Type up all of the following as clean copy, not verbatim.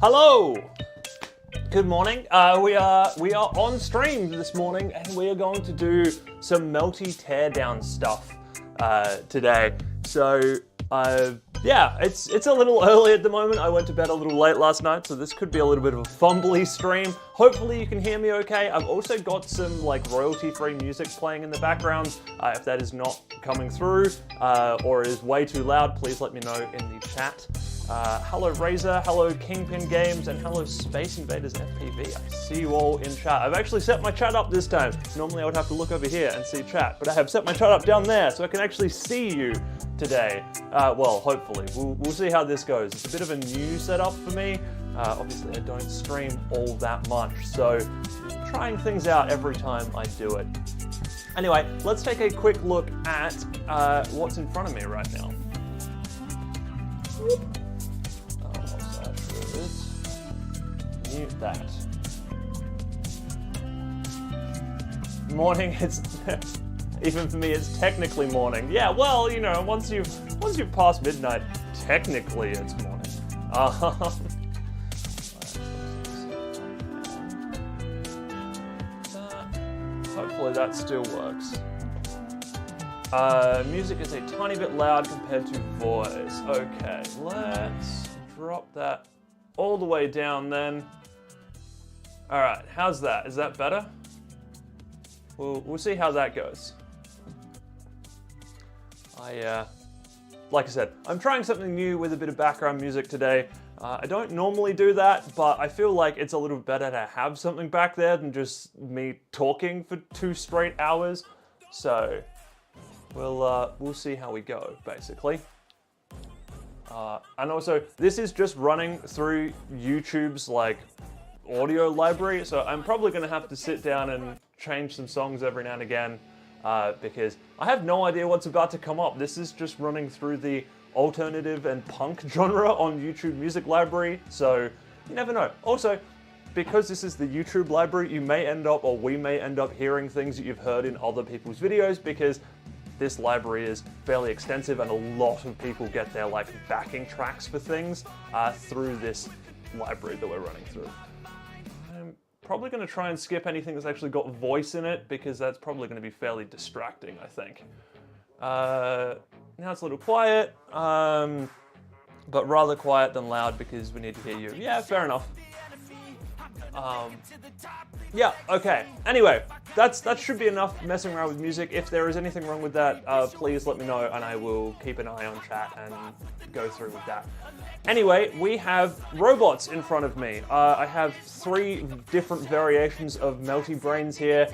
Hello! Good morning. We are on stream this morning, and we are going to do some Melty teardown stuff today. So yeah, it's a little early at the moment. I went to bed a little late last night, so this could be a little bit of a fumbly stream. Hopefully you can hear me okay. I've also got some like royalty-free music playing in the background. If that is not coming through or is way too loud, please let me know in the chat. Hello Razor, hello Kingpin Games, and hello Space Invaders FPV. I see you all in chat. I've actually set my chat up this time. Normally I would have to look over here and see chat, but I have set my chat up down there so I can actually see you today. Well, hopefully. We'll see how this goes. It's a bit of a new setup for me. Obviously I don't stream all that much, so trying things out every time I do it. Anyway, let's take a quick look at what's in front of me right now. Mute that. Morning, it's even for me it's technically morning. Yeah, well, you know, once you've passed midnight, technically it's morning. Hopefully that still works. Music is a tiny bit loud compared to voice. Okay, let's drop that all the way down then. All right, how's that? Is that better? We'll see how that goes. Like I said, I'm trying something new with a bit of background music today. I don't normally do that, but I feel like it's a little better to have something back there than just me talking for 2 straight hours. So we'll see how we go, basically. And also, this is just running through YouTube's like audio library, so I'm probably going to have to sit down and change some songs every now and again because I have no idea what's about to come up. This is just running through the alternative and punk genre on YouTube Music Library, so you never know. Also, because this is the YouTube library, you may end up, or we may end up hearing things that you've heard in other people's videos because this library is fairly extensive and a lot of people get their like backing tracks for things through this library that we're running through. I'm probably going to try and skip anything that's actually got voice in it because that's probably going to be fairly distracting, I think. Now it's a little quiet, but rather quiet than loud because we need to hear you. Yeah, fair enough. Yeah, okay. Anyway, that should be enough messing around with music. If there is anything wrong with that, please let me know and I will keep an eye on chat and go through with that. Anyway, we have robots in front of me. I have 3 different variations of Melty brains here.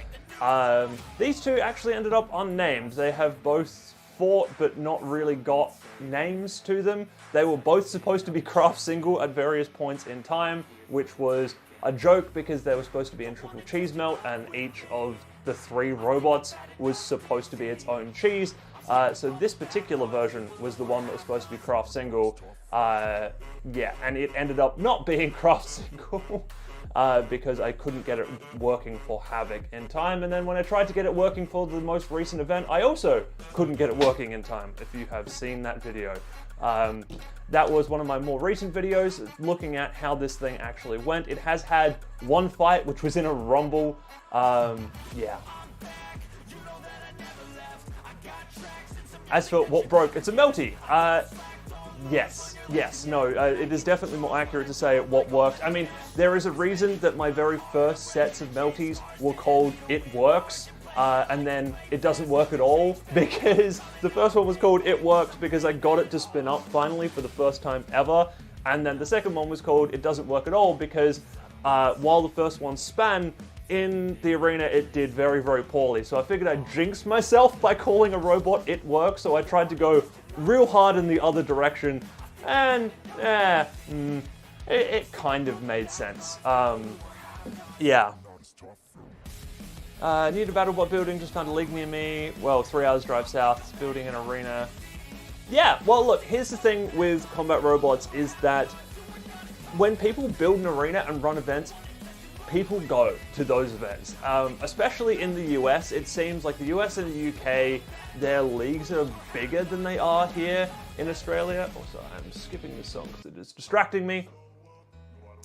These 2 actually ended up unnamed. They have both fought but not really got names to them. They were both supposed to be craft single at various points in time, which was a joke because they were supposed to be in triple cheese melt and each of the 3 robots was supposed to be its own cheese. So this particular version was the one that was supposed to be craft single. Yeah, and it ended up not being craft single because I couldn't get it working for Havoc in time. And then when I tried to get it working for the most recent event, I also couldn't get it working in time, if you have seen that video. That was one of my more recent videos, looking at how this thing actually went. It has had 1 fight, which was in a rumble. Yeah. As for what broke, it's a Melty. Yes, no, it is definitely more accurate to say what worked. I mean, there is a reason that my very first sets of Melties were called It Works. And then it doesn't work at all because the first one was called It Works because I got it to spin up finally for the first time ever. And then the second one was called It Doesn't Work at All because while the first one span, in the arena it did very, very poorly. So I figured I'd jinx myself by calling a robot It Works, so I tried to go real hard in the other direction and it kind of made sense. Yeah. Need a battlebot building, just found a league near me. Well, 3 hours drive south, building an arena. Yeah, well look, here's the thing with combat robots is that when people build an arena and run events, people go to those events. Especially in the US, it seems like the US and the UK, their leagues are bigger than they are here in Australia. Also, I'm skipping this song because it is distracting me.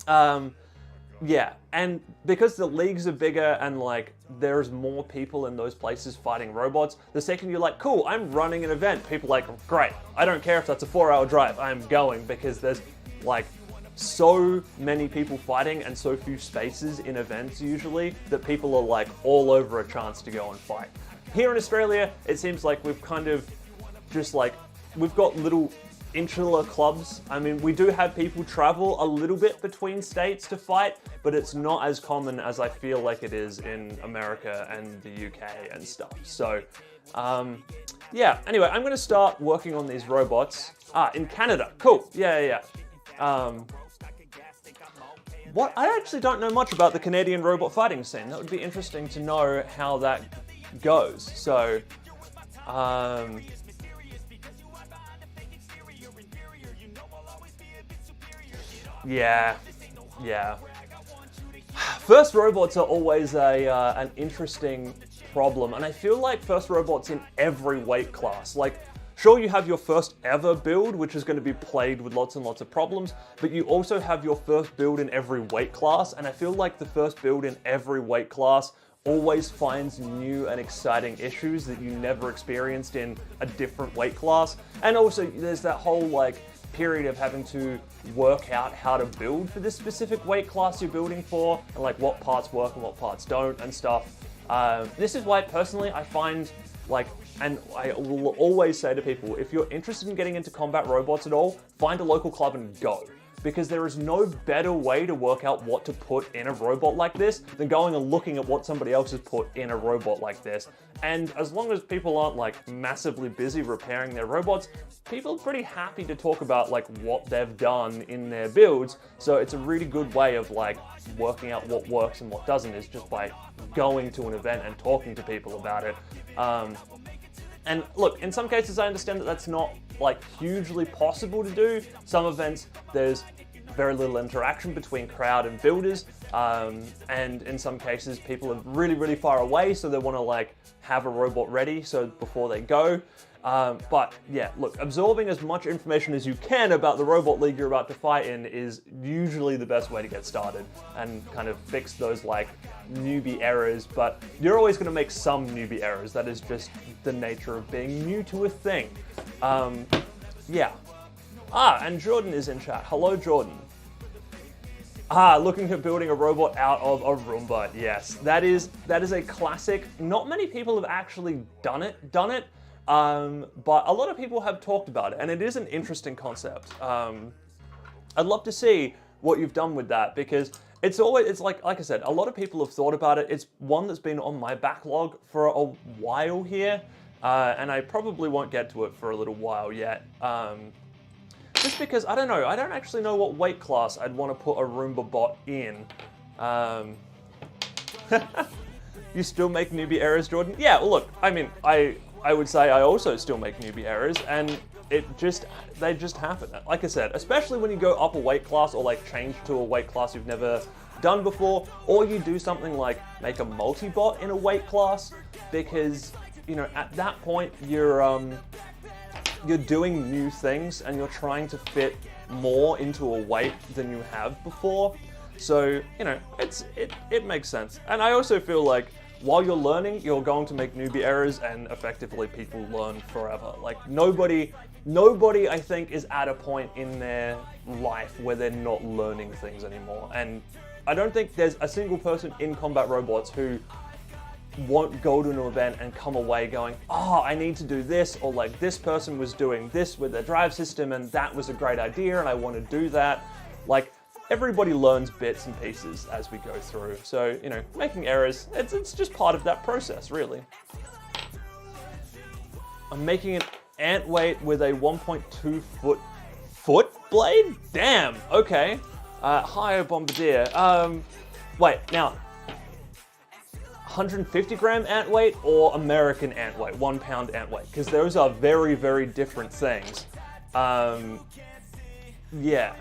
Yeah, and because the leagues are bigger and like there's more people in those places fighting robots, the second you're like, cool, I'm running an event, people are like, great, I don't care if that's a 4-hour drive, I'm going, because there's like so many people fighting and so few spaces in events usually that people are like all over a chance to go and fight. Here in Australia, it seems like we've kind of just like, we've got little insular clubs. I mean, we do have people travel a little bit between states to fight, but it's not as common as I feel like it is in America and the UK and stuff. So, yeah, anyway, I'm gonna start working on these robots. In Canada, cool, yeah. What? I actually don't know much about the Canadian robot fighting scene. That would be interesting to know how that goes. So, yeah. First robots are always an interesting problem, and I feel like first robots in every weight class. Like, sure, you have your first ever build, which is going to be plagued with lots and lots of problems, but you also have your first build in every weight class, and I feel like the first build in every weight class always finds new and exciting issues that you never experienced in a different weight class. And also, there's that whole like period of having to work out how to build for this specific weight class you're building for, and like what parts work and what parts don't and stuff. This is why personally I find like, and I will always say to people, if you're interested in getting into combat robots at all, find a local club and go. Because there is no better way to work out what to put in a robot like this than going and looking at what somebody else has put in a robot like this. And as long as people aren't like massively busy repairing their robots, people are pretty happy to talk about like what they've done in their builds. So it's a really good way of like working out what works and what doesn't, is just by going to an event and talking to people about it. And look, in some cases I understand that that's not like hugely possible to do. Some events, there's very little interaction between crowd and builders, and in some cases people are really, really far away, so they want to like have a robot ready so before they go. But yeah, look, absorbing as much information as you can about the robot league you're about to fight in is usually the best way to get started and kind of fix those like newbie errors, but you're always going to make some newbie errors. That is just the nature of being new to a thing. Yeah. And Jordan is in chat. Hello, Jordan. Looking at building a robot out of a Roomba. Yes, that is a classic. Not many people have actually done it, but a lot of people have talked about it, and it is an interesting concept. I'd love to see what you've done with that, because it's like I said, a lot of people have thought about it. It's one that's been on my backlog for a while here, and I probably won't get to it for a little while yet. Just because, I don't know, I don't actually know what weight class I'd want to put a Roomba bot in. You still make newbie errors, Jordan? Yeah, well, look, I mean, I would say I also still make newbie errors, and they just happen. Like I said, especially when you go up a weight class or like change to a weight class you've never done before, or you do something like make a multi-bot in a weight class, because, you know, at that point you're doing new things and you're trying to fit more into a weight than you have before. So, you know, it makes sense. And I also feel like while you're learning, you're going to make newbie errors, and effectively people learn forever. Like nobody I think is at a point in their life where they're not learning things anymore. And I don't think there's a single person in combat robots who won't go to an event and come away going, oh, I need to do this, or like this person was doing this with their drive system and that was a great idea and I want to do that. Like, everybody learns bits and pieces as we go through. So, you know, making errors, it's just part of that process, really. I'm making an ant weight with a 1.2 foot blade? Damn, okay. Hi, Bombardier. Wait, now, 150 gram ant weight or American ant weight, 1 pound ant weight? Because those are very, very different things. Yeah.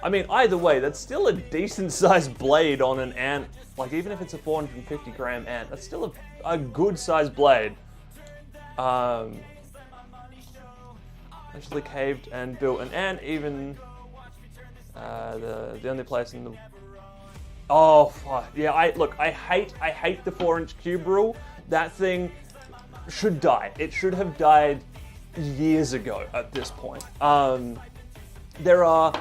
I mean, either way, that's still a decent sized blade on an ant. Like, even if it's a 450 gram ant, that's still a good sized blade. Actually caved and built an ant, even The only place in the... Oh, fuck. Yeah, I hate the 4-inch cube rule. That thing should die. It should have died years ago at this point. There are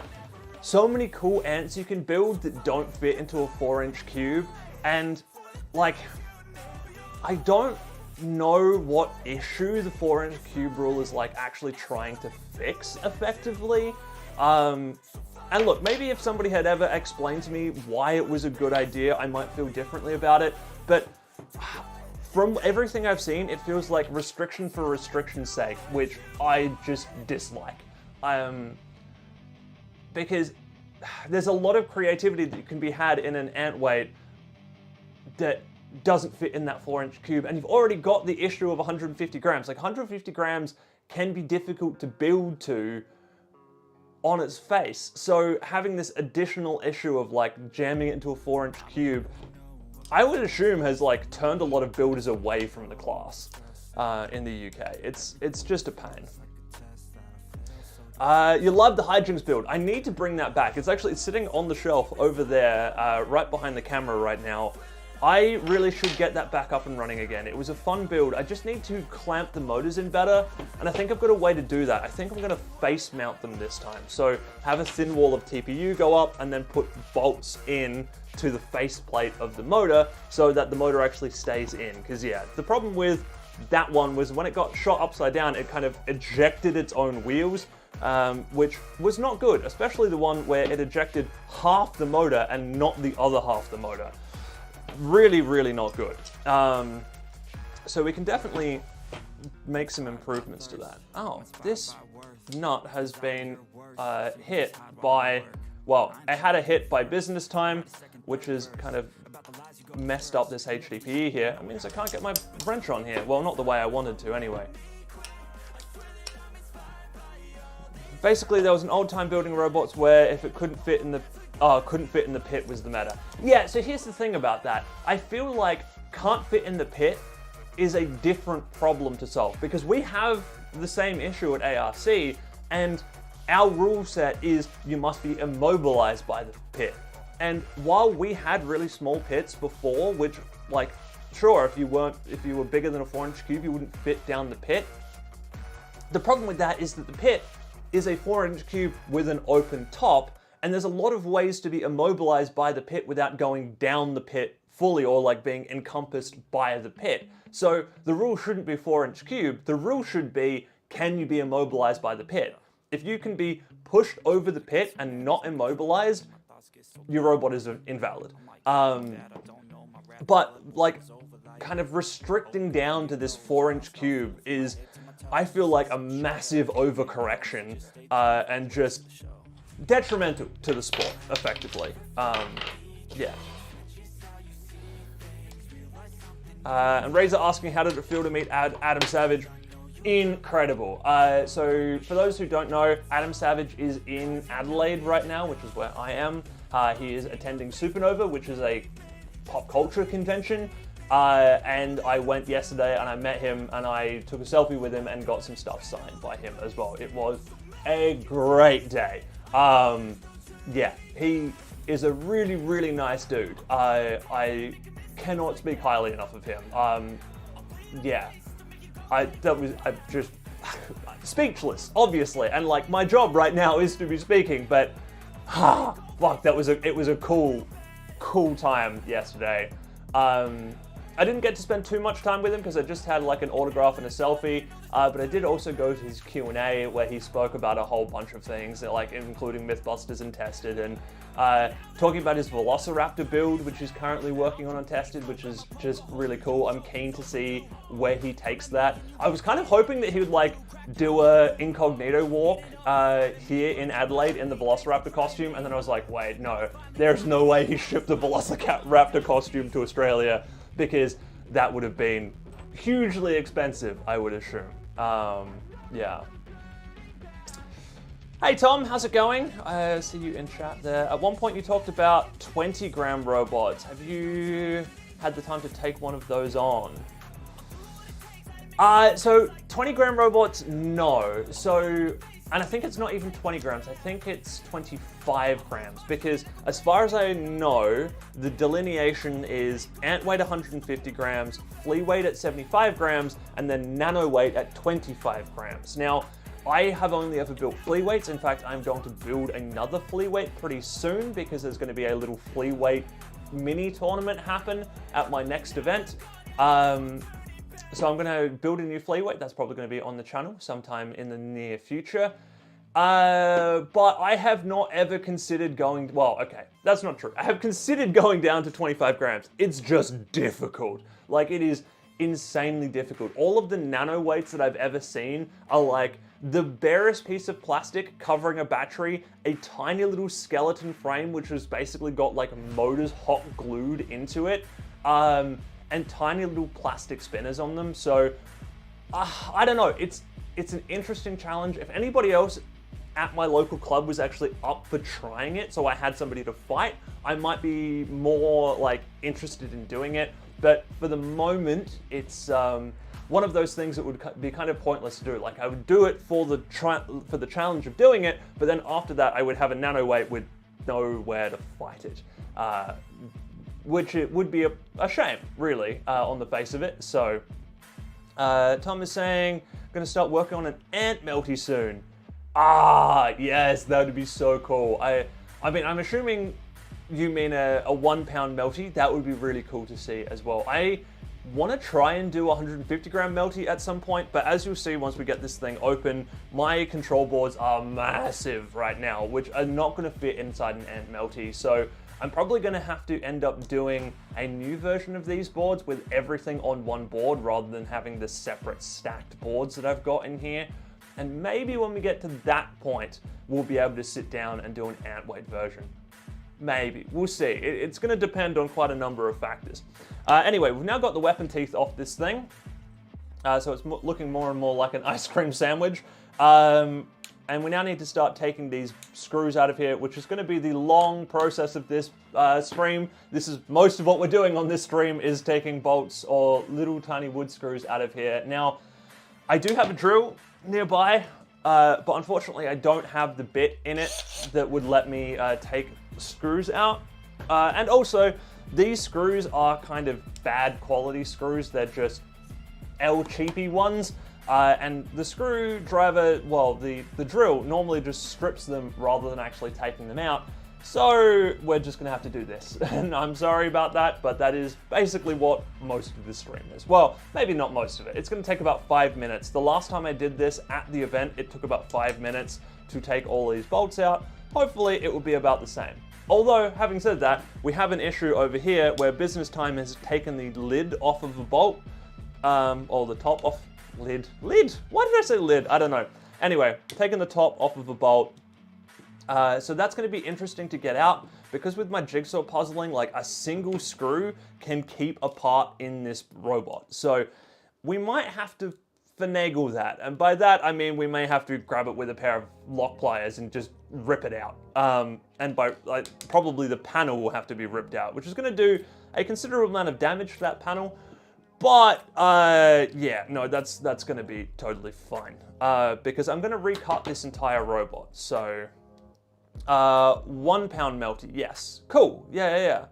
so many cool ants you can build that don't fit into a 4-inch cube, and like, I don't know what issue the 4-inch cube rule is like actually trying to fix effectively. And look, maybe if somebody had ever explained to me why it was a good idea, I might feel differently about it, but from everything I've seen, it feels like restriction for restriction's sake, which I just dislike. Because there's a lot of creativity that can be had in an ant weight that doesn't fit in that 4-inch cube, and you've already got the issue of 150 grams. Like, 150 grams can be difficult to build to on its face, so having this additional issue of like jamming it into a 4-inch cube, I would assume has like turned a lot of builders away from the class in the UK. It's just a pain. You love the hijinks build. I need to bring that back. It's sitting on the shelf over there, right behind the camera right now. I really should get that back up and running again. It was a fun build. I just need to clamp the motors in better, and I think I've got a way to do that. I think I'm gonna face mount them this time. So have a thin wall of TPU go up and then put bolts in to the faceplate of the motor so that the motor actually stays in. Because yeah, the problem with that one was when it got shot upside down, it kind of ejected its own wheels, which was not good, especially the one where it ejected half the motor and not the other half the motor. Really, really not good. So we can definitely make some improvements to that. Oh, this nut has been hit by, well, I had a hit by business time, which has kind of messed up this HDPE here. It means I can't get my wrench on here. Well, not the way I wanted to anyway. Basically, there was an old time building robots where if it couldn't fit in the pit was the meta. Yeah, so here's the thing about that. I feel like can't fit in the pit is a different problem to solve, because we have the same issue at ARC, and our rule set is you must be immobilized by the pit. And while we had really small pits before, which, like, sure, if you were bigger than a 4-inch cube, you wouldn't fit down the pit. The problem with that is that the pit is a 4-inch cube with an open top, and there's a lot of ways to be immobilized by the pit without going down the pit fully or like being encompassed by the pit. So the rule shouldn't be 4-inch cube. The rule should be, can you be immobilized by the pit? If you can be pushed over the pit and not immobilized, your robot is invalid. But like kind of restricting down to this 4-inch cube is, I feel like, a massive overcorrection and just detrimental to the sport, effectively. Yeah. And Razor asking, how did it feel to meet Adam Savage? Incredible. So for those who don't know, Adam Savage is in Adelaide right now, which is where I am. He is attending Supernova, which is a pop culture convention. And I went yesterday and I met him and I took a selfie with him and got some stuff signed by him as well. It was a great day. Yeah, he is a really, really nice dude. I cannot speak highly enough of him. Yeah, I'm just speechless, obviously, and like my job right now is to be speaking, but fuck, it was a cool time yesterday. I didn't get to spend too much time with him because I just had like an autograph and a selfie, but I did also go to his Q&A where he spoke about a whole bunch of things, like including Mythbusters and Tested, and talking about his Velociraptor build, which he's currently working on Untested, which is just really cool. I'm keen to see where he takes that. I was kind of hoping that he would like do a incognito walk here in Adelaide in the Velociraptor costume, and then I was like, wait, no, there's no way he shipped the Velociraptor costume to Australia, because that would have been hugely expensive, I would assume. Yeah. Hey Tom, how's it going? I see you in chat there. At one point you talked about 20-gram robots. Have you had the time to take one of those on? So 20-gram robots, no. So And I think it's not even 20 grams, I think it's 25 grams, because as far as I know, the delineation is ant weight 150 grams, flea weight at 75 grams, and then nano weight at 25 grams. Now, I have only ever built flea weights. In fact, I'm going to build another flea weight pretty soon because there's going to be a little flea weight mini tournament happen at my next event. So I'm going to build a new flea weight. That's probably going to be on the channel sometime in the near future. But I have not ever considered going, well, okay, that's not true. I have considered going down to 25 grams. It's just difficult. Like, it is insanely difficult. All of the nano weights that I've ever seen are like the barest piece of plastic covering a battery, a tiny little skeleton frame, which has basically got like motors hot glued into it, and tiny little plastic spinners on them. So I don't know, it's an interesting challenge. If anybody else at my local club was actually up for trying it, so I had somebody to fight, I might be more like interested in doing it. But for the moment, it's one of those things that would be kind of pointless to do. Like, I would do it for the challenge of doing it, but then after that, I would have a nano weight with nowhere to fight it, which it would be a shame, really, on the face of it. So, Tom is saying, going to start working on an ant melty soon. Ah, yes, that would be so cool. I mean, I'm assuming you mean a 1 pound melty. That would be really cool to see as well. I want to try and do a 150 gram melty at some point, but as you'll see once we get this thing open, my control boards are massive right now, which are not going to fit inside an ant melty. So I'm probably going to have to end up doing a new version of these boards with everything on one board rather than having the separate stacked boards that I've got in here. And maybe when we get to that point, we'll be able to sit down and do an ant weight version. Maybe, we'll see. It's going to depend on quite a number of factors. Anyway, we've now got the weapon teeth off this thing. So it's looking more and more like an ice cream sandwich. And we now need to start taking these screws out of here, which is going to be the long process of this stream. This is most of what we're doing on this stream, is taking bolts or little tiny wood screws out of here. Now, I do have a drill nearby, but unfortunately I don't have the bit in it that would let me take screws out. And also, these screws are kind of bad quality screws. They're just cheapy ones. And the screwdriver, well, the drill normally just strips them rather than actually taking them out. So we're just gonna have to do this. And I'm sorry about that, but that is basically what most of the stream is. Well, maybe not most of it. It's gonna take about 5 minutes. The last time I did this at the event, it took about 5 minutes to take all these bolts out. Hopefully it will be about the same. Although, having said that, we have an issue over here where Business Time has taken the lid off of a bolt, or the top off, lid? Why did I say lid? I don't know. Anyway, taking the top off of a bolt. So that's going to be interesting to get out, because with my jigsaw puzzling, like, a single screw can keep a part in this robot. So we might have to finagle that. And by that, I mean we may have to grab it with a pair of lock pliers and just rip it out. And by, like, probably the panel will have to be ripped out, which is going to do a considerable amount of damage to that panel. But, yeah, no, that's going to be totally fine. Because I'm going to recut this entire robot. So 1 pound melty, yes. Cool, yeah.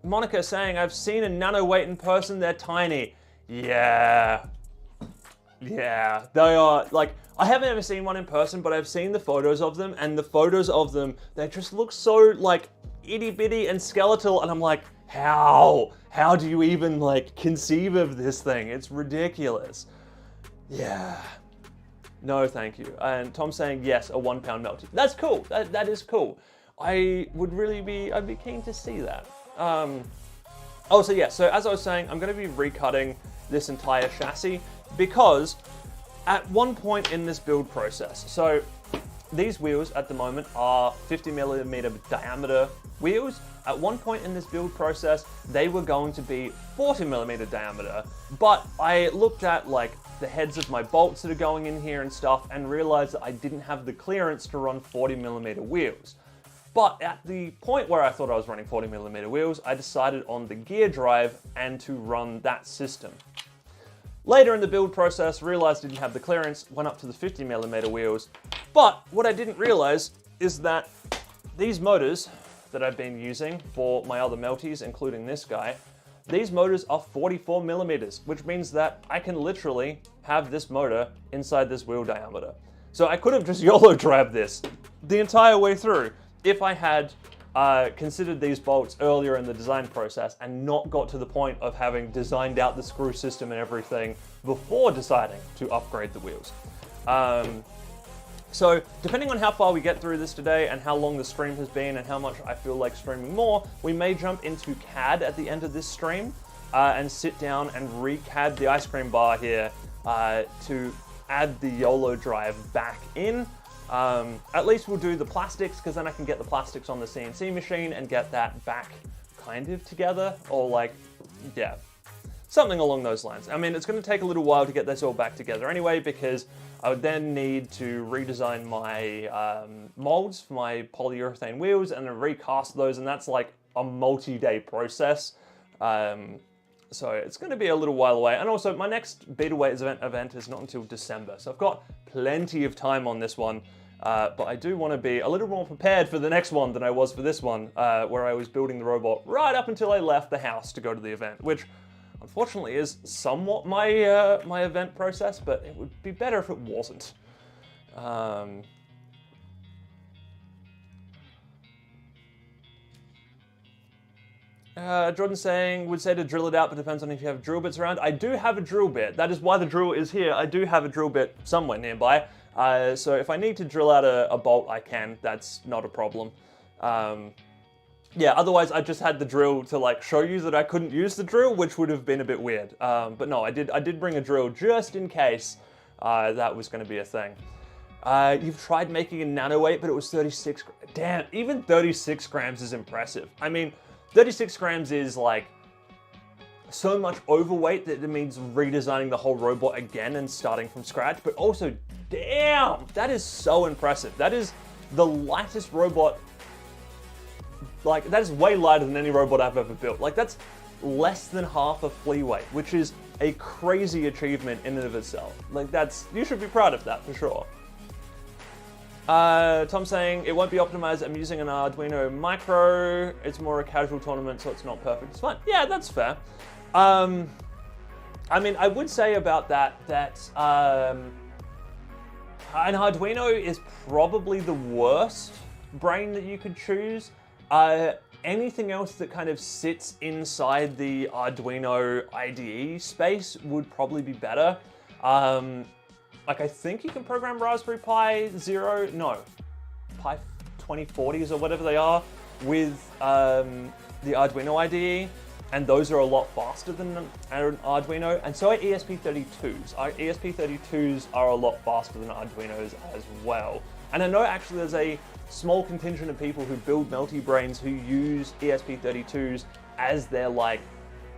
Monica saying, I've seen a nano weight in person, they're tiny. Yeah, they are, like, I haven't ever seen one in person, but I've seen the photos of them, and the photos of them, they just look so, like, itty bitty and skeletal, and I'm like, how do you even, like, conceive of this thing? It's ridiculous. Yeah. No, thank you. And Tom's saying, yes, a 1 pound melty. That's cool. That is cool. I'd be keen to see that. Oh, so yeah, so as I was saying, I'm going to be recutting this entire chassis because at one point in this build process, so these wheels at the moment are 50mm diameter wheels. At one point in this build process, they were going to be 40mm diameter, but I looked at, like, the heads of my bolts that are going in here and stuff and realized that I didn't have the clearance to run 40mm wheels. But at the point where I thought I was running 40mm wheels, I decided on the gear drive and to run that system. Later in the build process, realized I didn't have the clearance, went up to the 50mm wheels. But what I didn't realize is that these motors that I've been using for my other Melties, including this guy, these motors are 44mm, which means that I can literally have this motor inside this wheel diameter. So I could have just YOLO drive this the entire way through if I had considered these bolts earlier in the design process and not got to the point of having designed out the screw system and everything before deciding to upgrade the wheels. So depending on how far we get through this today and how long the stream has been and how much I feel like streaming more, we may jump into CAD at the end of this stream and sit down and re-CAD the ice cream bar here to add the YOLO drive back in. At least we'll do the plastics, because then I can get the plastics on the CNC machine and get that back kind of together, or like, yeah, something along those lines. I mean, it's going to take a little while to get this all back together anyway, because I would then need to redesign my molds for my polyurethane wheels and then recast those, and that's like a multi-day process. So it's going to be a little while away. And also, my next Beta Weight event is not until December, so I've got plenty of time on this one. But I do want to be a little more prepared for the next one than I was for this one, where I was building the robot right up until I left the house to go to the event, which unfortunately is somewhat my my event process, but it would be better if it wasn't. Jordan saying, would say to drill it out, but depends on if you have drill bits around. I do have a drill bit. That is why the drill is here. I do have a drill bit somewhere nearby. So if I need to drill out a bolt, I can. That's not a problem. Yeah, otherwise I just had the drill to like show you that I couldn't use the drill, which would have been a bit weird. But no, I did bring a drill just in case that was going to be a thing. You've tried making a nano weight, but it was 36. Damn, even 36 grams is impressive. I mean, 36 grams is like so much overweight that it means redesigning the whole robot again and starting from scratch, but also, damn, that is so impressive. That is the lightest robot, like that is way lighter than any robot I've ever built. Like that's less than half of flea weight, which is a crazy achievement in and of itself. Like that's, you should be proud of that for sure. Tom saying, it won't be optimized, I'm using an Arduino Micro, it's more a casual tournament, so it's not perfect, it's fine. Yeah, that's fair. I mean, I would say about that an Arduino is probably the worst brain that you could choose. Anything else that kind of sits inside the Arduino IDE space would probably be better. Like I think you can program Raspberry Pi Zero, no, Pi 2040s or whatever they are with the Arduino IDE, and those are a lot faster than an Arduino, and so are ESP32s. Our ESP32s are a lot faster than Arduinos as well. And I know actually there's a small contingent of people who build Melty brains who use ESP32s as their like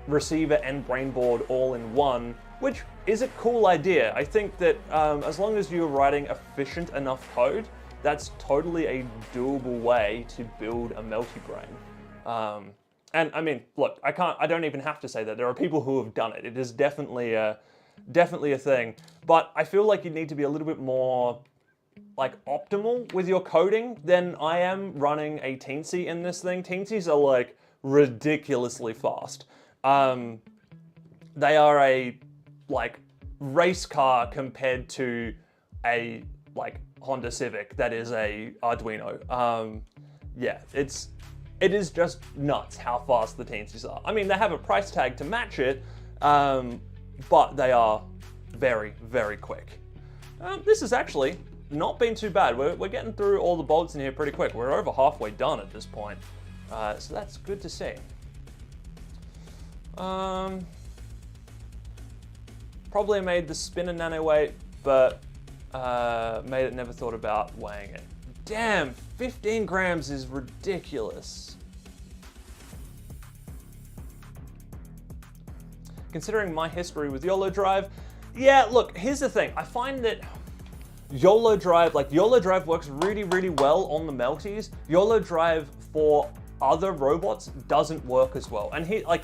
receiver and brain board all in one, which is a cool idea. I think that as long as you're writing efficient enough code, that's totally a doable way to build a Melty brain. And I mean, look, I don't even have to say that. There are people who have done it. It is definitely a thing. But I feel like you need to be a little bit more like optimal with your coding than I am running a Teensy in this thing. Teensies are like ridiculously fast. They are a like race car compared to a like Honda Civic that is a Arduino. Yeah, it is just nuts how fast the Teensies are. I mean, they have a price tag to match it, but they are very, very quick. This has actually not been too bad. We're getting through all the bolts in here pretty quick. We're over halfway done at this point, so that's good to see. Probably made the spinner nano weight, but made it never thought about weighing it. Damn, 15 grams is ridiculous. Considering my history with YOLO Drive, yeah, look, here's the thing. I find that YOLO Drive works really, really well on the Melties. YOLO Drive for other robots doesn't work as well. And like,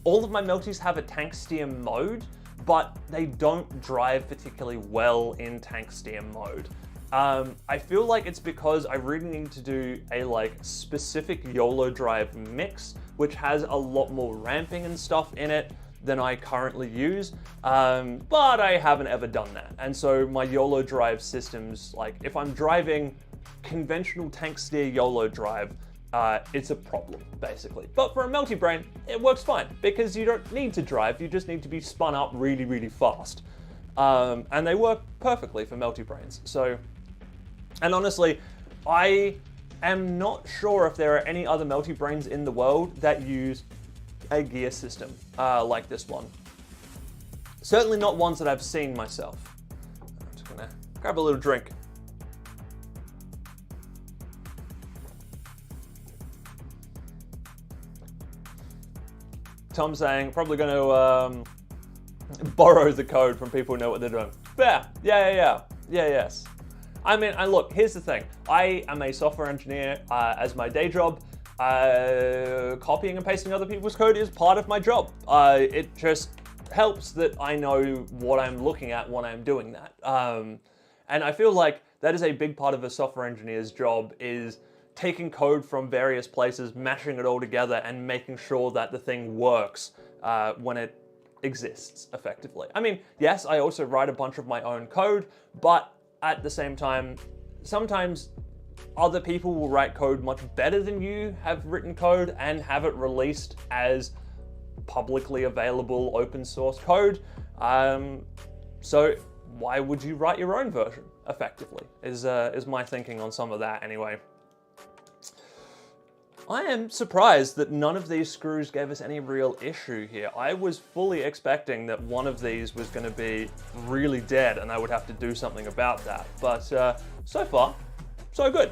all of my Melties have a tank steer mode, but they don't drive particularly well in tank steer mode. I feel like it's because I really need to do a specific YOLO drive mix, which has a lot more ramping and stuff in it than I currently use, but I haven't ever done that. And so my YOLO drive systems, if I'm driving conventional tank steer YOLO drive, it's a problem, basically. But for a multi-brain, it works fine, because you don't need to drive, you just need to be spun up really, really fast. And they work perfectly for multi-brains. So, and honestly, I am not sure if there are any other multi-brains in the world that use a gear system like this one. Certainly not ones that I've seen myself. I'm just gonna grab a little drink. Tom saying, probably going to borrow the code from people who know what they're doing. Yes. I mean, and look, here's the thing. I am a software engineer as my day job. Copying and pasting other people's code is part of my job. It just helps that I know what I'm looking at when I'm doing that. And I feel like that is a big part of a software engineer's job, is taking code from various places, mashing it all together, and making sure that the thing works when it exists effectively. I mean, yes, I also write a bunch of my own code, but at the same time, sometimes other people will write code much better than you have written code and have it released as publicly available open source code. So why would you write your own version effectively, is my thinking on some of that anyway. I am surprised that none of these screws gave us any real issue here. I was fully expecting that one of these was going to be really dead and I would have to do something about that. But so far, so good.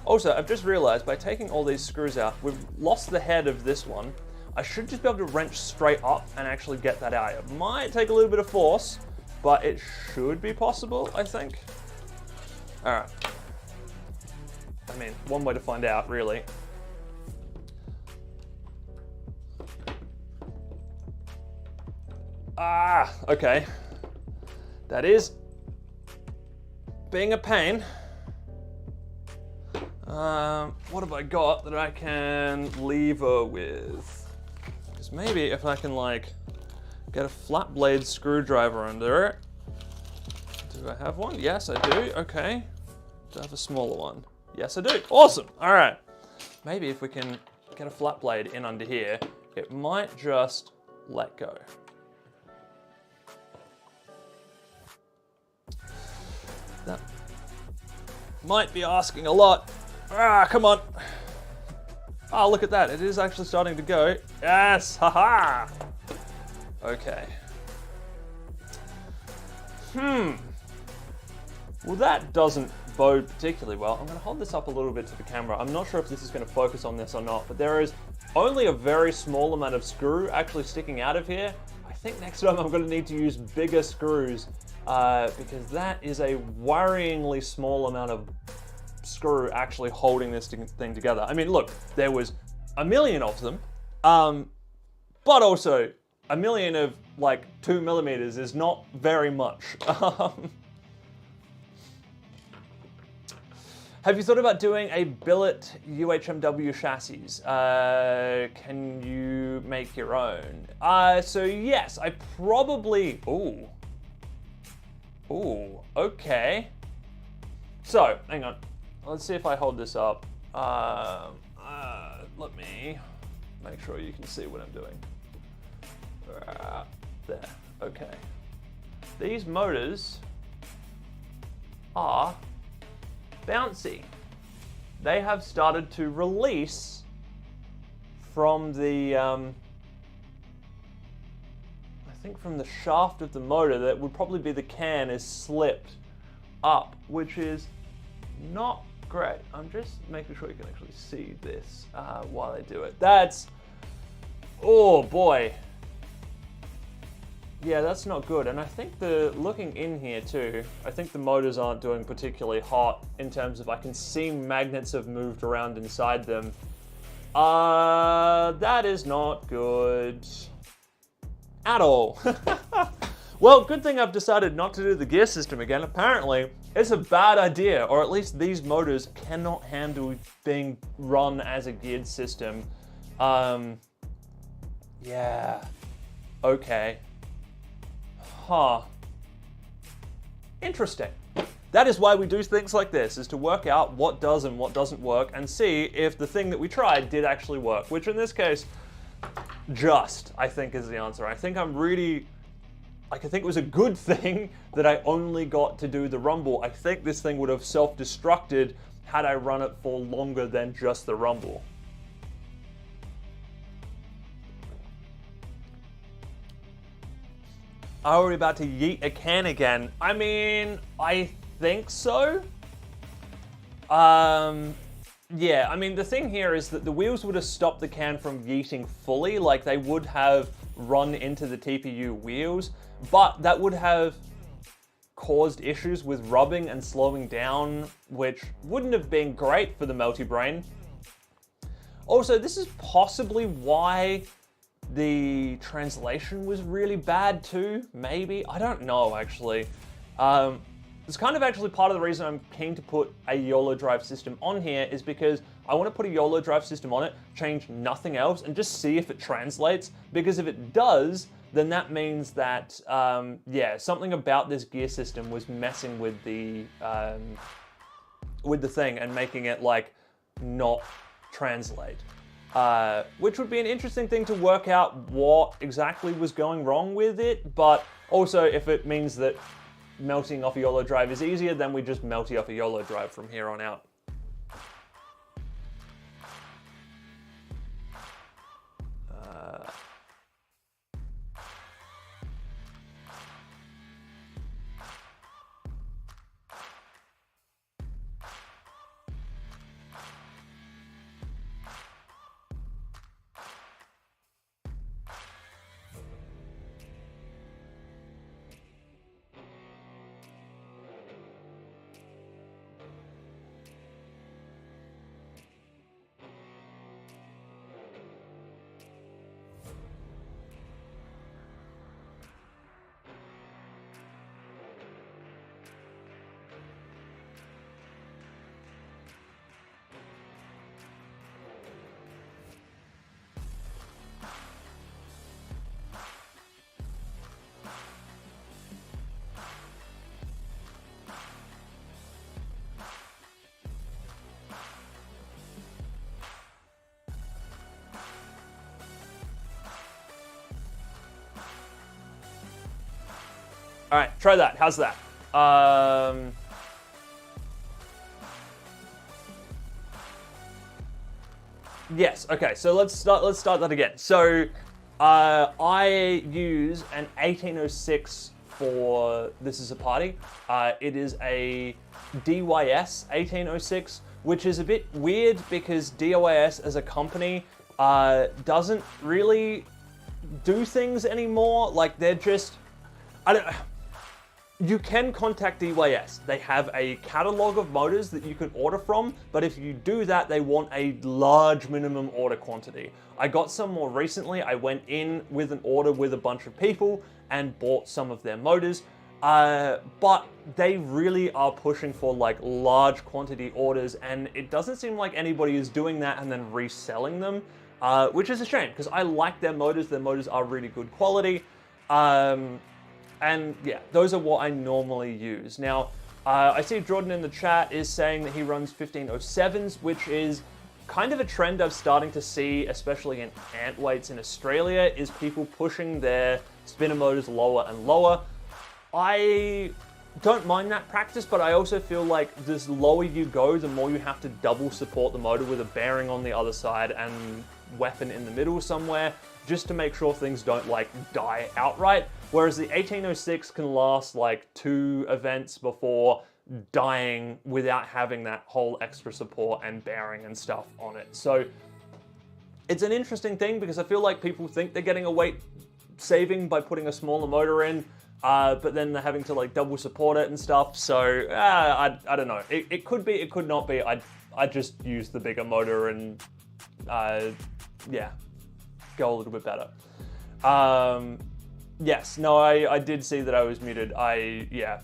Also, I've just realized by taking all these screws out, we've lost the head of this one. I should just be able to wrench straight up and actually get that out. It might take a little bit of force, but it should be possible, I think. All right. I mean, one way to find out, really. Ah, okay. That is being a pain. What have I got that I can lever with? Because maybe if I can get a flat blade screwdriver under it. Do I have one? Yes, I do. Okay. Do I have a smaller one? Yes, I do. Awesome. All right. Maybe if we can get a flat blade in under here, it might just let go. That might be asking a lot. Ah, come on. Oh, look at that. It is actually starting to go. Yes, haha. Okay. Well, that doesn't bode particularly well. I'm going to hold this up a little bit to the camera. I'm not sure if this is going to focus on this or not, but there is only a very small amount of screw actually sticking out of here. I think next time I'm going to need to use bigger screws because that is a worryingly small amount of screw actually holding this thing together. I mean, look, there was a million of them, but also a million of 2 millimeters is not very much. Have you thought about doing a billet UHMW chassis? Can you make your own? So yes, I probably, ooh, okay. So, hang on, let's see if I hold this up. Let me make sure you can see what I'm doing. There, okay. These motors are bouncy. They have started to release from the, I think from the shaft of the motor. That would probably be the can is slipped up, which is not great. I'm just making sure you can actually see this while I do it. That's, oh boy. Yeah, that's not good. And I think looking in here too, I think the motors aren't doing particularly hot in terms of I can see magnets have moved around inside them. That is not good. at all. Well, good thing I've decided not to do the gear system again. Apparently, it's a bad idea, or at least these motors cannot handle being run as a geared system. Yeah. Okay. Huh. Interesting. That is why we do things like this, is to work out what does and what doesn't work and see if the thing that we tried did actually work, which in this case, I think is the answer. I think I think it was a good thing that I only got to do the rumble. I think this thing would have self-destructed had I run it for longer than just the rumble. Are we about to yeet a can again? I mean, I think so. Yeah, I mean, the thing here is that the wheels would have stopped the can from yeeting fully, like they would have run into the TPU wheels, but that would have caused issues with rubbing and slowing down, which wouldn't have been great for the meltybrain. Also, this is possibly why the translation was really bad too, maybe? I don't know, actually. It's kind of actually part of the reason I'm keen to put a YOLO drive system on here is because I want to put a YOLO drive system on it, change nothing else, and just see if it translates. Because if it does, then that means that, yeah, something about this gear system was messing with the thing and making it, like, not translate. Which would be an interesting thing to work out what exactly was going wrong with it, but also if it means that melting off a YOLO drive is easier, then we just melty off a YOLO drive from here on out. All right, try that. How's that? Yes. Okay. So let's start that again. So I use an 1806 for This Is a Party. It is a DYS 1806, which is a bit weird because DYS as a company doesn't really do things anymore. Like they're just, you can contact DYS. They have a catalog of motors that you can order from, but if you do that, they want a large minimum order quantity. I got some more recently. I went in with an order with a bunch of people and bought some of their motors, but they really are pushing for like large quantity orders, and it doesn't seem like anybody is doing that and then reselling them, which is a shame because I like their motors. Their motors are really good quality. And yeah, those are what I normally use. Now, I see Jordan in the chat is saying that he runs 1507s, which is kind of a trend I'm starting to see, especially in ant weights in Australia, is people pushing their spinner motors lower and lower. I don't mind that practice, but I also feel like the lower you go, the more you have to double support the motor with a bearing on the other side and weapon in the middle somewhere, just to make sure things don't like die outright. Whereas the 1806 can last like 2 events before dying without having that whole extra support and bearing and stuff on it. So it's an interesting thing because I feel like people think they're getting a weight saving by putting a smaller motor in, but then they're having to like double support it and stuff. So I don't know. It could be, it could not be. I just use the bigger motor and yeah, go a little bit better. Yes, no, I did see that I was muted. Yeah.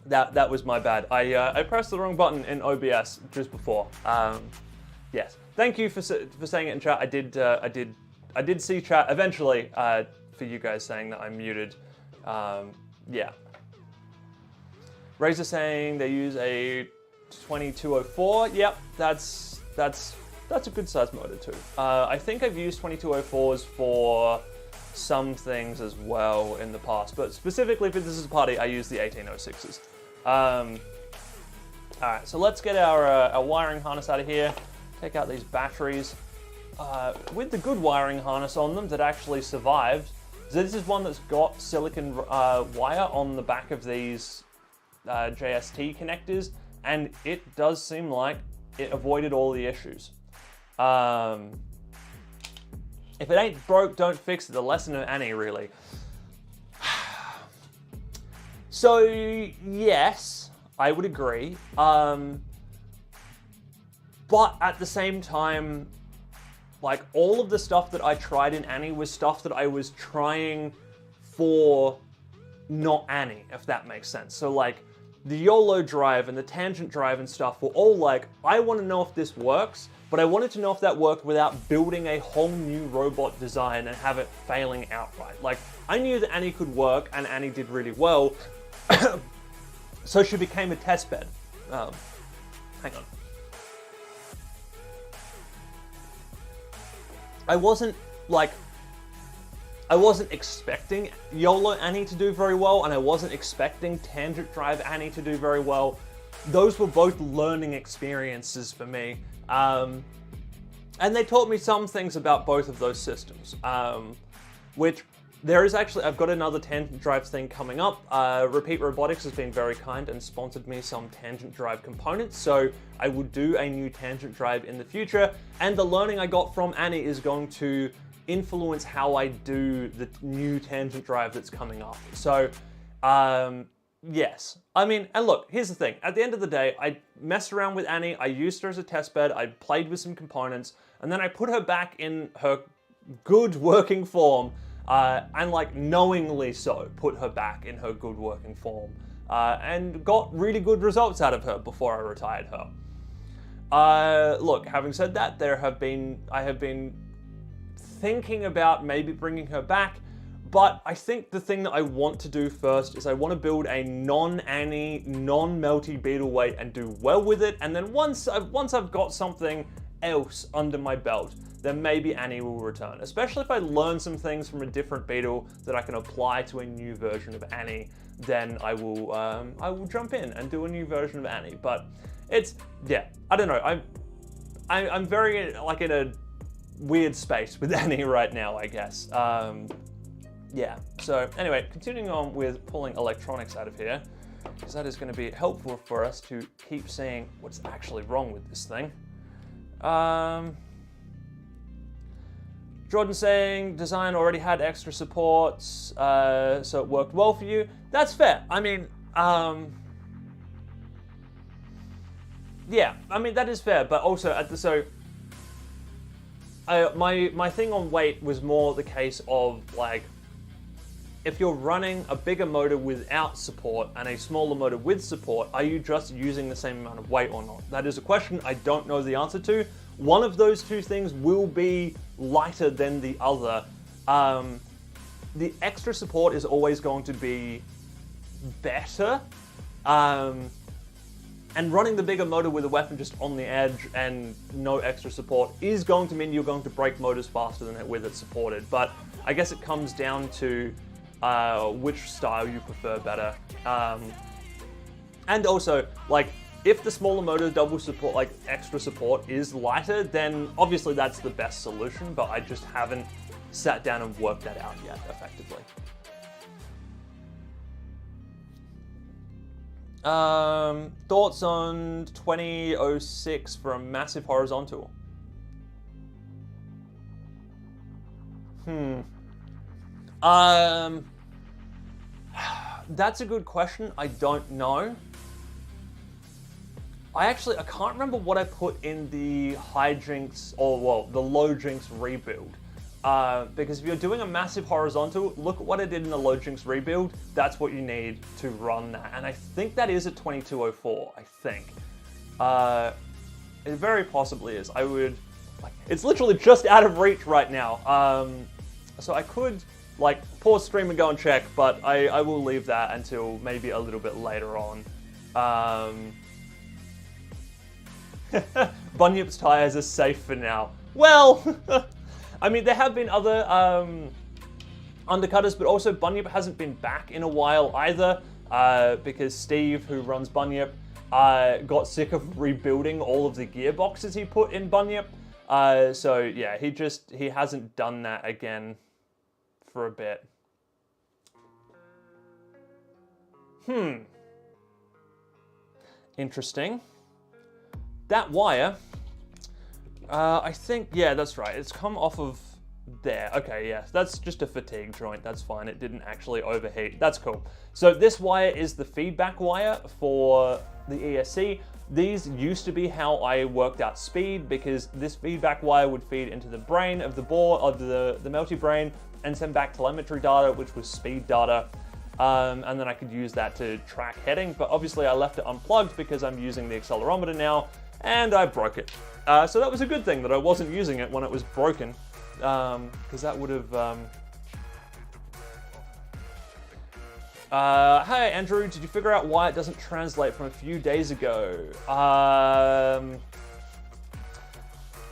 That was my bad. I pressed the wrong button in OBS just before. Yes. Thank you for saying it in chat. I did see chat eventually for you guys saying that I'm muted. Yeah. Razer saying they use a 2204. Yep, that's a good size motor too. I think I've used 2204s for some things as well in the past, but specifically for This Is a Party, I use the 1806s. Alright, so let's get our wiring harness out of here, take out these batteries. With the good wiring harness on them that actually survived, so this is one that's got silicon wire on the back of these JST connectors, and it does seem like it avoided all the issues. If it ain't broke, don't fix it. The lesson of Annie, really. So, yes, I would agree. But at the same time, like, all of the stuff that I tried in Annie was stuff that I was trying for not Annie, if that makes sense. So, like, the YOLO drive and the tangent drive and stuff were all like, I want to know if this works, but I wanted to know if that worked without building a whole new robot design and have it failing outright. Like, I knew that Annie could work, and Annie did really well, so she became a test bed. Hang on. I wasn't expecting YOLO Annie to do very well, and I wasn't expecting Tangent Drive Annie to do very well. Those were both learning experiences for me. And they taught me some things about both of those systems, which there is actually, I've got another Tangent Drive thing coming up. Repeat Robotics has been very kind and sponsored me some Tangent Drive components, so I will do a new Tangent Drive in the future, and the learning I got from Annie is going to influence how I do the new Tangent Drive that's coming up. So, yes. I mean, and look, here's the thing. At the end of the day, I messed around with Annie, I used her as a test bed, I played with some components, and then I put her back in her good working form, and like knowingly so put her back in her good working form, and got really good results out of her before I retired her. Look, having said that, I have been thinking about maybe bringing her back, but I think the thing that I want to do first is I want to build a non-Annie, non-Melty Beetle weight and do well with it, and then once I've got something else under my belt, then maybe Annie will return. Especially if I learn some things from a different Beetle that I can apply to a new version of Annie, then I will jump in and do a new version of Annie. But it's, yeah, I don't know. I'm very like in a weird space with Annie right now, I guess. Yeah, so anyway, continuing on with pulling electronics out of here, because that is going to be helpful for us to keep seeing what's actually wrong with this thing. Jordan saying design already had extra supports, so it worked well for you. That's fair. I mean, yeah, I mean that is fair, but also my thing on weight was more the case of like, if you're running a bigger motor without support and a smaller motor with support, are you just using the same amount of weight or not? That is a question I don't know the answer to. One of those two things will be lighter than the other. The extra support is always going to be better. And running the bigger motor with a weapon just on the edge and no extra support is going to mean you're going to break motors faster than it with it supported. But I guess it comes down to which style you prefer better. And also, like, if the smaller motor double support, like extra support, is lighter, then obviously that's the best solution, but I just haven't sat down and worked that out yet effectively. Thoughts on 2006 for a massive horizontal? That's a good question. I don't know. I can't remember what I put in the high jinx, or well, the low jinx rebuild. Because if you're doing a massive horizontal, look at what I did in the Logic's rebuild. That's what you need to run that. And I think that is at 2204, I think. It very possibly is. I would, like, it's literally just out of reach right now. So I could, like, pause stream and go and check, but I will leave that until maybe a little bit later on. Bunyip's tires are safe for now. Well, I mean, there have been other undercutters, but also Bunyip hasn't been back in a while either, because Steve, who runs Bunyip, got sick of rebuilding all of the gearboxes he put in Bunyip. So yeah, he hasn't done that again for a bit. Interesting. That wire, I think, yeah, that's right. It's come off of there. Okay, yeah, that's just a fatigue joint. That's fine. It didn't actually overheat. That's cool. So this wire is the feedback wire for the ESC. These used to be how I worked out speed, because this feedback wire would feed into the brain of the board, of the Melty brain, and send back telemetry data, which was speed data. And then I could use that to track heading, but obviously I left it unplugged because I'm using the accelerometer now, and I broke it. So that was a good thing that I wasn't using it when it was broken, because that would have... Hey Andrew, did you figure out why it doesn't translate from a few days ago?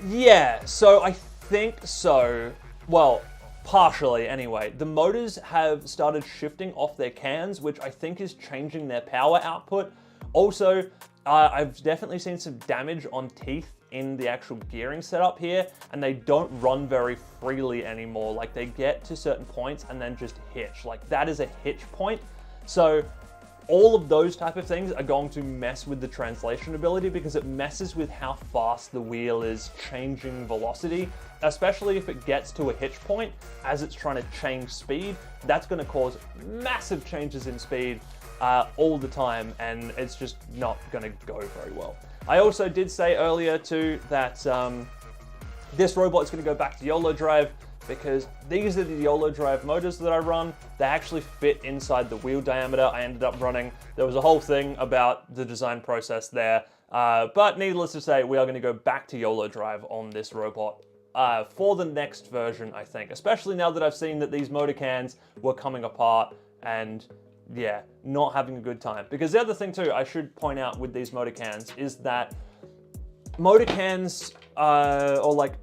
Yeah, so I think so. Well, partially anyway. The motors have started shifting off their cans, which I think is changing their power output. Also, I've definitely seen some damage on teeth in the actual gearing setup here, and they don't run very freely anymore. Like, they get to certain points and then just hitch. Like, that is a hitch point. So all of those type of things are going to mess with the translation ability, because it messes with how fast the wheel is changing velocity, especially if it gets to a hitch point as it's trying to change speed. That's going to cause massive changes in speed all the time, and it's just not going to go very well. I also did say earlier too that this robot is going to go back to YOLO drive, because these are the YOLO drive motors that I run. They actually fit inside the wheel diameter I ended up running. There was a whole thing about the design process there, but needless to say, we are going to go back to YOLO drive on this robot for the next version, I think, especially now that I've seen that these motor cans were coming apart and yeah, not having a good time. Because the other thing too, I should point out with these motor cans is that motor cans, or like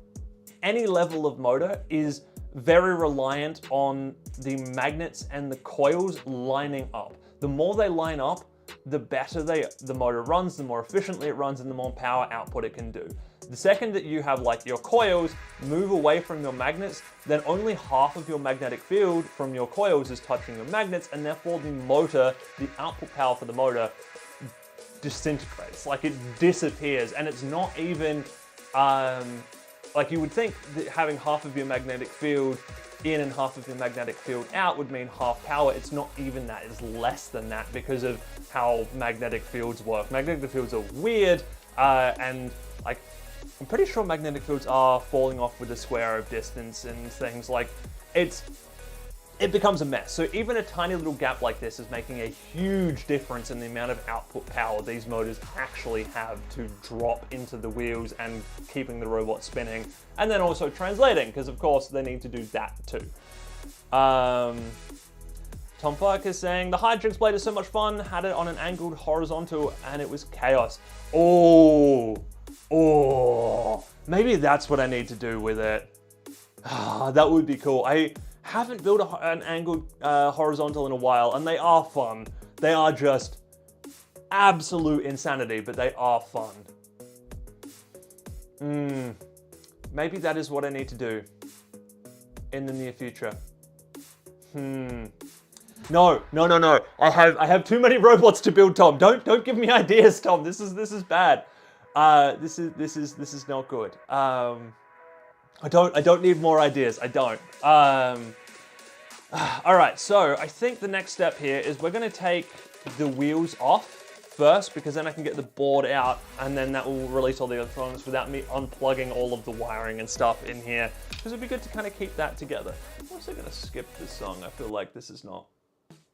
any level of motor, is very reliant on the magnets and the coils lining up. The more they line up, the better the motor runs, the more efficiently it runs, and the more power output it can do. The second that you have like your coils move away from your magnets, then only half of your magnetic field from your coils is touching your magnets, and therefore the motor, the output power for the motor disintegrates, like it disappears. And it's not even, like you would think that having half of your magnetic field in and half of your magnetic field out would mean half power. It's not even that, it's less than that because of how magnetic fields work. Magnetic fields are weird, and like, I'm pretty sure magnetic fields are falling off with the square of distance and things. Like, it becomes a mess. So even a tiny little gap like this is making a huge difference in the amount of output power these motors actually have to drop into the wheels and keeping the robot spinning, and then also translating, because of course they need to do that too. Tom Fark is saying, the hijinks blade is so much fun, had it on an angled horizontal and it was chaos. Oh, maybe that's what I need to do with it. That would be cool. I haven't built an angled horizontal in a while, and they are fun. They are just absolute insanity, but they are fun. Maybe that is what I need to do in the near future. No. I have too many robots to build, Tom. Don't give me ideas, Tom. This is bad. This is not good. I don't need more ideas. I don't. All right, so I think the next step here is we're going to take the wheels off first, because then I can get the board out, and then that will release all the electronics without me unplugging all of the wiring and stuff in here. because it'd be good to kind of keep that together. I'm also going to skip this song. I feel like this is not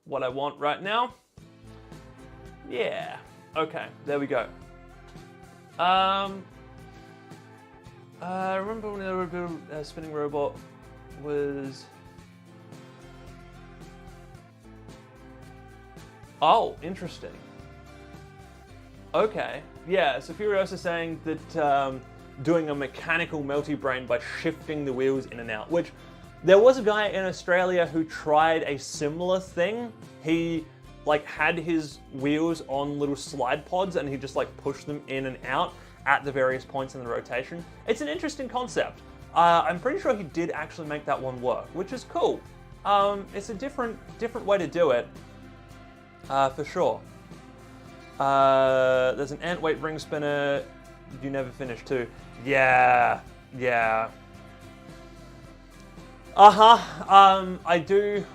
what I want right now. Yeah. Okay, there we go. I remember when the spinning robot was... Oh, interesting. Okay, yeah, so Furiosa saying that doing a mechanical melty brain by shifting the wheels in and out, which there was a guy in Australia who tried a similar thing. He like had his wheels on little slide pods and he just like pushed them in and out at the various points in the rotation. It's an interesting concept. I'm pretty sure he did actually make that one work, which is cool. It's a different way to do it, for sure. There's an ant weight ring spinner you never finished too. Yeah. I do.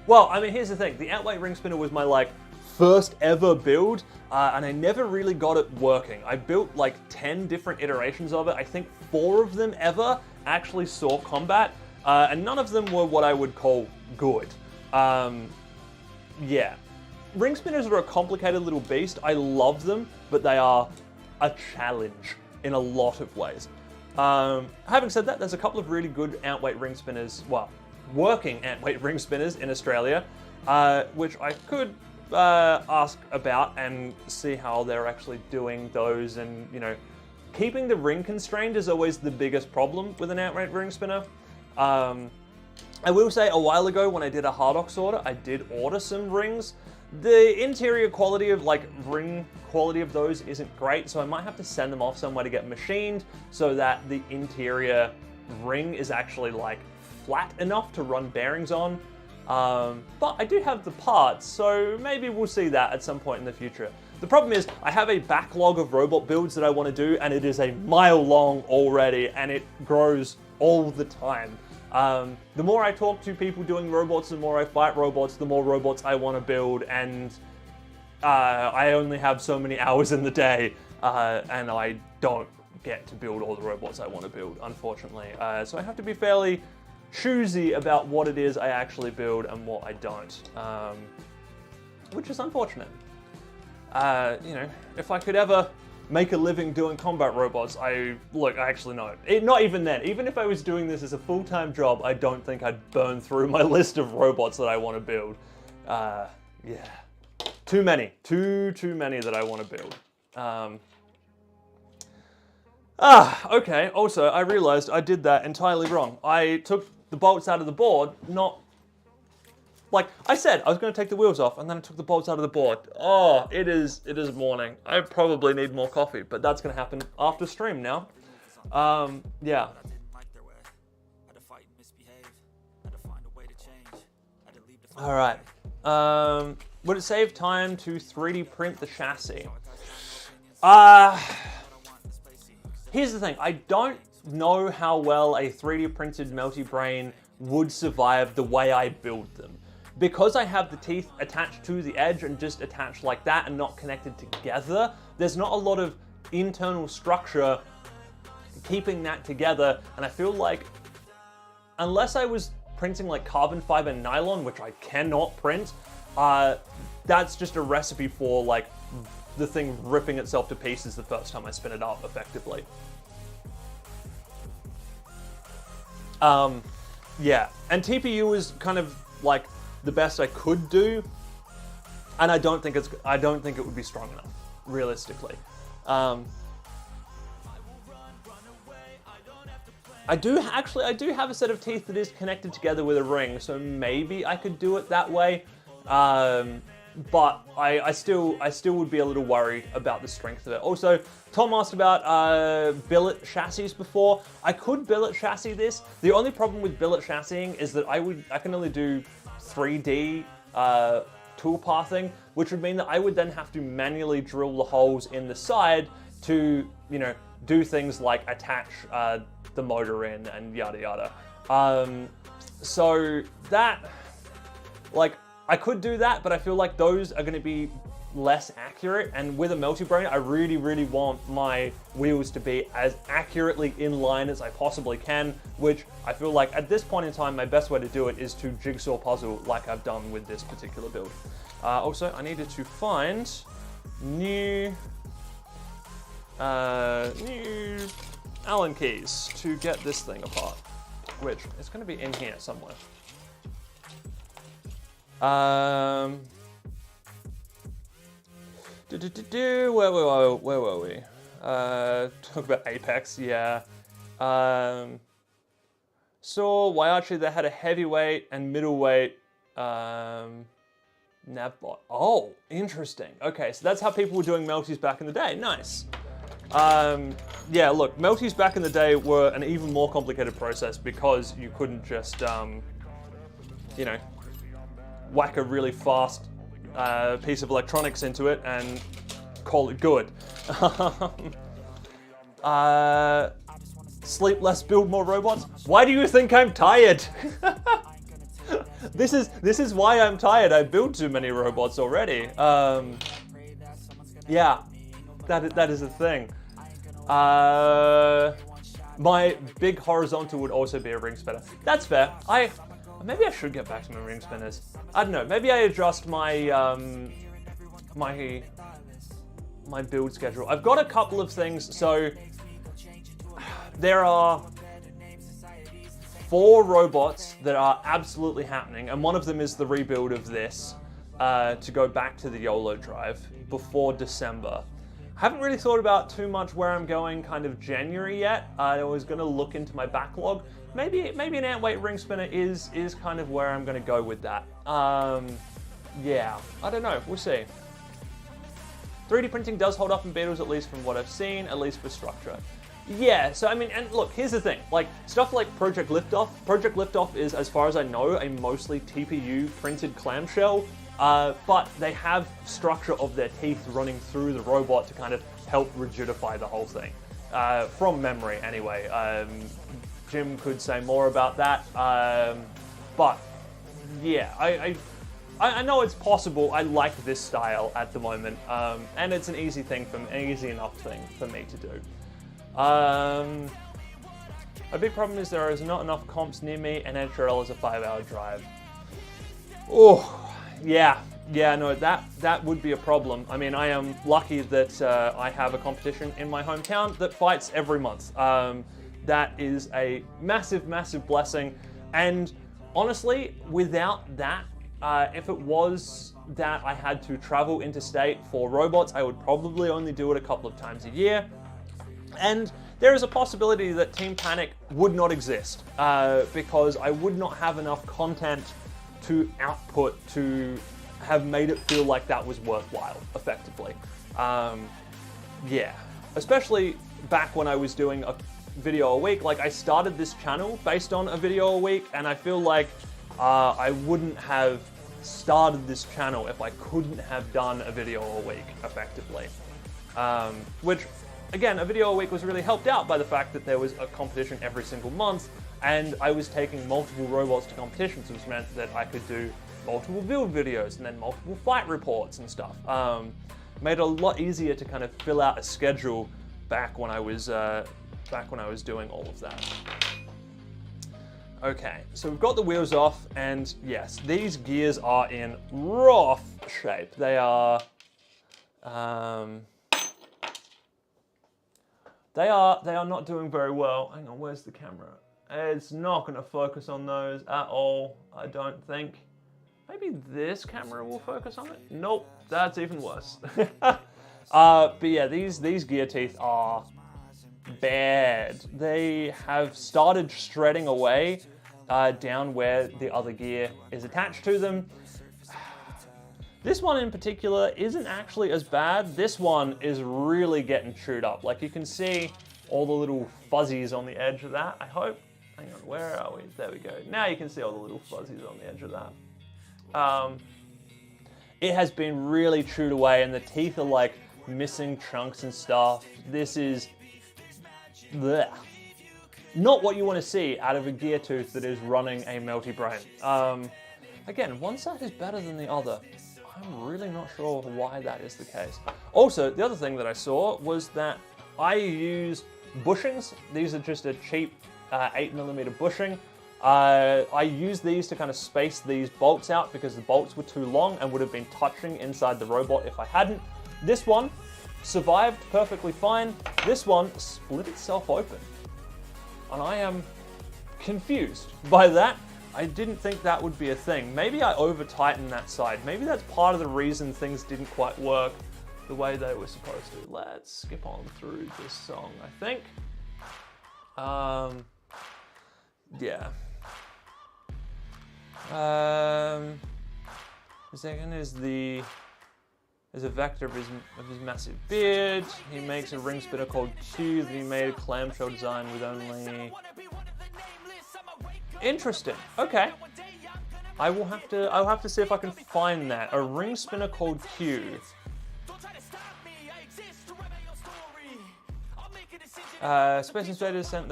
Well, I mean, here's the thing. The ant weight ring spinner was my like first ever build, and I never really got it working. I built like 10 different iterations of it. I think 4 of them ever actually saw combat, and none of them were what I would call good. Yeah. Ring spinners are a complicated little beast. I love them, but they are a challenge in a lot of ways. Having said that, there's a couple of really good ant weight ring spinners, well, working ant weight ring spinners in Australia, which I could ask about and see how they're actually doing those. And, you know, keeping the ring constrained is always the biggest problem with an ant weight ring spinner. I will say a while ago when I did a Hardox order, I did order some rings. The interior quality of like ring quality of those isn't great, so I might have to send them off somewhere to get machined so that the interior ring is actually like flat enough to run bearings on. But I do have the parts, so maybe we'll see that at some point in the future. The problem is I have a backlog of robot builds that I want to do, and it is a mile long already, and it grows all the time. The more I talk to people doing robots, the more I fight robots, the more robots I want to build, and I only have so many hours in the day, and I don't get to build all the robots I want to build, unfortunately. So I have to be fairly choosy about what it is I actually build and what I don't, which is unfortunate. You know, if I could ever make a living doing combat robots, actually no. Not even then. Even if I was doing this as a full-time job, I don't think I'd burn through my list of robots that I want to build. Yeah. Too many. Too many that I want to build. Okay. Also, I realized I did that entirely wrong. I took the bolts out of the board, not... Like I said, I was going to take the wheels off, and then I took the bolts out of the board. Oh, it is morning. I probably need more coffee, but that's going to happen after stream now. Yeah. All right. Would it save time to 3D print the chassis? Here's the thing. I don't know how well a 3D printed Melty Brain would survive the way I build them. Because I have the teeth attached to the edge and just attached like that and not connected together, there's not a lot of internal structure keeping that together, and I feel like unless I was printing like carbon fiber nylon, which I cannot print, that's just a recipe for like the thing ripping itself to pieces the first time I spin it up effectively. Yeah, and TPU is kind of like the best I could do, and I don't think it would be strong enough, realistically. I do have a set of teeth that is connected together with a ring, so maybe I could do it that way. But I still would be a little worried about the strength of it. Also, Tom asked about billet chassis before. I could billet chassis this. The only problem with billet chassising is that I can only do 3D tool pathing, which would mean that I would then have to manually drill the holes in the side to, you know, do things like attach the motor in and yada yada. So that, like, I could do that, but I feel like those are going to be less accurate, and with a multi-brain, I really, really want my wheels to be as accurately in line as I possibly can, which I feel like at this point in time, my best way to do it is to jigsaw puzzle like I've done with this particular build. Also, I needed to find new Allen keys to get this thing apart, which is going to be in here somewhere. Where were we? Talk about Apex, yeah. Saw Waiachi that had a heavyweight and middleweight navbot. Oh, interesting. Okay, so that's how people were doing Melties back in the day. Nice. Yeah, look, Melties back in the day were an even more complicated process because you couldn't just, you know, whack a really fast piece of electronics into it and call it good. Sleep less, build more robots. Why do you think I'm tired? This is why I'm tired. I build too many robots already. Yeah, that is a thing. My big horizontal would also be a ring spinner. That's fair. Maybe I should get back to my ring spinners. I don't know. Maybe I adjust my my build schedule. I've got a couple of things. So there are 4 robots that are absolutely happening, and one of them is the rebuild of this to go back to the YOLO drive before December. I haven't really thought about too much where I'm going kind of January yet. I was going to look into my backlog. Maybe an ant weight ring spinner is kind of where I'm going to go with that. Yeah, I don't know. We'll see. 3D printing does hold up in beetles, at least from what I've seen, at least for structure. Yeah, so I mean, and look, here's the thing. Like, stuff like Project Liftoff. Project Liftoff is, as far as I know, a mostly TPU printed clamshell, but they have structure of their teeth running through the robot to kind of help rigidify the whole thing. From memory, anyway. Jim could say more about that, but yeah, I know it's possible. I like this style at the moment, and it's an easy enough thing for me to do. A big problem is there is not enough comps near me, and HRL is a 5-hour drive. Oh, yeah, no, that would be a problem. I mean, I am lucky that I have a competition in my hometown that fights every month. That is a massive, massive blessing. And honestly, without that, if it was that I had to travel interstate for robots, I would probably only do it a couple of times a year. And there is a possibility that Team Panic would not exist because I would not have enough content to output to have made it feel like that was worthwhile, effectively. Yeah, especially back when I was doing a video a week. Like, I started this channel based on a video a week, and I feel like I wouldn't have started this channel if I couldn't have done a video a week, effectively. Which, again, a video a week was really helped out by the fact that there was a competition every single month, and I was taking multiple robots to competitions, which meant that I could do multiple build videos and then multiple fight reports and stuff. Made it a lot easier to kind of fill out a schedule back when I was doing all of that. Okay, so we've got the wheels off, and yes, these gears are in rough shape. They are not doing very well. Hang on, where's the camera? It's not going to focus on those at all, I don't think. Maybe this camera will focus on it? Nope, that's even worse. But yeah, these gear teeth are bad. They have started shredding away down where the other gear is attached to them. This one in particular isn't actually as bad. This one is really getting chewed up. Like, you can see all the little fuzzies on the edge of that, I hope. Hang on, where are we? There we go. Now you can see all the little fuzzies on the edge of that. It has been really chewed away, and the teeth are like missing chunks and stuff. This is bleh. Not what you want to see out of a gear tooth that is running a Melty brain. Again, one side is better than the other. I'm really not sure why that is the case. Also, the other thing that I saw was that I used bushings. These are just a cheap 8mm bushing. I used these to kind of space these bolts out because the bolts were too long and would have been touching inside the robot if I hadn't. This one survived perfectly fine. This one split itself open. And I am confused by that. I didn't think that would be a thing. Maybe I over-tightened that side. Maybe that's part of the reason things didn't quite work the way they were supposed to. Let's skip on through this song, I think. Yeah. The second is a vector of his massive beard. He makes a ring spinner called Q that he made a clamshell design with only... Interesting. Okay. I'll have to see if I can find that. A ring spinner called Q. Space Invaders saying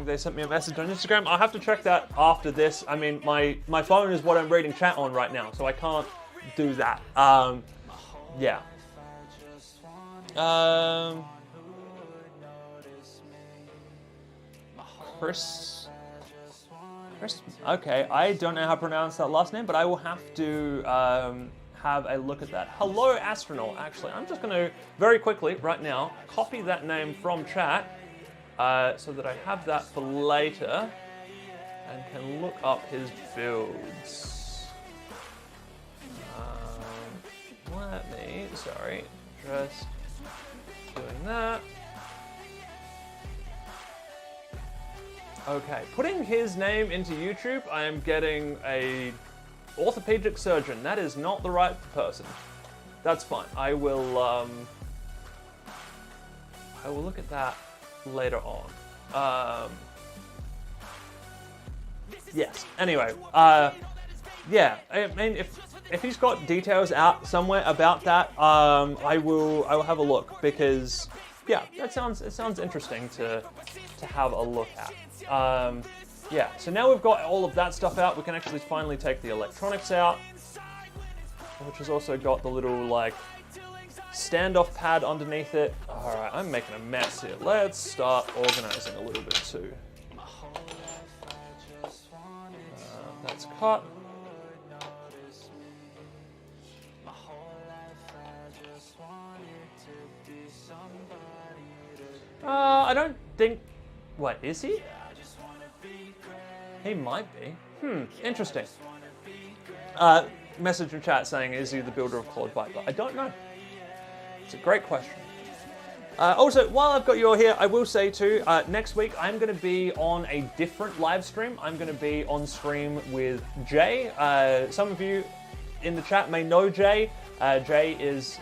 they sent me a message on Instagram. I'll have to check that after this. I mean, my phone is what I'm reading chat on right now, so I can't do that. Yeah. Chris. Okay, I don't know how to pronounce that last name, but I will have to have a look at that. Hello, Astronaut. Actually, I'm just going to very quickly right now copy that name from chat so that I have that for later and can look up his builds. Sorry, just doing that. Okay, putting his name into YouTube, I am getting a orthopedic surgeon. That is not the right person. That's fine. I will look at that later on. Yes. Anyway, yeah. I mean, if he's got details out somewhere about that, I will have a look because yeah, it sounds interesting to have a look at. Yeah, so now we've got all of that stuff out, we can actually finally take the electronics out, which has also got the little, like, standoff pad underneath it. Alright, I'm making a mess here. Let's start organizing a little bit too. That's cut. I don't think... What, is he? He might be. Interesting. Message in chat saying, is he the builder of Claude Viper? I don't know. It's a great question. Also, while I've got you all here, I will say too, next week I'm going to be on a different live stream. I'm going to be on stream with Jay. Some of you in the chat may know Jay. Jay is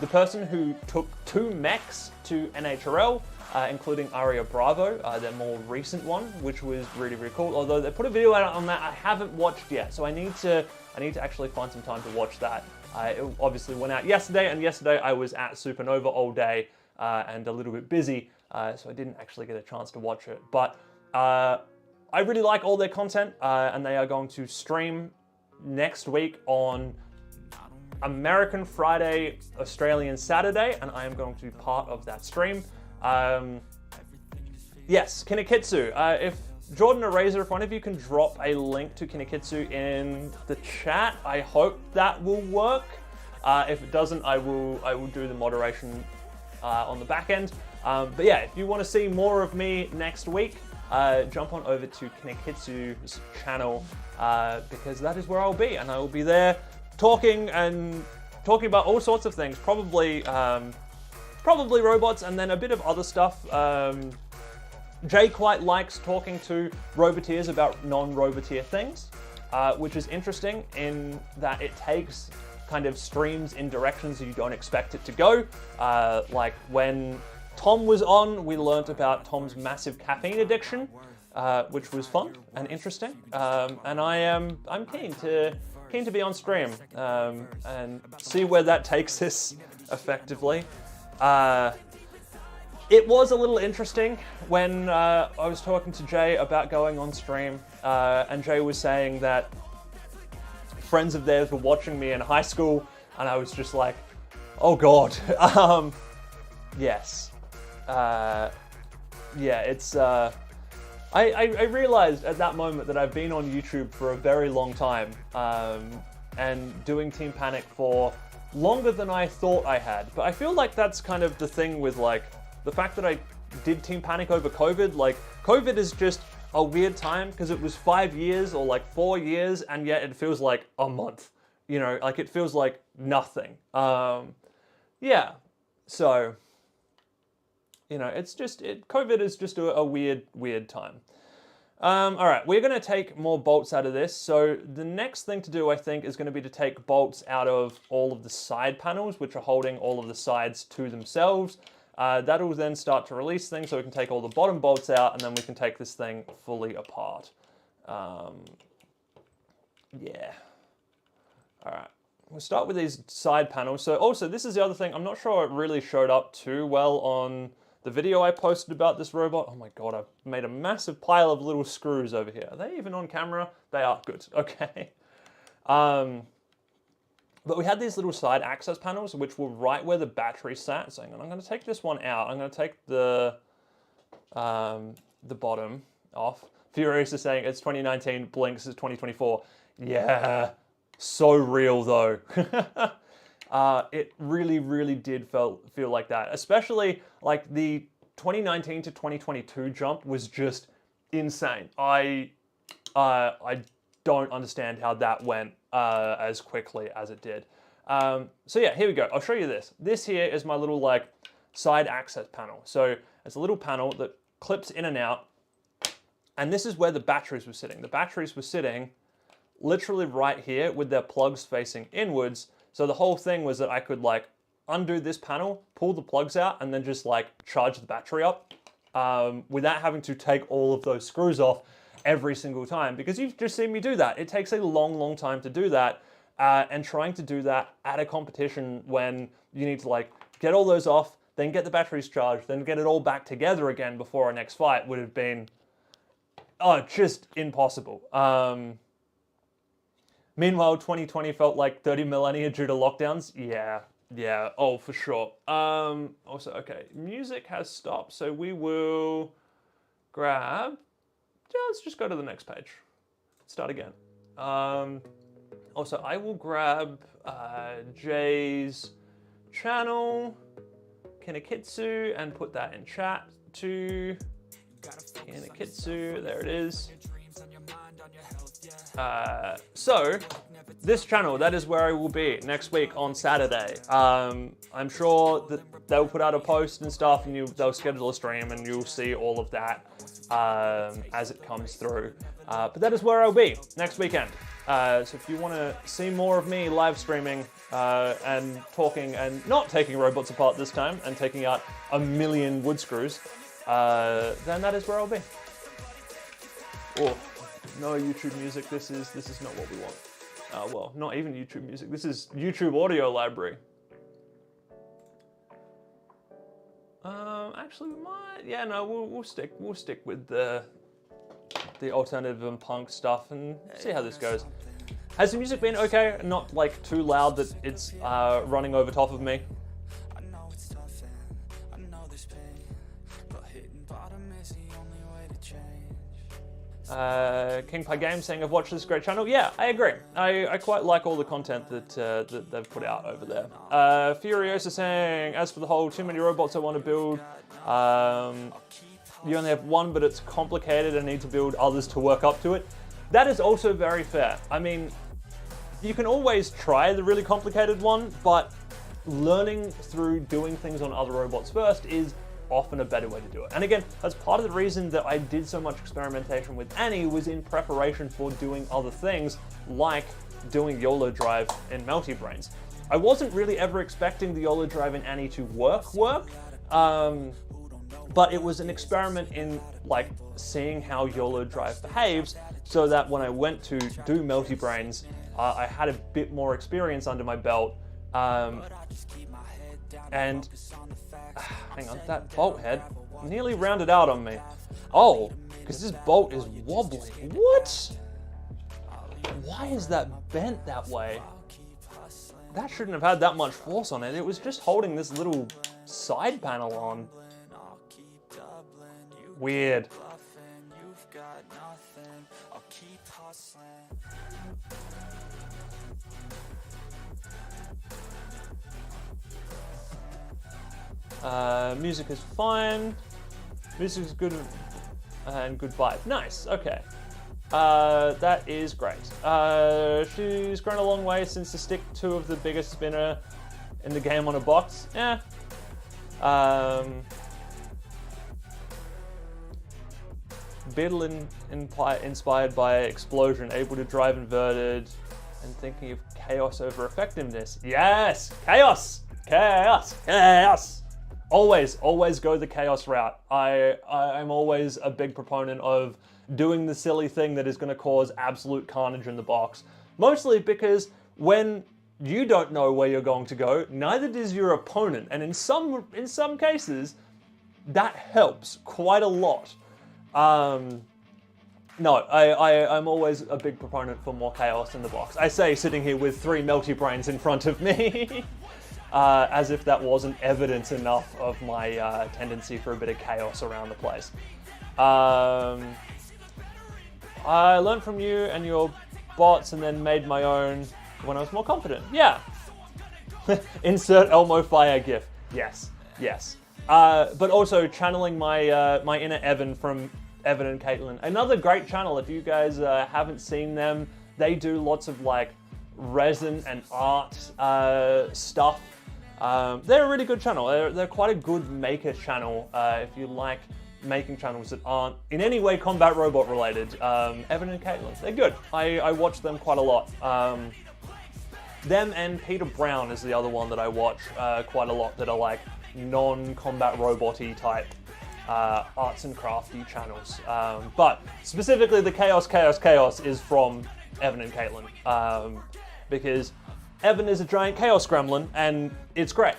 the person who took 2 mechs to NHRL. Including Aria Bravo, their more recent one, which was really, really cool. Although they put a video out on that, I haven't watched yet, so I need to actually find some time to watch that. It obviously went out yesterday, and yesterday I was at Supernova all day and a little bit busy, so I didn't actually get a chance to watch it. But I really like all their content, and they are going to stream next week on American Friday, Australian Saturday, and I am going to be part of that stream. Yes, Kinikitsu. If Jordan or Razor, if one of you can drop a link to Kinikitsu in the chat, I hope that will work. If it doesn't, I will do the moderation on the back end. But yeah, if you want to see more of me next week, jump on over to Kinikitsu's channel because that is where I'll be, and I will be there talking about all sorts of things. Probably robots, and then a bit of other stuff. Jay quite likes talking to roboteers about non-roboteer things, which is interesting in that it takes kind of streams in directions you don't expect it to go. Like when Tom was on, we learnt about Tom's massive caffeine addiction, which was fun and interesting. And I'm keen to be on stream and see where that takes us effectively. It was a little interesting when I was talking to Jay about going on stream, and Jay was saying that friends of theirs were watching me in high school, and I was just like, oh God. Yes. Yeah, it's, I realized at that moment that I've been on YouTube for a very long time, and doing Team Panic for longer than I thought I had. But I feel like that's kind of the thing with like, the fact that I did Team Panic over COVID. Like, COVID is just a weird time because it was 5 years or like 4 years, and yet it feels like a month, you know, like it feels like nothing. Yeah, so, you know, it's just, COVID is just a weird time. All right, we're gonna take more bolts out of this. So the next thing to do, I think, is gonna be to take bolts out of all of the side panels, which are holding all of the sides to themselves. That'll then start to release things, so we can take all the bottom bolts out, and then we can take this thing fully apart. Yeah. All right, we'll start with these side panels. So also, this is the other thing, I'm not sure it really showed up too well on the video I posted about this robot. Oh my God, I've made a massive pile of little screws over here. Are they even on camera? They are, good, okay. But we had these little side access panels, which were right where the battery sat. So I'm gonna take this one out. I'm gonna take the bottom off. Furious is saying it's 2019, Blinks is 2024. Yeah, so real though. It really did feel like that. Especially like the 2019 to 2022 jump was just insane. I don't understand how that went as quickly as it did. So yeah, here we go. I'll show you this. This here is my little like side access panel. So it's a little panel that clips in and out, and this is where the batteries were sitting. The batteries were sitting literally right here with their plugs facing inwards. So the whole thing was that I could like undo this panel, pull the plugs out, and then just like charge the battery up without having to take all of those screws off every single time, because you've just seen me do that. It takes a long time to do that, and trying to do that at a competition when you need to like get all those off, then get the batteries charged, then get it all back together again before our next fight would have been, just impossible. Meanwhile, 2020 felt like 30 millennia due to lockdowns. Yeah, oh, for sure. Also, okay, music has stopped, so we will grab, let's just go to the next page. Start again. Also, I will grab Jay's channel, Kinekitsu, and put that in chat to Kinekitsu, there it is. So, this channel, that is where I will be next week on Saturday. I'm sure that they'll put out a post and stuff, and they'll schedule a stream, and you'll see all of that as it comes through. But that is where I'll be next weekend. So if you want to see more of me live streaming and talking and not taking robots apart this time and taking out a million wood screws, then that is where I'll be. Oh, no YouTube music. This is not what we want. Well, not even YouTube music. This is YouTube audio library. Actually, we might. Yeah, no, we'll stick with the alternative and punk stuff and see how this goes. Has the music been okay? Not like too loud that it's running over top of me. King Pie Games saying, I've watched this great channel. Yeah, I agree. I quite like all the content that they've put out over there. Furiosa saying, as for the whole too many robots I want to build, you only have one, but it's complicated and need to build others to work up to it. That is also very fair. I mean, you can always try the really complicated one, but learning through doing things on other robots first is often a better way to do it. And again, that's part of the reason that I did so much experimentation with Annie, was in preparation for doing other things like doing YOLO Drive in Melty Brains. I wasn't really ever expecting the YOLO Drive in Annie to work, but it was an experiment in like seeing how YOLO Drive behaves, so that when I went to do Melty Brains, I had a bit more experience under my belt. And hang on, that bolt head nearly rounded out on me. Oh, because this bolt is wobbling. What? Why is that bent that way? That shouldn't have had that much force on it. It was just holding this little side panel on. Weird. Music is fine. Music is good and good vibe. Nice, okay. That is great. She's grown a long way since the stick 2 of the biggest spinner in the game on a box. Yeah. Beetle inspired by explosion, able to drive inverted, and thinking of chaos over effectiveness. Yes! Chaos! Chaos! Chaos! Always go the chaos route. I'm always a big proponent of doing the silly thing that is going to cause absolute carnage in the box. Mostly because when you don't know where you're going to go, neither does your opponent. And in some cases, that helps quite a lot. No, I'm always a big proponent for more chaos in the box. I say sitting here with 3 melty brains in front of me, as if that wasn't evidence enough of my tendency for a bit of chaos around the place. I learned from you and your bots and then made my own when I was more confident. Yeah. Insert Elmo Fire gif. Yes, yes. But also channeling my my inner Evan from Evan and Caitlin. Another great channel. If you guys haven't seen them, they do lots of like resin and art stuff. They're a really good channel. They're quite a good maker channel. If you like making channels that aren't in any way combat robot related. Evan and Caitlin, they're good. I watch them quite a lot. Them and Peter Brown is the other one that I watch quite a lot that are like non-combat robot-y type arts and crafty channels. But specifically the Chaos is from Evan and Caitlin. Because Evan is a giant chaos gremlin and it's great.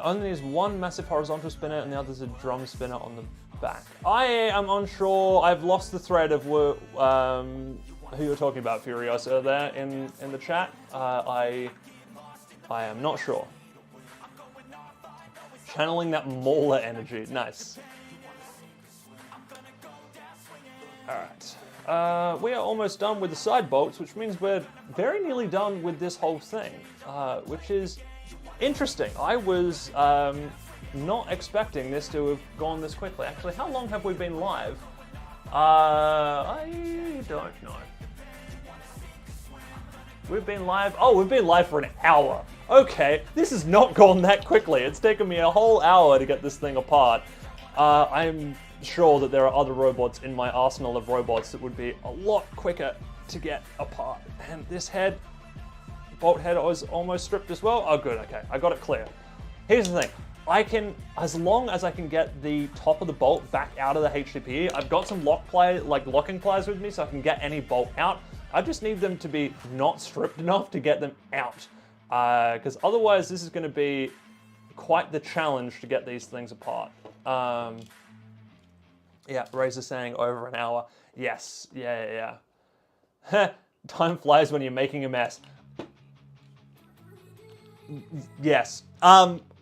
Only is one massive horizontal spinner and the other's a drum spinner on the back. I am unsure. I've lost the thread of who you're talking about, Furiosa, there in the chat. I am not sure. Channeling that Mauler energy. Nice. Alright. We are almost done with the side bolts, which means we're very nearly done with this whole thing, which is interesting. I was not expecting this to have gone this quickly. Actually, how long have we been live? I don't know. We've been live. Oh, we've been live for an hour. Okay, this has not gone that quickly. It's taken me a whole hour to get this thing apart. I'm sure that there are other robots in my arsenal of robots that would be a lot quicker to get apart. And this head, bolt head, was almost stripped as well. Oh, good. Okay, I got it clear. Here's the thing. I can, as long as I can get the top of the bolt back out of the HDPE, I've got some locking pliers with me so I can get any bolt out. I just need them to be not stripped enough to get them out. Because otherwise this is going to be quite the challenge to get these things apart. Yeah, Razor saying over an hour. Yes, yeah. Time flies when you're making a mess. Yes.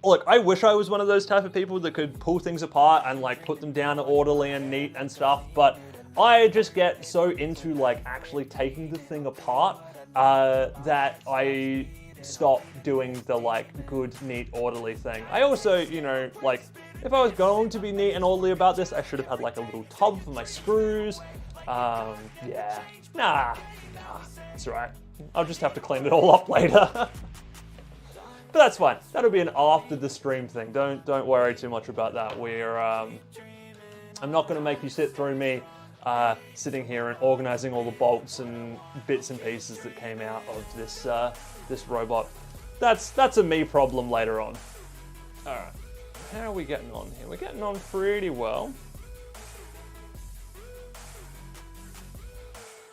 Look, I wish I was one of those type of people that could pull things apart and like put them down orderly and neat and stuff, but I just get so into like actually taking the thing apart that I stop doing the like good, neat, orderly thing. I also, you know, like if I was going to be neat and orderly about this, I should have had like a little tub for my screws. Yeah, nah, that's right. I'll just have to clean it all up later. But that's fine. That'll be an after the stream thing. Don't worry too much about that. I'm not going to make you sit through me sitting here and organizing all the bolts and bits and pieces that came out of this this robot. That's a me problem later on. All right, how are we getting on here? We're getting on pretty well.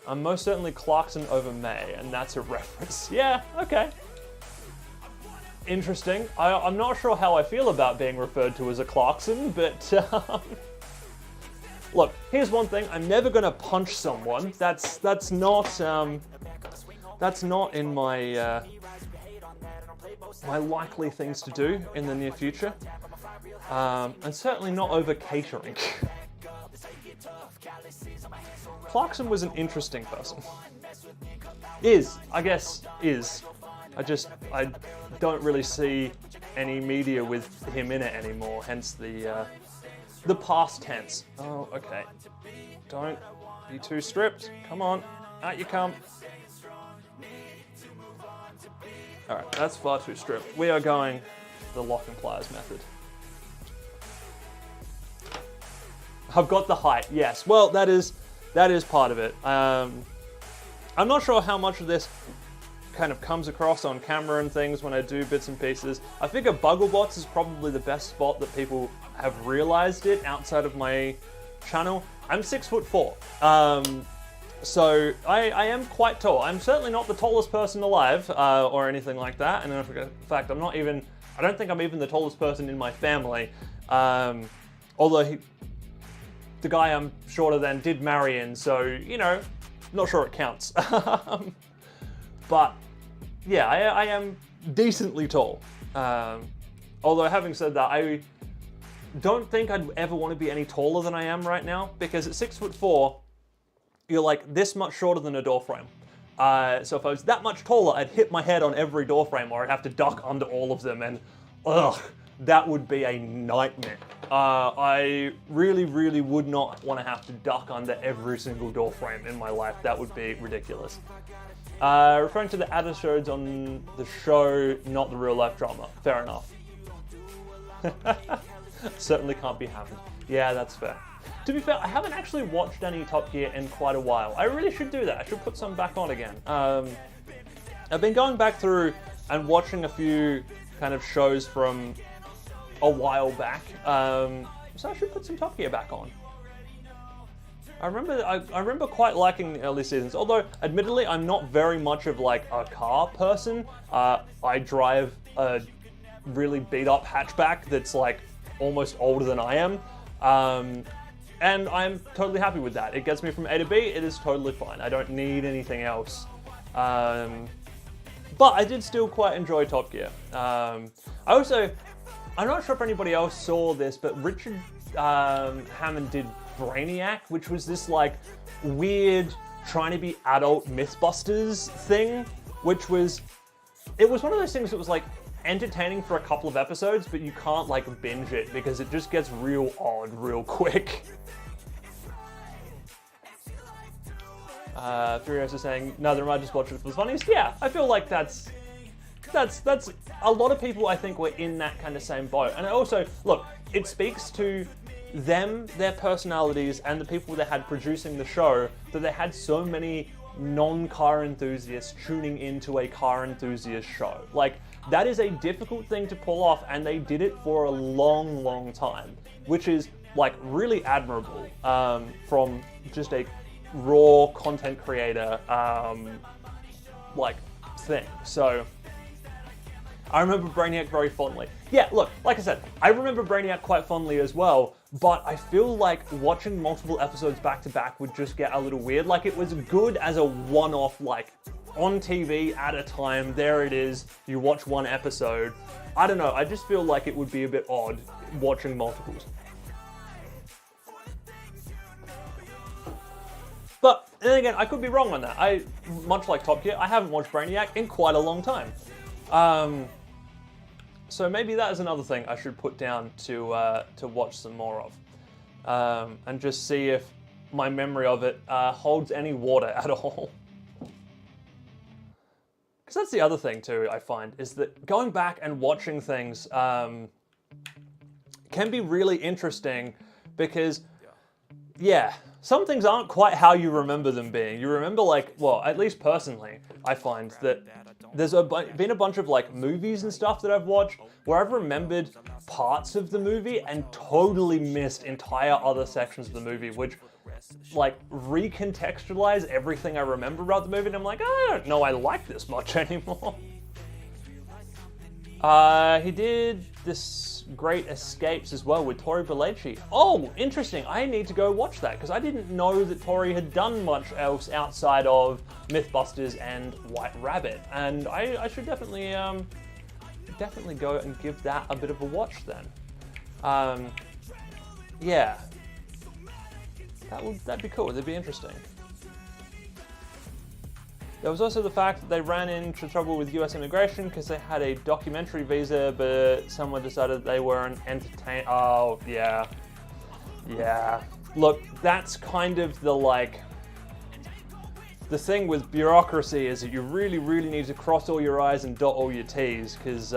I'm most certainly Clarkson over May, and that's a reference. Yeah, okay. interesting. I'm not sure how I feel about being referred to as a Clarkson, but look, here's one thing: I'm never gonna punch someone. That's not in my my likely things to do in the near future, and certainly not over catering. Clarkson was an interesting person. I guess. I don't really see any media with him in it anymore, hence the past tense. Oh, okay. Don't be too stripped. Come on, out you come. Alright, that's far too stripped. We are going the lock and pliers method. I've got the height, yes. Well, that is part of it. I'm not sure how much of this kind of comes across on camera and things when I do bits and pieces. I figure Bugglebots is probably the best spot that people have realized it outside of my channel. I'm 6'4". So I am quite tall. I'm certainly not the tallest person alive or anything like that. And in fact, I don't think I'm even the tallest person in my family. Although the guy I'm shorter than did marry in, so, you know, not sure it counts. But yeah, I am decently tall. Although having said that, I don't think I'd ever want to be any taller than I am right now, because at 6'4", you're like this much shorter than a door frame. So if I was that much taller, I'd hit my head on every door frame, or I'd have to duck under all of them, and ugh, that would be a nightmare. I really, really would not want to have to duck under every single door frame in my life. That would be ridiculous. Referring to the episodes on the show, not the real life drama. Fair enough. Certainly can't be hammered. Yeah, that's fair. To be fair, I haven't actually watched any Top Gear in quite a while. I really should do that. I should put some back on again. I've been going back through and watching a few kind of shows from a while back. So I should put some Top Gear back on. I remember quite liking the early seasons, although admittedly I'm not very much of like a car person. I drive a really beat up hatchback that's like almost older than I am. And I'm totally happy with that. It gets me from A to B, it is totally fine. I don't need anything else. But I did still quite enjoy Top Gear. I'm not sure if anybody else saw this, but Richard Hammond did Brainiac, which was this like weird trying to be adult Mythbusters thing, which was, it was one of those things that was like entertaining for a couple of episodes, but you can't like binge it because it just gets real odd real quick. Furious is saying, neither I just watched it for the funniest. Yeah, I feel like that's a lot of people I think were in that kind of same boat. And also, look, it speaks to them, their personalities, and the people they had producing the show, that they had so many non-car enthusiasts tuning into a car enthusiast show. Like, that is a difficult thing to pull off, and they did it for a long, long time, which is like really admirable from just a raw content creator like thing. So I remember Brainiac very fondly. Yeah, look, like I said, I remember Brainiac quite fondly as well, but I feel like watching multiple episodes back to back would just get a little weird. Like, it was good as a one-off, like, on TV at a time, there it is, you watch one episode. I don't know, I just feel like it would be a bit odd watching multiples. But then again, I could be wrong on that. Much like Top Gear, I haven't watched Brainiac in quite a long time. So maybe that is another thing I should put down to watch some more of, and just see if my memory of it holds any water at all. Because that's the other thing too, I find, is that going back and watching things can be really interesting because, yeah, some things aren't quite how you remember them being. You remember, like, well, at least personally, I find that there's been a bunch of like movies and stuff that I've watched where I've remembered parts of the movie and totally missed entire other sections of the movie, which like recontextualize everything I remember about the movie, and I'm like, I don't know I like this much anymore. He did this Great Escapes as well with Tori Belleci. Oh, interesting. I need to go watch that because I didn't know that Tori had done much else outside of Mythbusters and White Rabbit, and I should definitely go and give that a bit of a watch then. Yeah, that'd be cool. That'd be interesting. There was also the fact that they ran into trouble with US immigration because they had a documentary visa, but someone decided they were an entertain. Oh, yeah. Yeah. Look, that's kind of the thing with bureaucracy is that you really, really need to cross all your I's and dot all your T's because,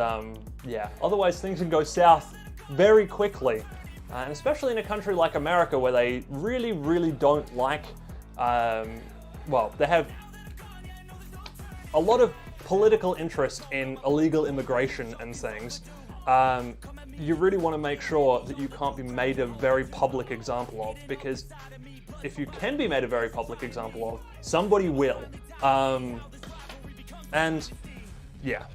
yeah, otherwise things can go south very quickly. And especially in a country like America where they really, really don't like, well, they have a lot of political interest in illegal immigration and things. You really want to make sure that you can't be made a very public example of, because if you can be made a very public example of, somebody will. And yeah,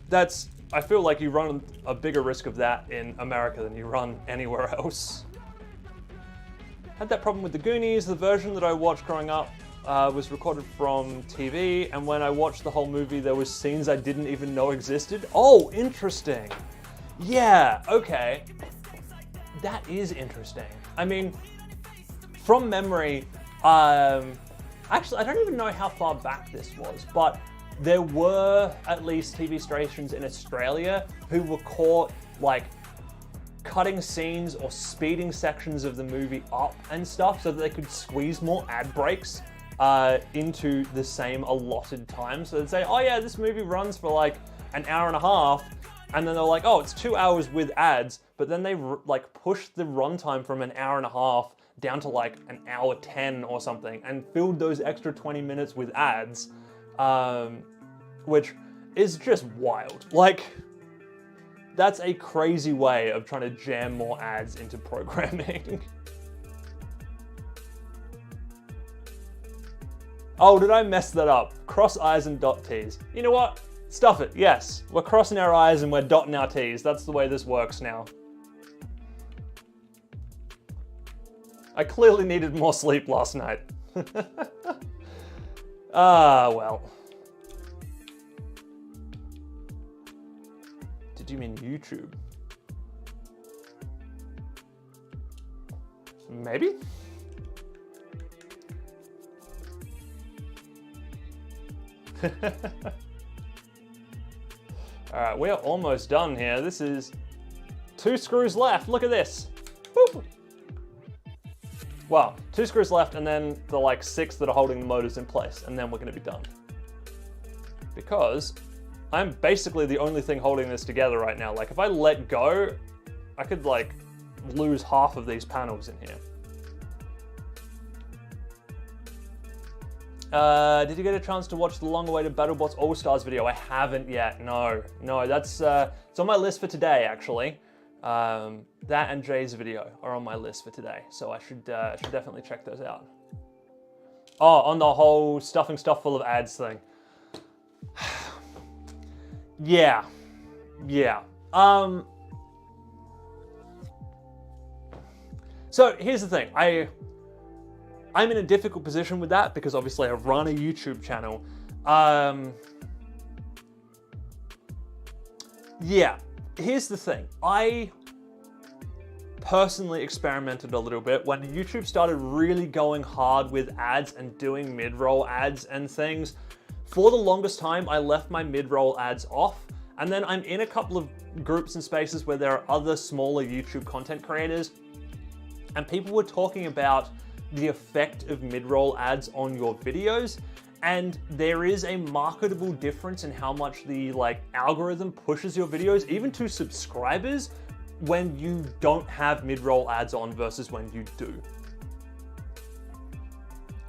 I feel like you run a bigger risk of that in America than you run anywhere else. Had that problem with the Goonies. The version that I watched growing up was recorded from TV, and when I watched the whole movie, there was scenes I didn't even know existed. Oh, interesting. Yeah, okay. That is interesting. I mean, from memory, actually, I don't even know how far back this was, but there were at least TV stations in Australia who were caught, cutting scenes or speeding sections of the movie up and stuff so that they could squeeze more ad breaks into the same allotted time. So they'd say, oh yeah, this movie runs for an hour and a half, and then they're like, oh, it's 2 hours with ads, but then they pushed the runtime from an hour and a half down to an hour 10 or something, and filled those extra 20 minutes with ads, which is just wild. That's a crazy way of trying to jam more ads into programming. Oh, did I mess that up? Cross I's and dot T's. You know what? Stuff it, yes. We're crossing our I's and we're dotting our T's. That's the way this works now. I clearly needed more sleep last night. Ah, well. Did you mean YouTube? Maybe? Alright, we're almost done here. This is 2 screws left. Look at this. Woo! Well, 2 screws left and then the 6 that are holding the motors in place, and then we're going to be done. Because I'm basically the only thing holding this together right now. If I let go, I could lose half of these panels in here. Did you get a chance to watch the long-awaited BattleBots All-Stars video? I haven't yet, no, that's, it's on my list for today, actually. That and Jay's video are on my list for today, so I should definitely check those out. Oh, on the whole stuffing stuff full of ads thing. Yeah. So here's the thing, I'm in a difficult position with that because obviously I run a YouTube channel. Yeah, here's the thing. I personally experimented a little bit when YouTube started really going hard with ads and doing mid-roll ads and things. For the longest time, I left my mid-roll ads off, and then I'm in a couple of groups and spaces where there are other smaller YouTube content creators, and people were talking about the effect of mid-roll ads on your videos, and there is a marketable difference in how much the algorithm pushes your videos, even to subscribers, when you don't have mid-roll ads on versus when you do.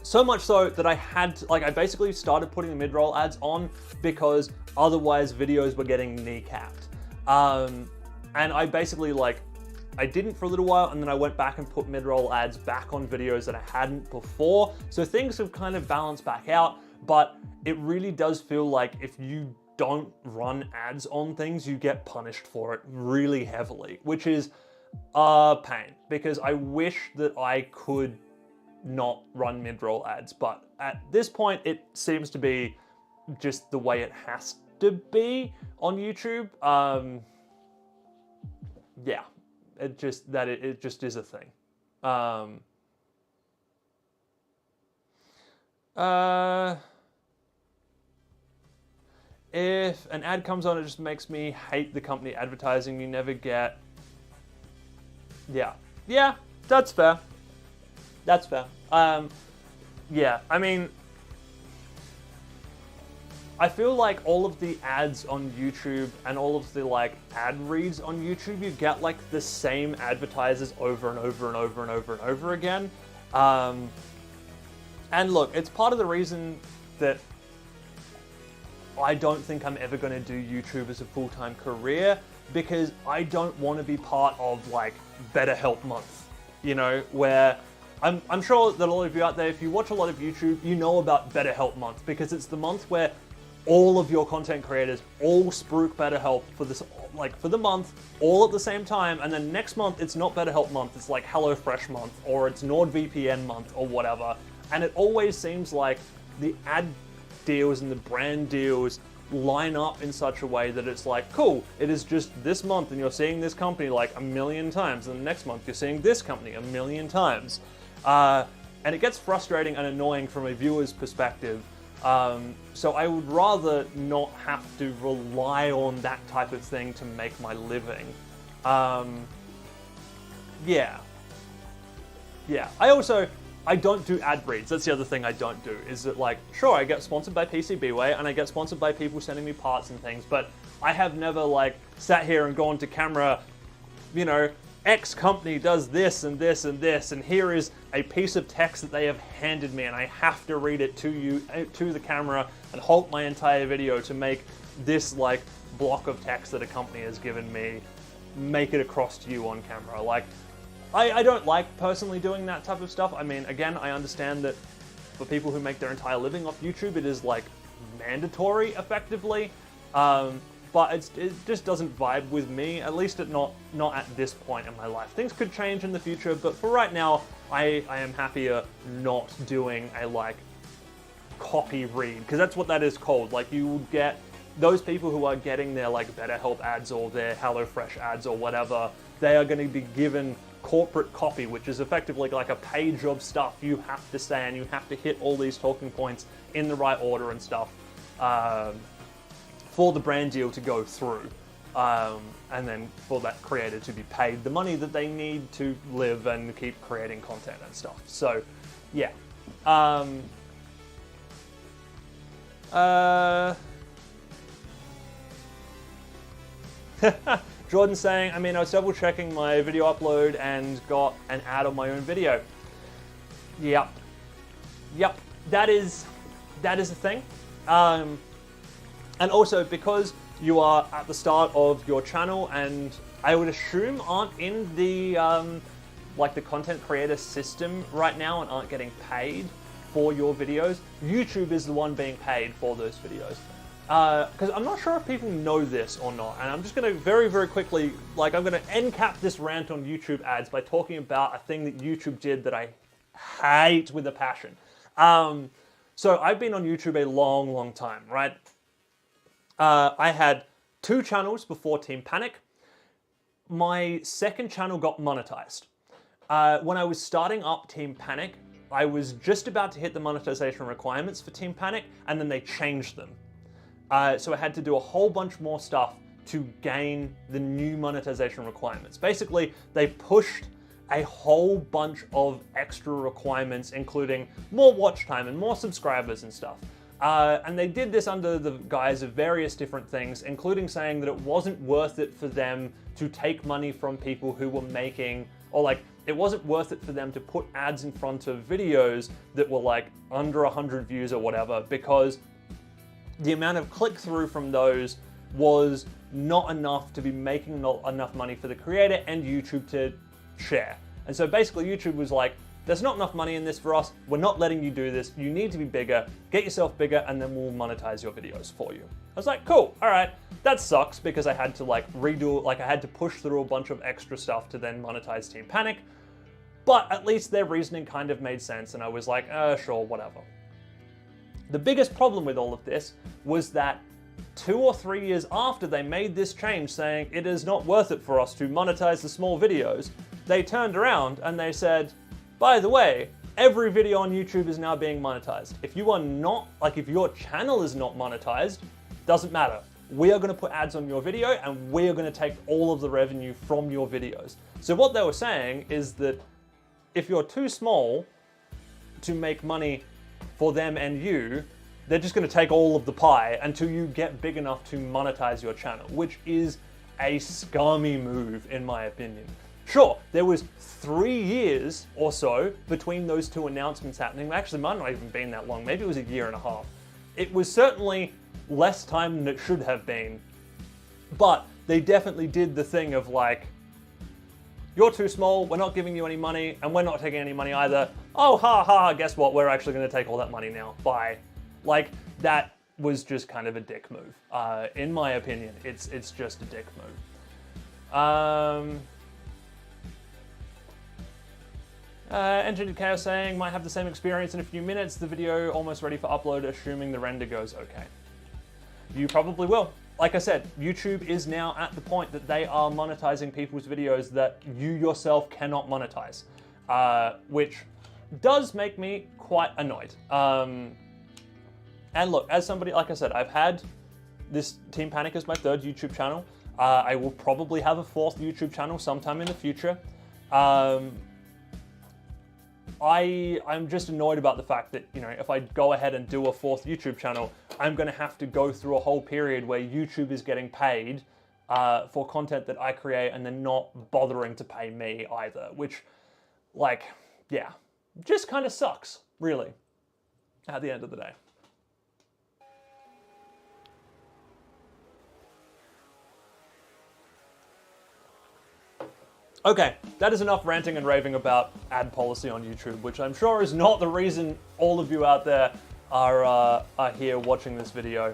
So much so that I had to, I basically started putting the mid-roll ads on because otherwise videos were getting kneecapped. And I basically I didn't for a little while, and then I went back and put mid-roll ads back on videos that I hadn't before. So things have kind of balanced back out, but it really does feel like if you don't run ads on things, you get punished for it really heavily, which is a pain, because I wish that I could not run mid-roll ads, but at this point it seems to be just the way it has to be on YouTube. Yeah, it just is a thing. If an ad comes on, it just makes me hate the company advertising. You never get. Yeah, that's fair. That's fair. Yeah, I mean, I feel like all of the ads on YouTube and all of the like ad reads on YouTube, you get like the same advertisers over and over and over and over and over again. And look, it's part of the reason that I don't think I'm ever going to do YouTube as a full-time career, because I don't want to be part of like Better Help Month, you know, where I'm sure that a lot of you out there, if you watch a lot of YouTube, you know about Better Help Month, because it's the month where all of your content creators all spruik BetterHelp for this, like for the month, all at the same time, and then next month it's not BetterHelp month, it's like HelloFresh month, or it's NordVPN month, or whatever. And it always seems like the ad deals and the brand deals line up in such a way that it's like, cool, it is just this month and you're seeing this company like a million times, and the next month you're seeing this company a million times. And it gets frustrating and annoying from a viewer's perspective. So I would rather not have to rely on that type of thing to make my living. Yeah. I don't do ad reads. That's the other thing I don't do, is that like, sure, I get sponsored by PCBWay and I get sponsored by people sending me parts and things, but I have never like sat here and gone to camera, you know, X company does this and this and this, and here is a piece of text that they have handed me, and I have to read it to you, to the camera, and halt my entire video to make this like block of text that a company has given me, make it across to you on camera. Like, I don't like personally doing that type of stuff. I mean, again, I understand that for people who make their entire living off YouTube, it is like mandatory effectively. But it just doesn't vibe with me, at least not at this point in my life. Things could change in the future, but for right now, I am happier not doing a like copy read, because that's what that is called. Like, you would get those people who are getting their like BetterHelp ads or their HelloFresh ads or whatever, they are going to be given corporate copy, which is effectively like a page of stuff you have to say, and you have to hit all these talking points in the right order and stuff. For the brand deal to go through, and then for that creator to be paid the money that they need to live and keep creating content and stuff. So, yeah. Jordan's saying, I mean, I was double checking my video upload and got an ad on my own video. Yep, that is a thing. And also, because you are at the start of your channel and I would assume aren't in the like the content creator system right now and aren't getting paid for your videos, YouTube is the one being paid for those videos. Because I'm not sure if people know this or not, and I'm just going to very, very quickly, like, I'm going to end cap this rant on YouTube ads by talking about a thing that YouTube did that I hate with a passion. So I've been on YouTube a long, long time, right? I had 2 channels before Team Panic. My second channel got monetized. When I was starting up Team Panic, I was just about to hit the monetization requirements for Team Panic, and then they changed them. So I had to do a whole bunch more stuff to gain the new monetization requirements. Basically, they pushed a whole bunch of extra requirements, including more watch time and more subscribers and stuff. And they did this under the guise of various different things, including saying that it wasn't worth it for them to take money from people who were making, or like, it wasn't worth it for them to put ads in front of videos that were like under 100 views or whatever, because the amount of click-through from those was not enough to be making enough money for the creator and YouTube to share. And so basically YouTube was like, there's not enough money in this for us. We're not letting you do this. You need to be bigger. Get yourself bigger, and then we'll monetize your videos for you. I was like, cool, all right. That sucks because I had to like redo, like I had to push through a bunch of extra stuff to then monetize Team Panic. But at least their reasoning kind of made sense, and I was like, sure, whatever. The biggest problem with all of this was that 2 or 3 years after they made this change saying it is not worth it for us to monetize the small videos, they turned around and they said, by the way, every video on YouTube is now being monetized. If you are not, like if your channel is not monetized, doesn't matter. We are going to put ads on your video and we are going to take all of the revenue from your videos. So what they were saying is that if you're too small to make money for them and you, they're just going to take all of the pie until you get big enough to monetize your channel, which is a scummy move in my opinion. Sure, there was 3 years or so between those two announcements happening. Actually, it might not even been that long. Maybe it was 1.5 years. It was certainly less time than it should have been, but they definitely did the thing of like, you're too small, we're not giving you any money, and we're not taking any money either. Oh, ha ha, guess what? We're actually going to take all that money now. Bye. Like, that was just kind of a dick move. In my opinion, it's just a dick move. Engineered Chaos saying, might have the same experience in a few minutes. The video almost ready for upload, assuming the render goes okay. You probably will. Like I said, YouTube is now at the point that they are monetizing people's videos that you yourself cannot monetize, which does make me quite annoyed. And look, as somebody, like I said, I've had this Team Panic as my 3rd YouTube channel. I will probably have a 4th YouTube channel sometime in the future. I'm just annoyed about the fact that, you know, if I go ahead and do a 4th YouTube channel, I'm going to have to go through a whole period where YouTube is getting paid for content that I create and then not bothering to pay me either, which, like, yeah, just kind of sucks, really, at the end of the day. Okay, that is enough ranting and raving about ad policy on YouTube, which I'm sure is not the reason all of you out there are here watching this video.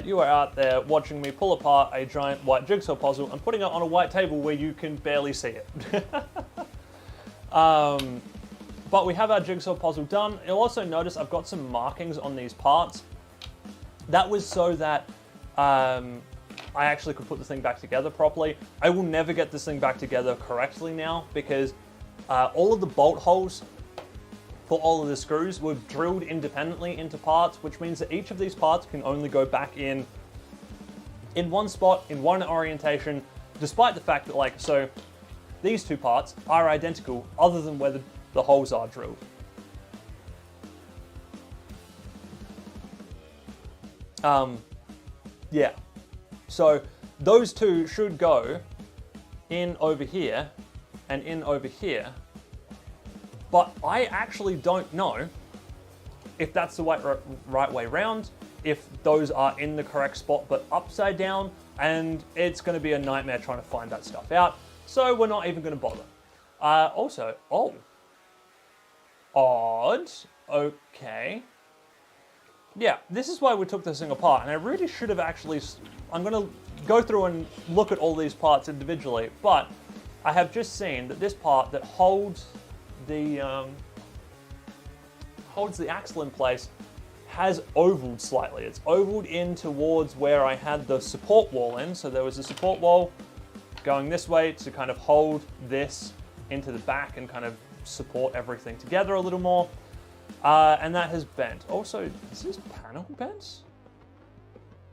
You are out there watching me pull apart a giant white jigsaw puzzle and putting it on a white table where you can barely see it. But we have our jigsaw puzzle done. You'll also notice I've got some markings on these parts. That was so that I actually could put this thing back together properly. I will never get this thing back together correctly now because all of the bolt holes for all of the screws were drilled independently into parts, which means that each of these parts can only go back in one spot, in one orientation, despite the fact that, like, so these two parts are identical other than where the holes are drilled. Yeah. So those two should go in over here and in over here, but I actually don't know if that's the right way round, if those are in the correct spot but upside down, and it's going to be a nightmare trying to find that stuff out, so we're not even going to bother. Also, oh, odd, okay. Yeah, this is why we took this thing apart, and I really should have actually, I'm going to go through and look at all these parts individually, but I have just seen that this part that holds the axle in place has ovaled slightly. It's ovaled in towards where I had the support wall in, so there was a support wall going this way to kind of hold this into the back and kind of support everything together a little more. And that has bent. Also, is this panel bent?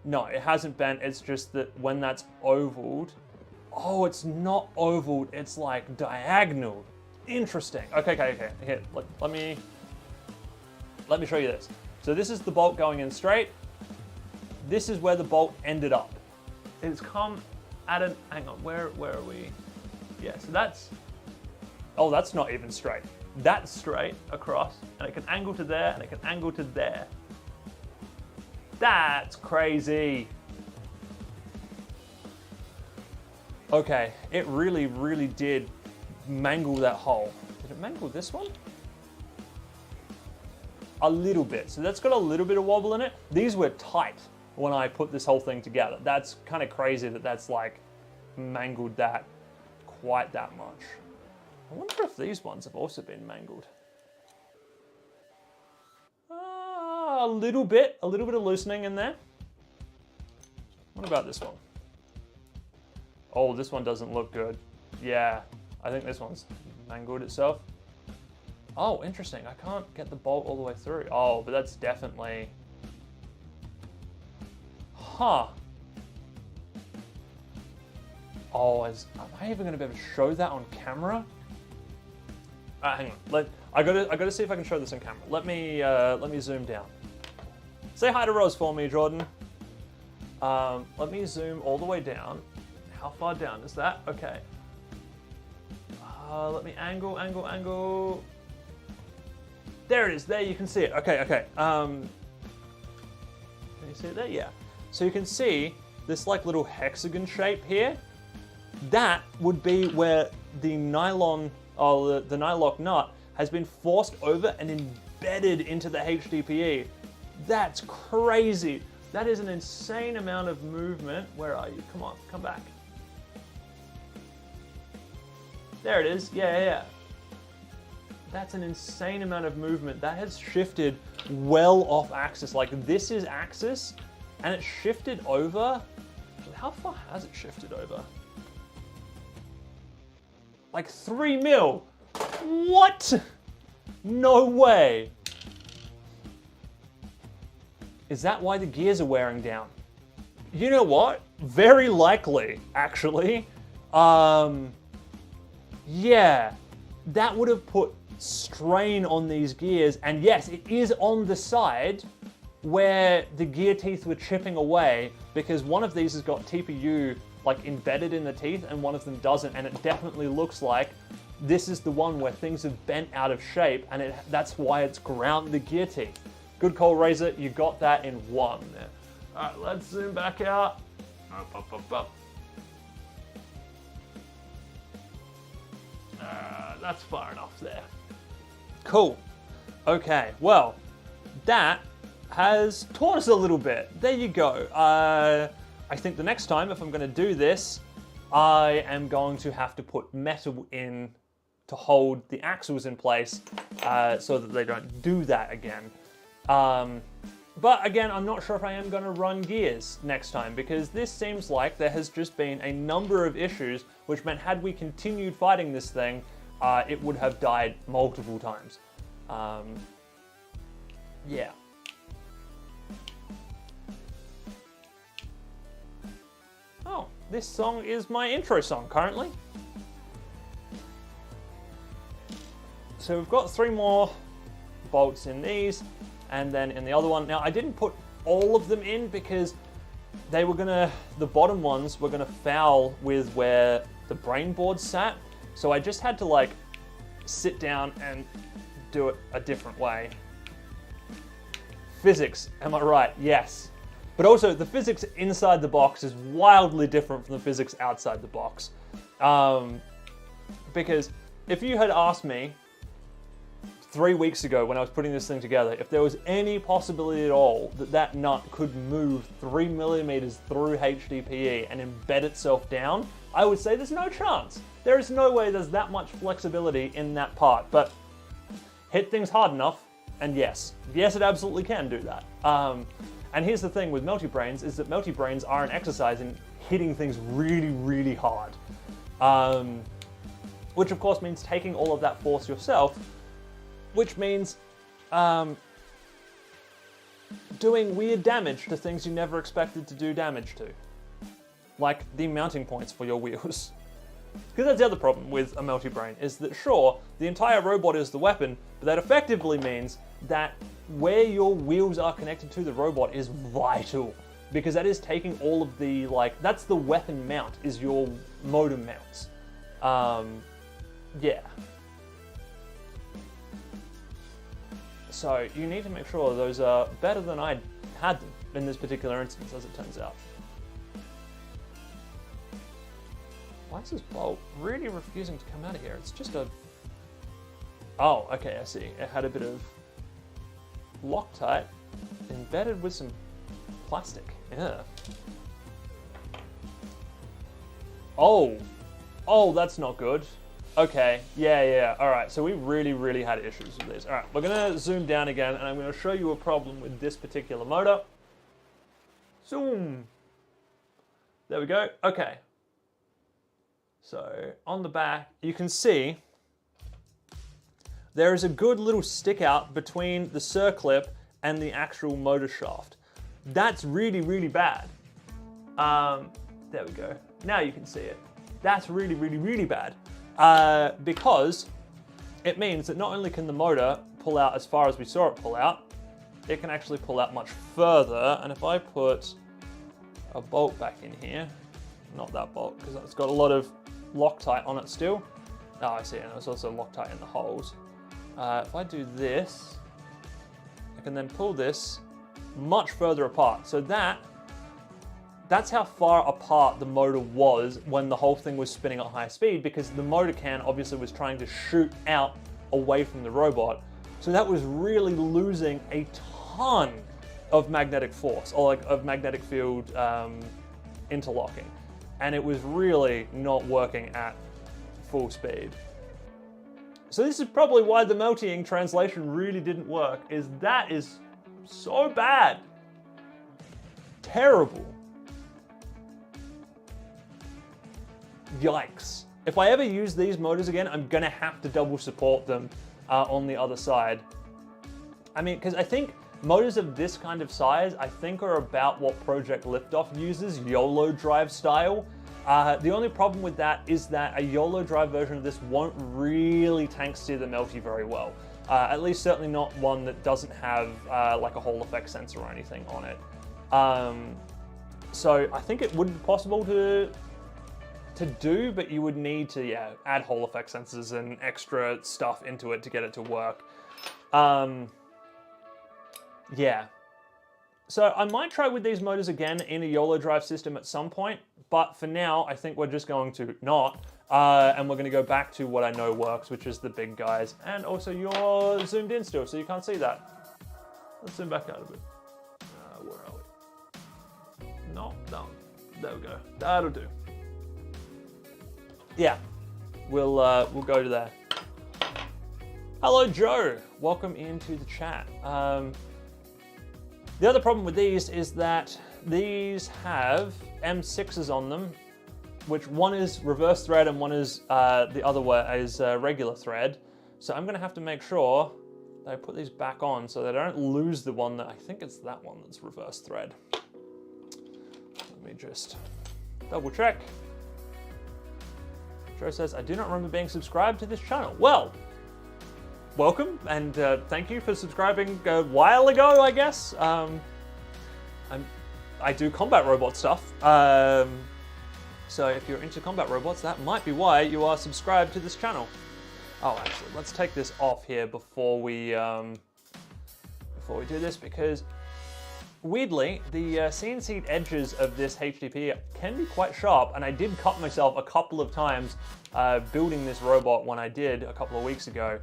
No, it hasn't bent. It's just that when that's ovaled, oh, it's not ovaled. It's like diagonal. Interesting. Okay. Here, let me show you this. So this is the bolt going in straight. This is where the bolt ended up. It's come at an, hang on, where are we? Yeah, so that's, oh, that's not even straight. That's straight across, and it can angle to there, and it can angle to there. That's crazy. Okay, it really did mangle that hole. Did it mangled this one? A little bit. So that's got a little bit of wobble in it. These were tight when I put this whole thing together. That's kind of crazy that that's like mangled that quite that much. I wonder if these ones have also been mangled. A little bit of loosening in there. What about this one? Oh, this one doesn't look good. Yeah, I think this one's mangled itself. Oh, interesting. I can't get the bolt all the way through. Oh, but that's definitely... Huh. Oh, am I even going to be able to show that on camera? Hang on. I gotta see if I can show this on camera. Let me zoom down. Say hi to Rose for me, Jordan. Let me zoom all the way down. How far down is that? Okay. Let me angle. There it is. There, you can see it. Okay. Can you see it there? Yeah. So you can see this like little hexagon shape here. That would be where the nylon, or the nylock nut has been forced over and embedded into the HDPE. That's crazy. That is an insane amount of movement. Where are you? Come on, come back. There it is. Yeah. That's an insane amount of movement. That has shifted well off axis. Like this is axis, and it's shifted over. How far has it shifted over? Like 3 mil. What? No way. Is that why the gears are wearing down? You know what? Very likely, actually. Yeah, that would have put strain on these gears. And yes, it is on the side where the gear teeth were chipping away, because one of these has got TPU like embedded in the teeth and one of them doesn't. And it definitely looks like this is the one where things have bent out of shape, and that's why it's ground the gear teeth. Good call, Razor. You got that in one there. All right, let's zoom back out. Up. That's far enough there. Cool. Okay, well, that has taught us a little bit. There you go. I think the next time, if I'm going to do this, I am going to have to put metal in to hold the axles in place so that they don't do that again. But again, I'm not sure if I am going to run gears next time, because this seems like there has just been a number of issues, which meant had we continued fighting this thing, it would have died multiple times. Yeah. Oh, this song is my intro song currently. So we've got 3 more bolts in these, and then in the other one. Now, I didn't put all of them in because they were the bottom ones were gonna foul with where the brain board sat. So I just had to like sit down and do it a different way. Physics, am I right? Yes. But also the physics inside the box is wildly different from the physics outside the box. Because if you had asked me 3 weeks ago when I was putting this thing together, if there was any possibility at all that that nut could move 3 millimeters through HDPE and embed itself down, I would say there's no chance. There is no way there's that much flexibility in that part, but hit things hard enough, and yes, it absolutely can do that. And here's the thing with Melty Brains, is that Melty Brains are an exercise in hitting things really, really hard. Which of course means taking all of that force yourself, which means doing weird damage to things you never expected to do damage to. Like the mounting points for your wheels. Because that's the other problem with a Melty Brain, is that sure, the entire robot is the weapon, but that effectively means that where your wheels are connected to the robot is vital. Because that is taking all of the, that's the weapon mount, is your motor mounts. Yeah. So you need to make sure those are better than I had them in this particular instance, as it turns out. Why is this bolt really refusing to come out of here? It's just a Oh, okay, I see. It had a bit of Loctite embedded with some plastic. Yeah. Oh, that's not good. Okay, yeah. All right, so we really had issues with this. All right, we're gonna zoom down again, and I'm gonna show you a problem with this particular motor. Zoom. There we go. Okay. So on the back, you can see there is a good little stick out between the circlip and the actual motor shaft. That's really bad. There we go. Now you can see it. That's really bad. Because it means that not only can the motor pull out as far as we saw it pull out, it can actually pull out much further. And if I put a bolt back in here, not that bolt, because it's got a lot of Loctite on it still. Oh, I see, and there's also Loctite in the holes. If I do this, I can then pull this much further apart. So that's how far apart the motor was when the whole thing was spinning at high speed, because the motor can obviously was trying to shoot out away from the robot. So that was really losing a ton of magnetic force, or like of magnetic field interlocking. And it was really not working at full speed. So this is probably why the melting translation really didn't work, is that is so bad. Terrible. Yikes. If I ever use these motors again, I'm gonna have to double support them on the other side. I mean, because I think motors of this kind of size, I think are about what Project Liftoff uses, YOLO drive style. The only problem with that is that a YOLO drive version of this won't really tank steer the Melty very well. At least certainly not one that doesn't have like a Hall effect sensor or anything on it. So I think it would be possible to do, but you would need to add Hall effect sensors and extra stuff into it to get it to work. Yeah. So I might try with these motors again in a YOLO drive system at some point, but for now, I think we're just going to not, and we're going to go back to what I know works, which is the big guys. And also you're zoomed in still, so you can't see that. Let's zoom back out a bit. Where are we? No, there we go. That'll do. Yeah, we'll go to there. Hello, Joe. Welcome into the chat. The other problem with these is that these have M6s on them, which one is reverse thread and one is the other way is regular thread. So I'm gonna have to make sure that I put these back on so that I don't lose the one that I think it's that one that's reverse thread. Let me just double check. Joe says, I do not remember being subscribed to this channel. Well, welcome, and thank you for subscribing a while ago, I guess. I do combat robot stuff. So if you're into combat robots, that might be why you are subscribed to this channel. Oh, actually, let's take this off here before we do this, because weirdly, the CNC edges of this HDP can be quite sharp, and I did cut myself a couple of times building this robot when I did a couple of weeks ago.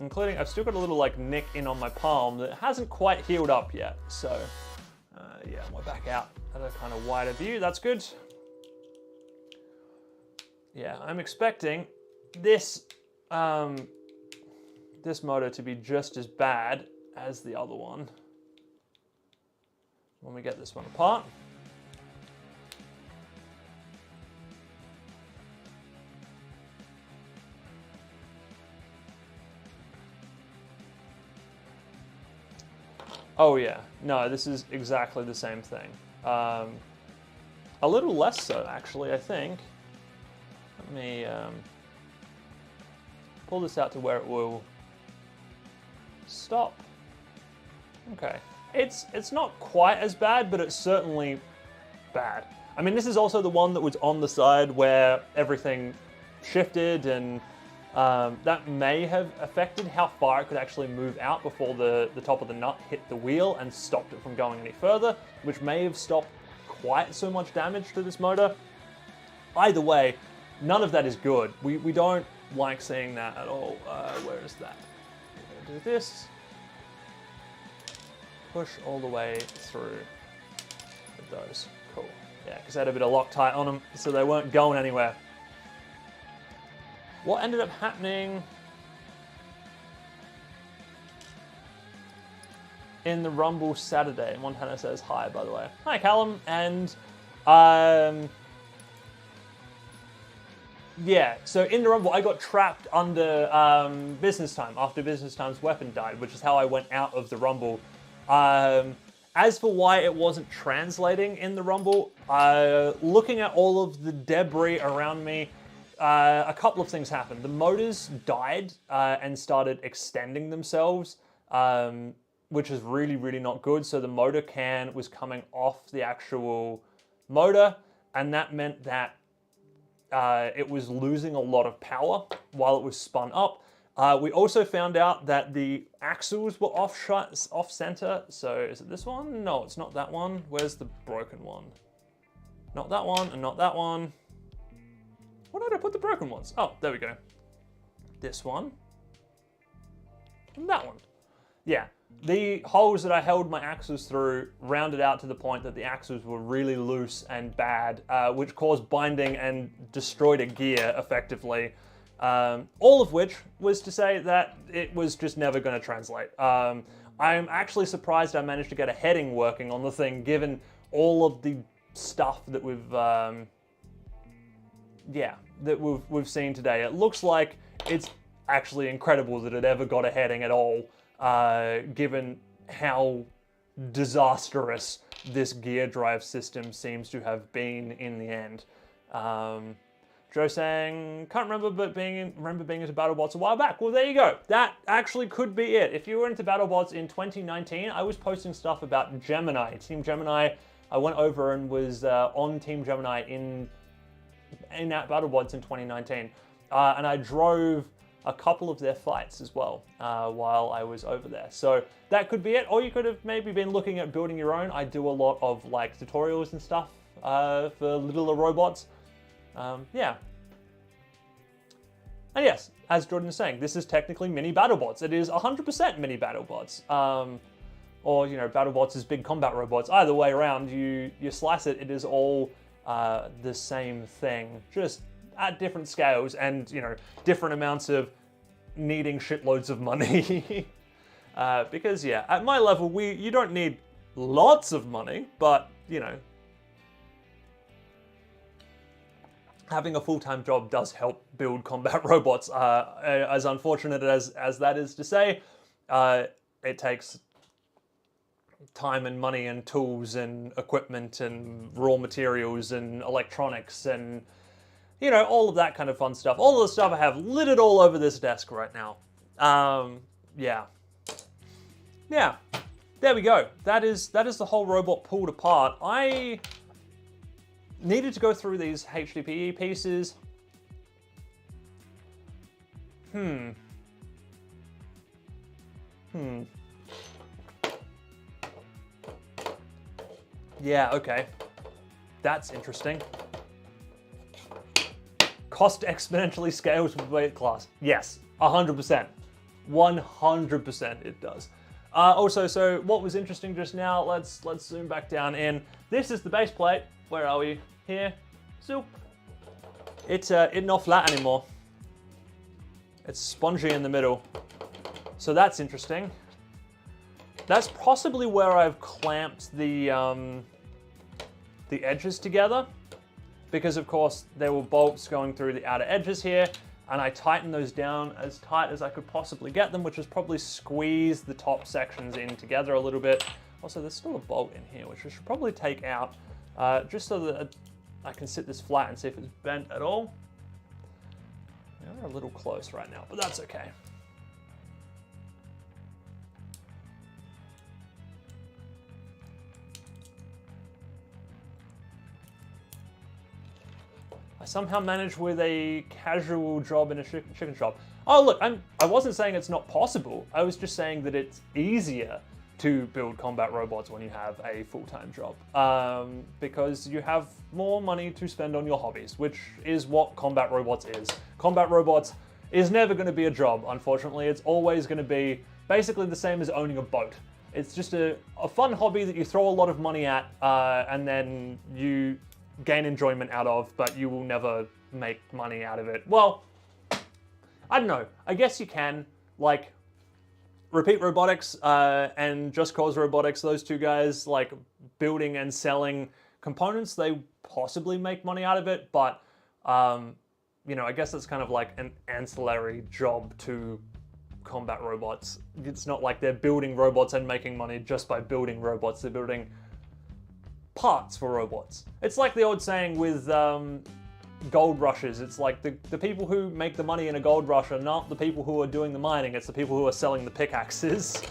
Including, I've still got a little like nick in on my palm that hasn't quite healed up yet. So yeah, we're back out at a kind of wider view. That's good. Yeah, I'm expecting this this motor to be just as bad as the other one when we get this one apart. Oh yeah, no, this is exactly the same thing. A little less so, actually, I think. Let me pull this out to where it will stop. Okay, it's not quite as bad, but it's certainly bad. I mean, this is also the one that was on the side where everything shifted, and that may have affected how far it could actually move out before the top of the nut hit the wheel and stopped it from going any further, which may have stopped quite so much damage to this motor. Either way, none of that is good. We don't like seeing that at all. Where is that? We're gonna do this. Push all the way through with those. Cool. Yeah, because they had a bit of Loctite on them, so they weren't going anywhere. What ended up happening in the Rumble Saturday? Montana says hi, by the way. Hi, Callum. And yeah, so in the Rumble, I got trapped under business time after business time's weapon died, which is how I went out of the Rumble. As for why it wasn't translating in the Rumble, looking at all of the debris around me, a couple of things happened. The motors died and started extending themselves, which is really, really not good. So the motor can was coming off the actual motor, and that meant that it was losing a lot of power while it was spun up. We also found out that the axles were off center. So is it this one? No, it's not that one. Where's the broken one? Not that one, and not that one. Where did I put the broken ones? Oh, there we go. This one. And that one. Yeah. The holes that I held my axles through rounded out to the point that the axles were really loose and bad, which caused binding and destroyed a gear effectively. All of which was to say that it was just never going to translate. I'm actually surprised I managed to get a heading working on the thing, given all of the stuff that we've seen today. It looks like it's actually incredible that it ever got a heading at all, given how disastrous this gear drive system seems to have been in the end. Joe saying, can't remember, but remember being into BattleBots a while back. Well, there you go. That actually could be it. If you were into BattleBots in 2019, I was posting stuff about Gemini, Team Gemini. I went over and was on Team Gemini in that BattleBots in 2019. And I drove a couple of their fights as well while I was over there. So that could be it. Or you could have maybe been looking at building your own. I do a lot of like tutorials and stuff for littler robots. Yeah. And yes, as Jordan is saying, this is technically mini BattleBots. It is 100% mini BattleBots. Or, you know, BattleBots is big combat robots. Either way around, you slice it, it is all the same thing. Just at different scales and, you know, different amounts of needing shitloads of money. Because, yeah, at my level, you don't need lots of money, but, you know, having a full-time job does help build combat robots. As unfortunate as that is to say, it takes time and money and tools and equipment and raw materials and electronics and, you know, all of that kind of fun stuff. All of the stuff I have littered all over this desk right now. Yeah. Yeah. There we go. That is the whole robot pulled apart. I needed to go through these HDPE pieces. Yeah, okay. That's interesting. Cost exponentially scales with weight class. Yes, 100%. 100% it does. Also, so what was interesting just now, let's zoom back down in. This is the base plate. Where are we? Here. Zoop. It's not flat anymore. It's spongy in the middle. So that's interesting. That's possibly where I've clamped the edges together, because of course there were bolts going through the outer edges here, and I tightened those down as tight as I could possibly get them, which has probably squeezed the top sections in together a little bit. Also, there's still a bolt in here, which I should probably take out, just so that I can sit this flat and see if it's bent at all. We're a little close right now, but that's okay. I somehow managed with a casual job in a chicken shop. Oh look, I wasn't saying it's not possible. I was just saying that it's easier to build combat robots when you have a full-time job. Because you have more money to spend on your hobbies, which is what combat robots is. Combat robots is never going to be a job, unfortunately. It's always going to be basically the same as owning a boat. It's just a fun hobby that you throw a lot of money at and then you gain enjoyment out of, but you will never make money out of it. Well, I don't know. I guess you can. Like, Repeat Robotics and Just Cause Robotics, those two guys, like, building and selling components, they possibly make money out of it, but, you know, I guess it's kind of like an ancillary job to combat robots. It's not like they're building robots and making money just by building robots. They're building parts for robots. It's like the old saying with gold rushes. It's like the people who make the money in a gold rush are not the people who are doing the mining. It's the people who are selling the pickaxes.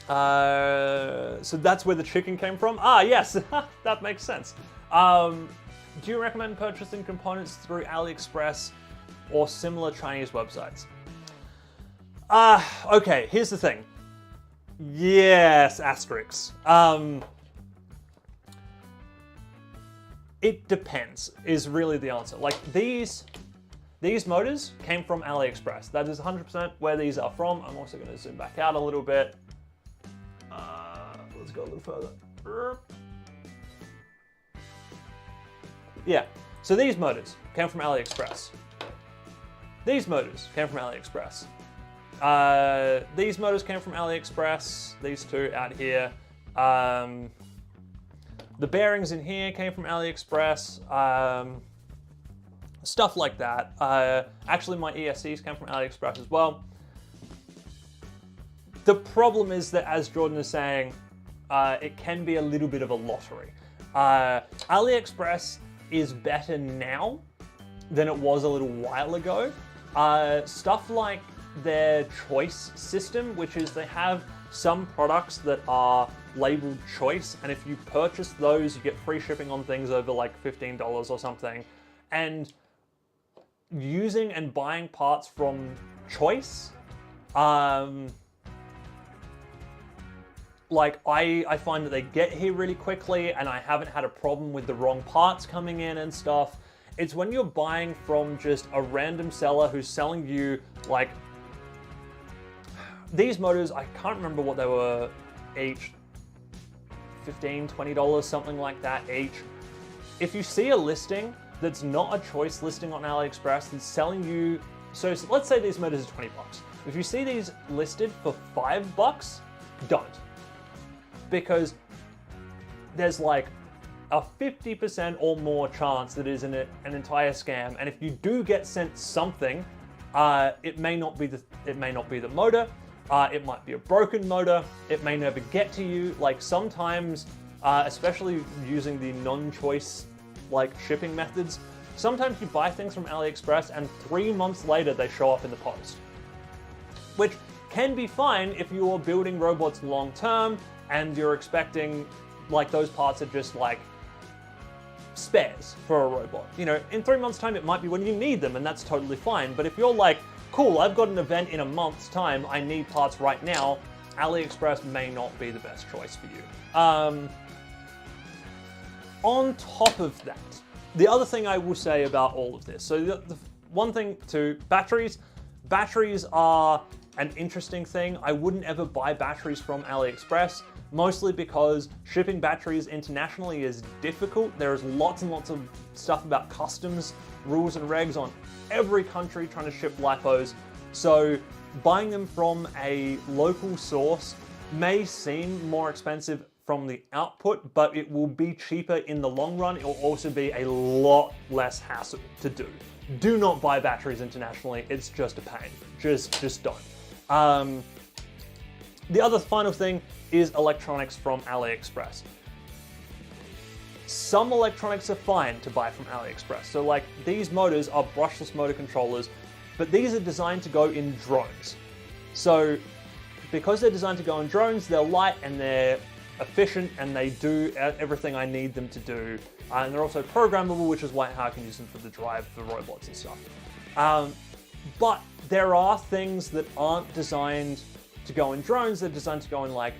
So that's where the chicken came from? Ah, yes, that makes sense. Do you recommend purchasing components through AliExpress or similar Chinese websites? Okay, here's the thing. Yes, asterisks. It depends, is really the answer. Like, these motors came from AliExpress. That is 100% where these are from. I'm also going to zoom back out a little bit. Let's go a little further. Yeah, so these motors came from AliExpress. These motors came from AliExpress. These motors came from AliExpress. These two out here. The bearings in here came from AliExpress. Stuff like that. Actually, my ESCs came from AliExpress as well. The problem is that, as Jordan is saying, it can be a little bit of a lottery. AliExpress is better now than it was a little while ago. Stuff like their choice system, which is they have some products that are labeled choice, and if you purchase those, you get free shipping on things over like $15 or something. And using and buying parts from choice, like I find that they get here really quickly, and I haven't had a problem with the wrong parts coming in and stuff. It's when you're buying from just a random seller who's selling you, like, these motors, I can't remember what they were each, $15, $20, something like that each. If you see a listing that's not a choice listing on AliExpress that's selling you, so let's say these motors are 20 bucks. If you see these listed for $5, don't. Because there's like a 50% or more chance that it is an entire scam, and if you do get sent something, it may not be the motor. It might be a broken motor. It may never get to you. Like, sometimes, especially using the non-choice like shipping methods, sometimes you buy things from AliExpress and 3 months later they show up in the post, which can be fine if you're building robots long term and you're expecting, like, those parts are just like spares for a robot. You know, in 3 months' time, it might be when you need them, and that's totally fine. But if you're like, cool, I've got an event in a month's time, I need parts right now, AliExpress may not be the best choice for you. On top of that, the other thing I will say about all of this, so the one thing to batteries are an interesting thing. I wouldn't ever buy batteries from AliExpress, mostly because shipping batteries internationally is difficult. There's lots and lots of stuff about customs, rules and regs on every country trying to ship LiPos. So buying them from a local source may seem more expensive from the output, but it will be cheaper in the long run. It will also be a lot less hassle to do. Do not buy batteries internationally. It's just a pain. Just don't. The other final thing is electronics from AliExpress. Some electronics are fine to buy from AliExpress. So, like, these motors are brushless motor controllers, but these are designed to go in drones. So because they're designed to go in drones, they're light and they're efficient and they do everything I need them to do. And they're also programmable, which is why how I can use them for the drive for robots and stuff. But there are things that aren't designed to go in drones. They're designed to go in like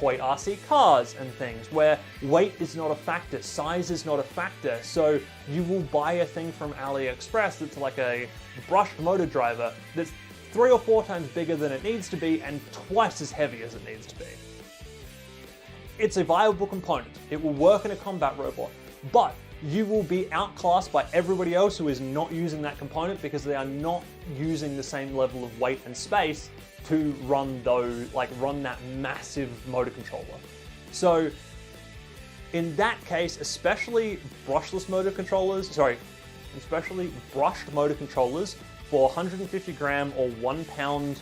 toy RC cars and things, where weight is not a factor, size is not a factor. So you will buy a thing from AliExpress that's like a brushed motor driver that's 3 or 4 times bigger than it needs to be and twice as heavy as it needs to be. It's a viable component. It will work in a combat robot, but you will be outclassed by everybody else who is not using that component because they are not using the same level of weight and space to run run that massive motor controller. So in that case, especially brushed motor controllers for 150 gram or 1 pound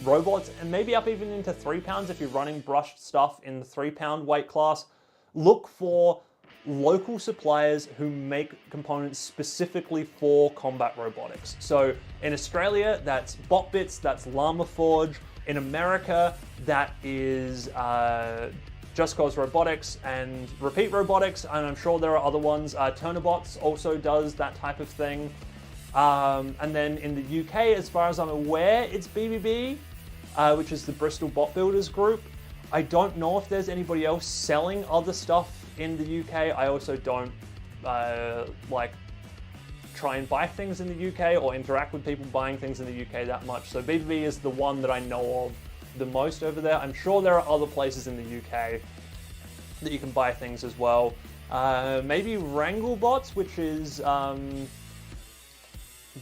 robots, and maybe up even into 3 pounds if you're running brushed stuff in the 3 pound weight class, look for local suppliers who make components specifically for combat robotics. So in Australia, that's BotBits, that's Llama Forge. In America, that is Just Cause Robotics and Repeat Robotics, and I'm sure there are other ones. Turnerbots also does that type of thing. And then in the UK, as far as I'm aware, it's BBB, which is the Bristol Bot Builders Group. I don't know if there's anybody else selling other stuff in the UK. I also don't try and buy things in the UK or interact with people buying things in the UK that much. So BBB is the one that I know of the most over there. I'm sure there are other places in the UK that you can buy things as well. Maybe Wranglebots, which is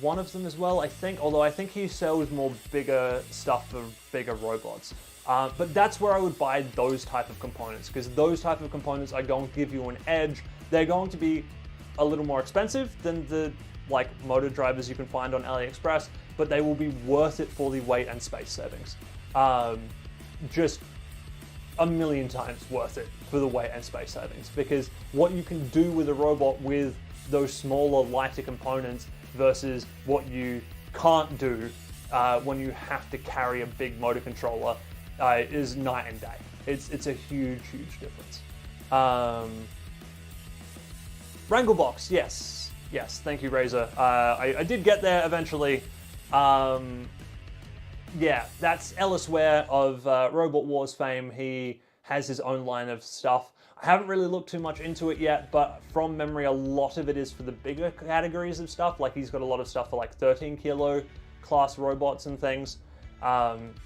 one of them as well, I think, although I think he sells more bigger stuff for bigger robots. But that's where I would buy those type of components, because those type of components are going to give you an edge. They're going to be a little more expensive than the motor drivers you can find on AliExpress, but they will be worth it for the weight and space savings. Just a million times worth it for the weight and space savings, because what you can do with a robot with those smaller, lighter components versus what you can't do when you have to carry a big motor controller is night and day. It's a huge, huge difference. Wranglebox, yes, thank you, Razor. I did get there eventually. Yeah, that's Ellis Ware of Robot Wars fame. He has his own line of stuff. I haven't really looked too much into it yet, but from memory, a lot of it is for the bigger categories of stuff. Like, he's got a lot of stuff for 13 kilo class robots and things,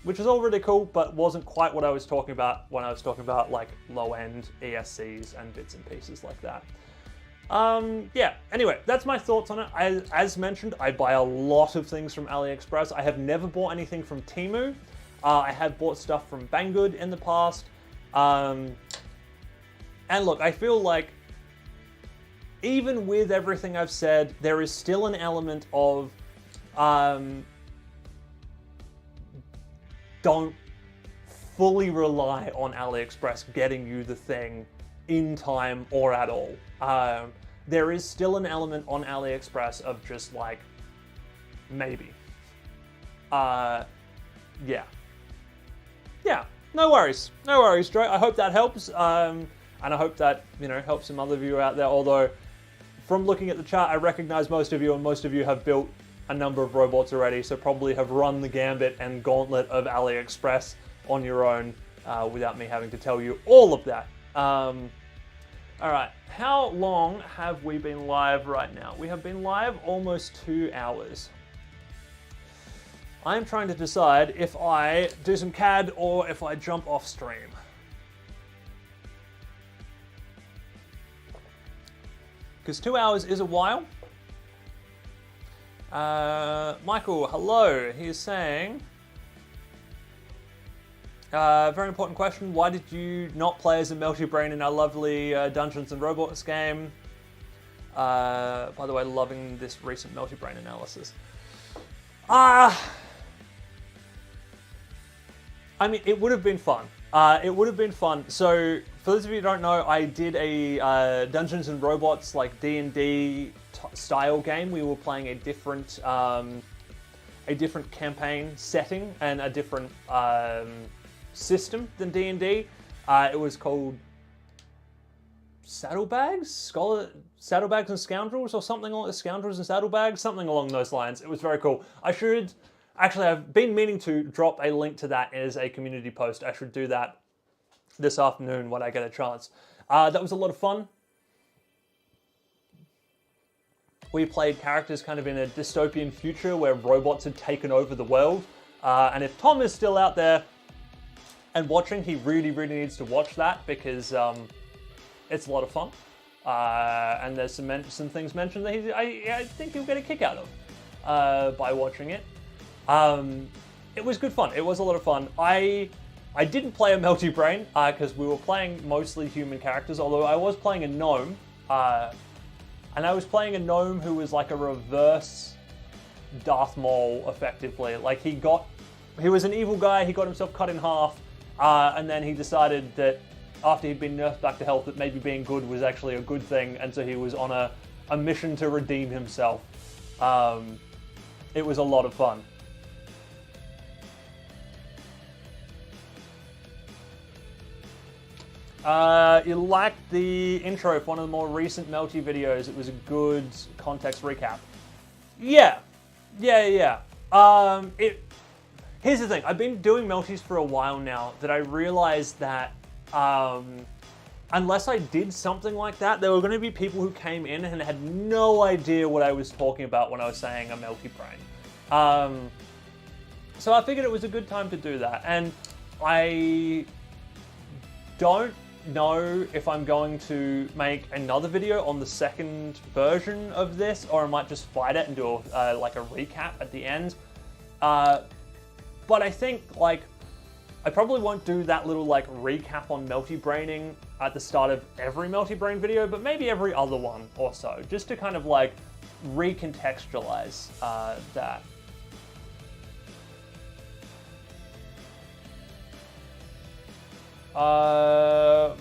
which is all really cool, but wasn't quite what I was talking about when I was talking about low-end ESCs and bits and pieces like that. Yeah, anyway, that's my thoughts on it. As mentioned, I buy a lot of things from AliExpress. I have never bought anything from Temu. I have bought stuff from Banggood in the past. And look, I feel like even with everything I've said, there is still an element of don't fully rely on AliExpress getting you the thing in time or at all. There is still an element on AliExpress of just maybe. Yeah, no worries, Joe. I hope that helps, and I hope that helps some other of you out there. Although, from looking at the chart, I recognize most of you, and most of you have built a number of robots already, so probably have run the gambit and gauntlet of AliExpress on your own without me having to tell you all of that. All right, how long have we been live right now? We have been live almost 2 hours. I'm trying to decide if I do some CAD or if I jump off stream. Because 2 hours is a while. Michael, hello. He is saying, very important question. Why did you not play as a meltybrain in our lovely Dungeons and Robots game? By the way, loving this recent meltybrain analysis. I mean, it would have been fun. It would have been fun. So, for those of you who don't know, I did a Dungeons and Robots D&D style game. We were playing a different campaign setting and a different system than D&D. It was called Saddlebags and Scoundrels, or something like Scoundrels and Saddlebags, something along those lines. It was very cool. I've been meaning to drop a link to that as a community post. I should do that this afternoon when I get a chance. That was a lot of fun. We played characters kind of in a dystopian future where robots had taken over the world. And if Tom is still out there and watching, he really, really needs to watch that because it's a lot of fun. And there's some things mentioned that I think he'll get a kick out of by watching it. It was good fun. It was a lot of fun. I didn't play a Melty Brain because we were playing mostly human characters, although I was playing a gnome. And I was playing a gnome who was like a reverse Darth Maul, effectively. Like he was an evil guy, he got himself cut in half, and then he decided that after he'd been nerfed back to health that maybe being good was actually a good thing, and so he was on a mission to redeem himself. It was a lot of fun. You liked the intro for one of the more recent Melty videos. It was a good context recap. Yeah. Here's the thing. I've been doing Melties for a while now that I realized that unless I did something like that, there were going to be people who came in and had no idea what I was talking about when I was saying a Melty Brain. So I figured it was a good time to do that. And I don't know if I'm going to make another video on the second version of this, or I might just fight it and do like a recap at the end. But I think like I probably won't do that little like recap on Melty Braining at the start of every Melty Brain video, but maybe every other one or so, just to kind of like recontextualize that.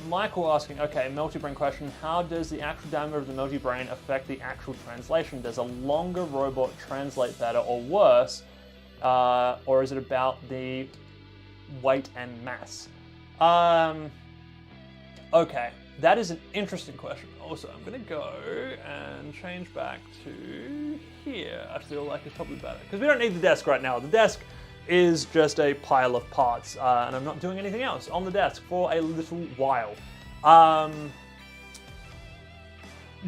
Michael asking, okay, Melty Brain question, how does the actual diameter of the Melty Brain affect the actual translation? Does a longer robot translate better or worse? Or is it about the weight and mass? Okay, that is an interesting question. Also, I'm gonna go and change back to here. I feel like it's probably better, because we don't need the desk right now. The desk is just a pile of parts, and I'm not doing anything else on the desk for a little while.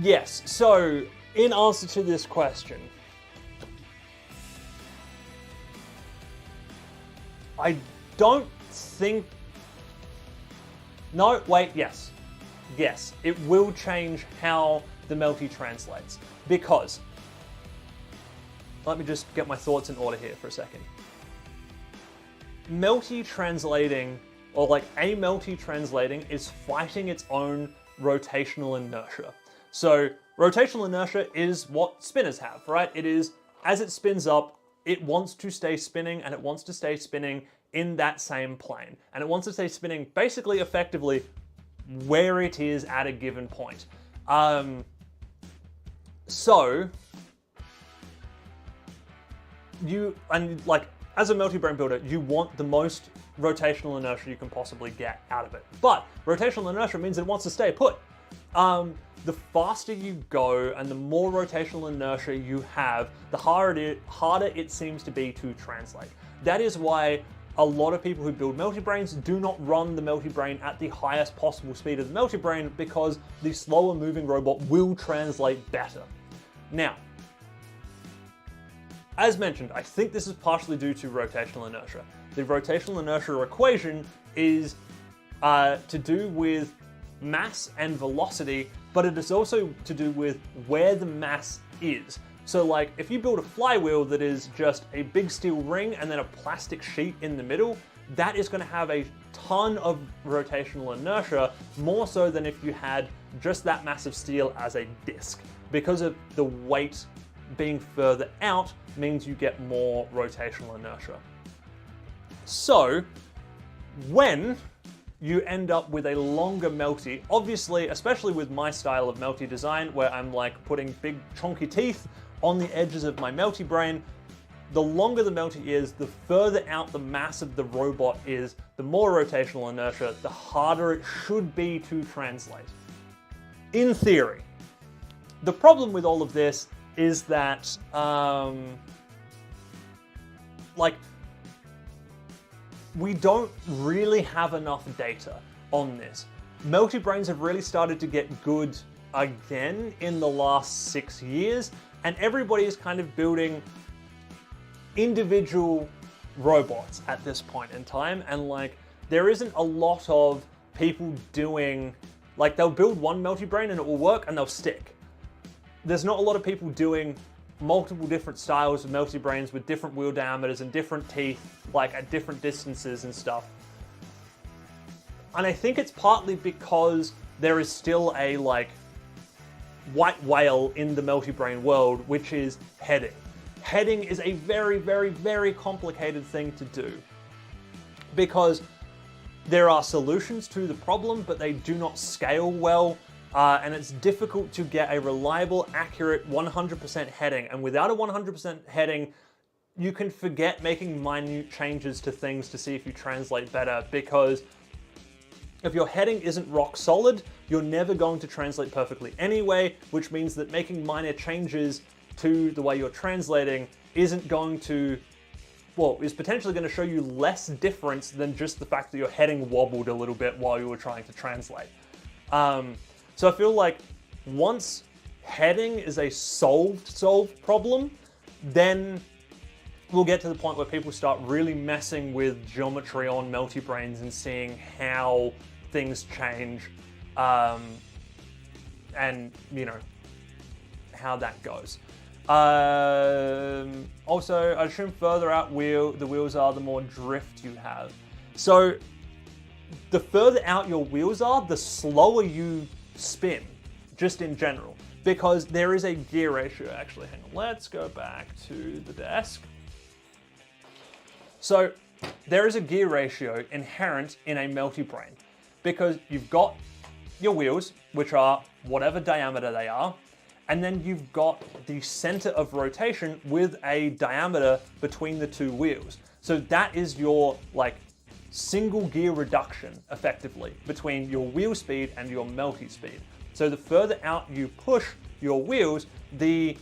Yes, so in answer to this question, I don't think... No, wait, yes. Yes, it will change how the Melty translates, because... Let me just get my thoughts in order here for a second. Melty translating, or like a Melty translating, is fighting its own rotational inertia. So rotational inertia is what spinners have, right? It is, as it spins up, it wants to stay spinning, and it wants to stay spinning in that same plane. And it wants to stay spinning basically effectively where it is at a given point. So you, and like, as a Melty Brain builder, you want the most rotational inertia you can possibly get out of it. But rotational inertia means it wants to stay put. The faster you go and the more rotational inertia you have, the harder it seems to be to translate. That is why a lot of people who build Melty Brains do not run the Melty Brain at the highest possible speed of the Melty Brain, because the slower moving robot will translate better. Now, as mentioned, I think this is partially due to rotational inertia. The rotational inertia equation is to do with mass and velocity, but it is also to do with where the mass is. So like, if you build a flywheel that is just a big steel ring and then a plastic sheet in the middle, that is going to have a ton of rotational inertia, more so than if you had just that mass of steel as a disc. Because of the weight being further out means you get more rotational inertia. So when you end up with a longer Melty, obviously, especially with my style of Melty design, where I'm like putting big chunky teeth on the edges of my Melty Brain, the longer the Melty is, the further out the mass of the robot is, the more rotational inertia, the harder it should be to translate. In theory. The problem with all of this is that, like, we don't really have enough data. on this. Multi-brains have really started to get good again in the last 6 years, and everybody is kind of building individual robots at this point in time, and like there isn't a lot of people doing, like they'll build one multi-brain and it will work and they'll stick. There's not a lot of people doing multiple different styles of multi-brains with different wheel diameters and different teeth, like at different distances and stuff. And I think it's partly because there is still a like white whale in the multi-brain world, which is heading. Heading is a very, very, very complicated thing to do because there are solutions to the problem, but they do not scale well, and it's difficult to get a reliable, accurate 100% heading. And without a 100% heading, you can forget making minute changes to things to see if you translate better, because if your heading isn't rock solid, you're never going to translate perfectly anyway, which means that making minor changes to the way you're translating isn't going to, well, is potentially going to show you less difference than just the fact that your heading wobbled a little bit while you were trying to translate. So I feel like once heading is a solved problem, then we'll get to the point where people start really messing with geometry on multi-brains and seeing how things change, and you know how that goes. Also, I assume further out the wheels are, the more drift you have. So the further out your wheels are, the slower you spin, just in general, because there is a gear ratio. Actually, hang on, let's go back to the desk. So there is a gear ratio inherent in a multi-brain, because you've got your wheels, which are whatever diameter they are, and then you've got the center of rotation with a diameter between the two wheels. So that is your like single gear reduction, effectively, between your wheel speed and your multi-speed. So the further out you push your wheels, the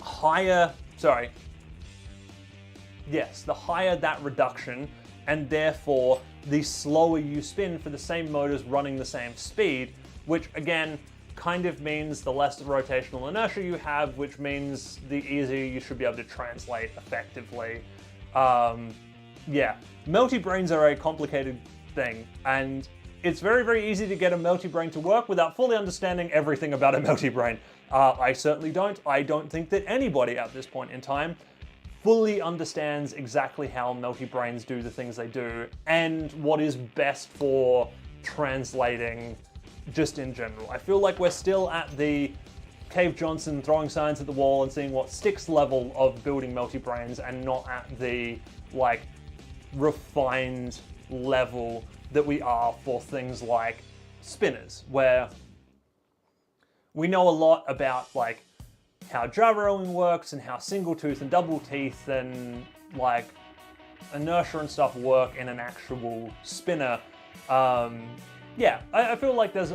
higher that reduction, and therefore the slower you spin for the same motors running the same speed, which again kind of means the less rotational inertia you have, which means the easier you should be able to translate effectively. Yeah, multi-brains are a complicated thing, and it's very, very easy to get a multi-brain to work without fully understanding everything about a multi-brain. I certainly don't. I don't think that anybody at this point in time fully understands exactly how multi-brains do the things they do and what is best for translating just in general. I feel like we're still at the Cave Johnson throwing signs at the wall and seeing what sticks level of building multi-brains, and not at the like refined level that we are for things like spinners, where we know a lot about like how Java rolling works and how single tooth and double teeth and like inertia and stuff work in an actual spinner. Yeah, I feel like there's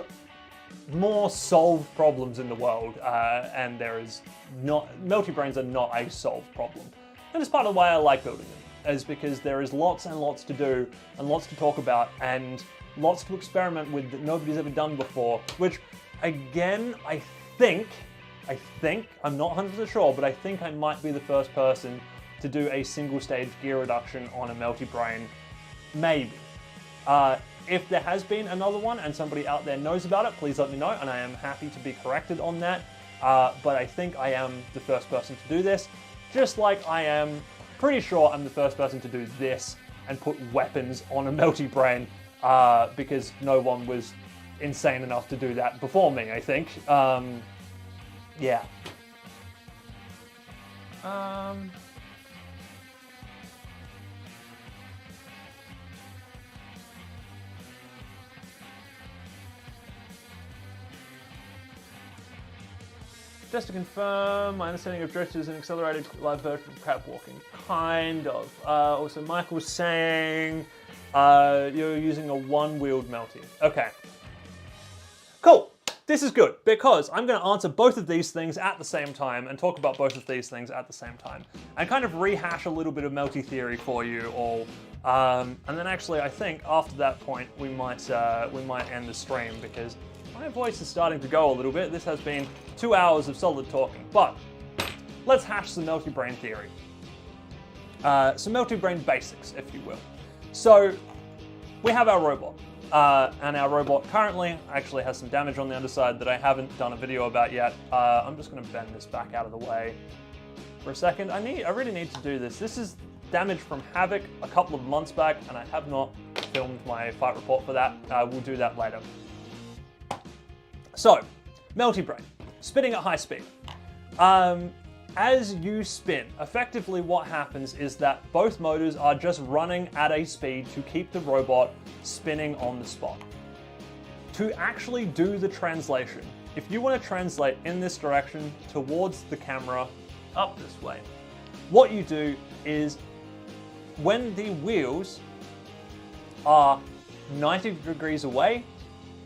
more solved problems in the world, and there is not, multi-brains are not a solved problem. And it's part of why I like building them, is because there is lots and lots to do and lots to talk about and lots to experiment with that nobody's ever done before, which again, I think, I'm not 100% sure, but I think I might be the first person to do a single stage gear reduction on a multi-brain, maybe. If there has been another one and somebody out there knows about it, please let me know, and I am happy to be corrected on that. But I think I am the first person to do this, just like I am pretty sure I'm the first person to do this and put weapons on a multi-brain, because no one was insane enough to do that before me, I think. Yeah. Just to confirm, my understanding of drift is an accelerated live version of crab walking. Kind of. Also, Michael's saying you're using a one-wheeled Melty. Okay. Cool. this is good because I'm going to answer both of these things at the same time and talk about both of these things at the same time and kind of rehash a little bit of Melty theory for you all. And then actually, I think after that point, we might end the stream because my voice is starting to go a little bit. This has been 2 hours of solid talking, but let's hash some Melty brain theory. Some Melty brain basics, if you will. So we have our robot. And our robot currently actually has some damage on the underside that I haven't done a video about yet. I'm just going to bend this back out of the way for a second. I really need to do this. This is damage from Havoc a couple of months back, and I have not filmed my fight report for that. We'll do that later. So, Melty brain, spinning at high speed. As you spin, effectively what happens is that both motors are just running at a speed to keep the robot spinning on the spot. To actually do the translation, if you want to translate in this direction towards the camera, up this way, what you do is when the wheels are 90 degrees away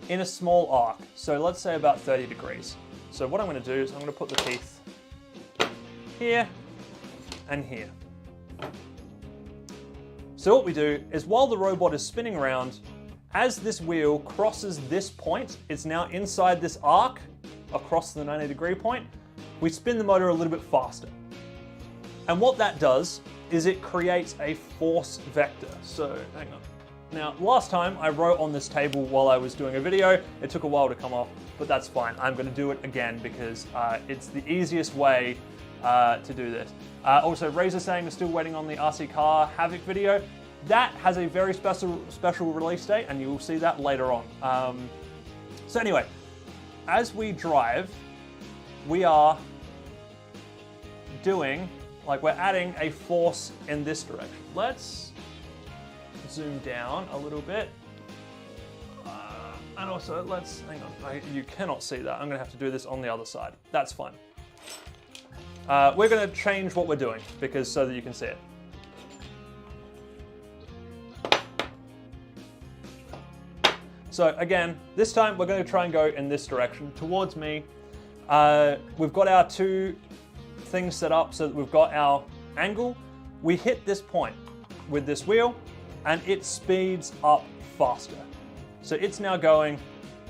in a small arc, so let's say about 30 degrees. So what I'm going to do is I'm going to put the teeth here and here. So what we do is while the robot is spinning around, as this wheel crosses this point, it's now inside this arc across the 90-degree point, we spin the motor a little bit faster. And what that does is it creates a force vector. So hang on. Now, last time I wrote on this table while I was doing a video. It took a while to come off, but that's fine. I'm going to do it again because it's the easiest way to do this. Also, Razor saying we're still waiting on the RC Car Havoc video. That has a very special release date, and you will see that later on. So anyway, as we drive, we are doing, like, we're adding a force in this direction. Let's zoom down a little bit. And also, let's, hang on, you cannot see that. I'm gonna have to do this on the other side. That's fine. We're going to change what we're doing because so that you can see it. So again, this time we're going to try and go in this direction towards me. We've got our two things set up so that we've got our angle. We hit this point with this wheel and it speeds up faster. So it's now going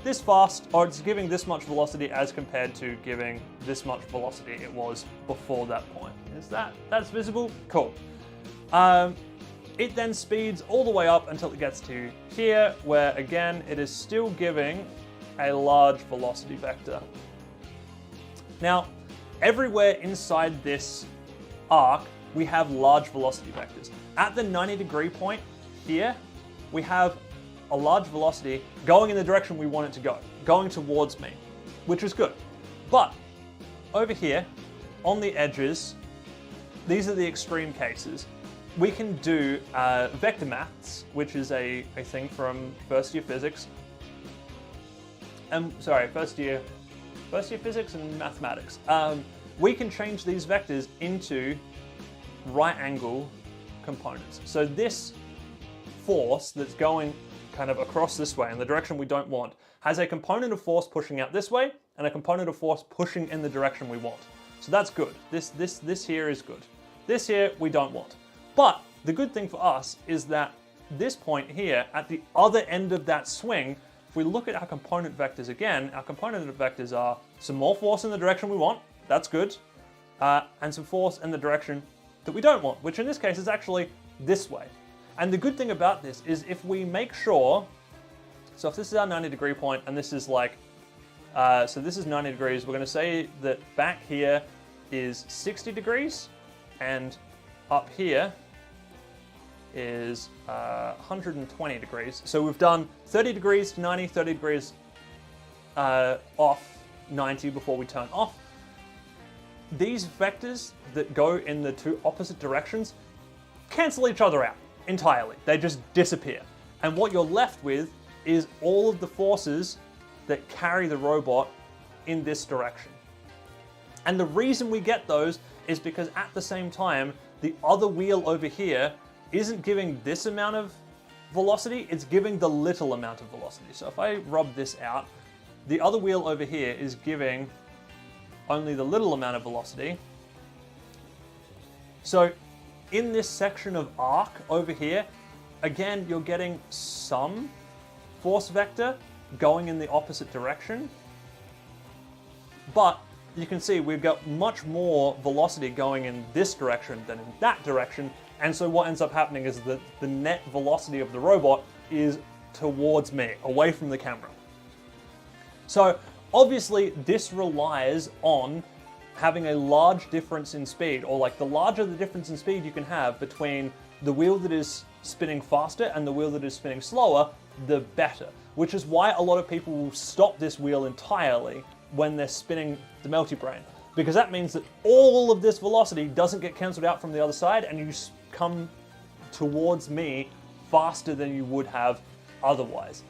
this fast, or it's giving this much velocity as compared to giving this much velocity it was before that point. That's visible? Cool. It then speeds all the way up until it gets to here, where again, it is still giving a large velocity vector. Now, everywhere inside this arc, we have large velocity vectors. At the 90-degree point here, we have a large velocity going in the direction we want it to go, going towards me, which is good. But over here, on the edges, these are the extreme cases. We can do vector maths, which is a thing from first year physics. Sorry, first year physics and mathematics. We can change these vectors into right angle components. So this force that's going kind of across this way in the direction we don't want has a component of force pushing out this way and a component of force pushing in the direction we want. So that's good. This here is good. This here we don't want. But the good thing for us is that this point here at the other end of that swing, if we look at our component vectors again, our component vectors are some more force in the direction we want, that's good, and some force in the direction that we don't want, which in this case is actually this way. And the good thing about this is if we make sure, so if this is our 90-degree point and this is like, so this is 90 degrees, we're going to say that back here is 60 degrees and up here is 120 degrees. So we've done 30 degrees to 90, 30 degrees off 90 before we turn off. These vectors that go in the two opposite directions cancel each other out entirely. They just disappear. And what you're left with is all of the forces that carry the robot in this direction. And the reason we get those is because at the same time, the other wheel over here isn't giving this amount of velocity, it's giving the little amount of velocity. So if I rub this out, the other wheel over here is giving only the little amount of velocity. So in this section of arc over here, again, you're getting some force vector going in the opposite direction, but you can see we've got much more velocity going in this direction than in that direction, and so what ends up happening is that the net velocity of the robot is towards me, away from the camera. So obviously this relies on having a large difference in speed, or like the larger the difference in speed you can have between the wheel that is spinning faster and the wheel that is spinning slower, the better. Which is why a lot of people will stop this wheel entirely when they're spinning the meltybrain, because that means that all of this velocity doesn't get cancelled out from the other side and you come towards me faster than you would have otherwise.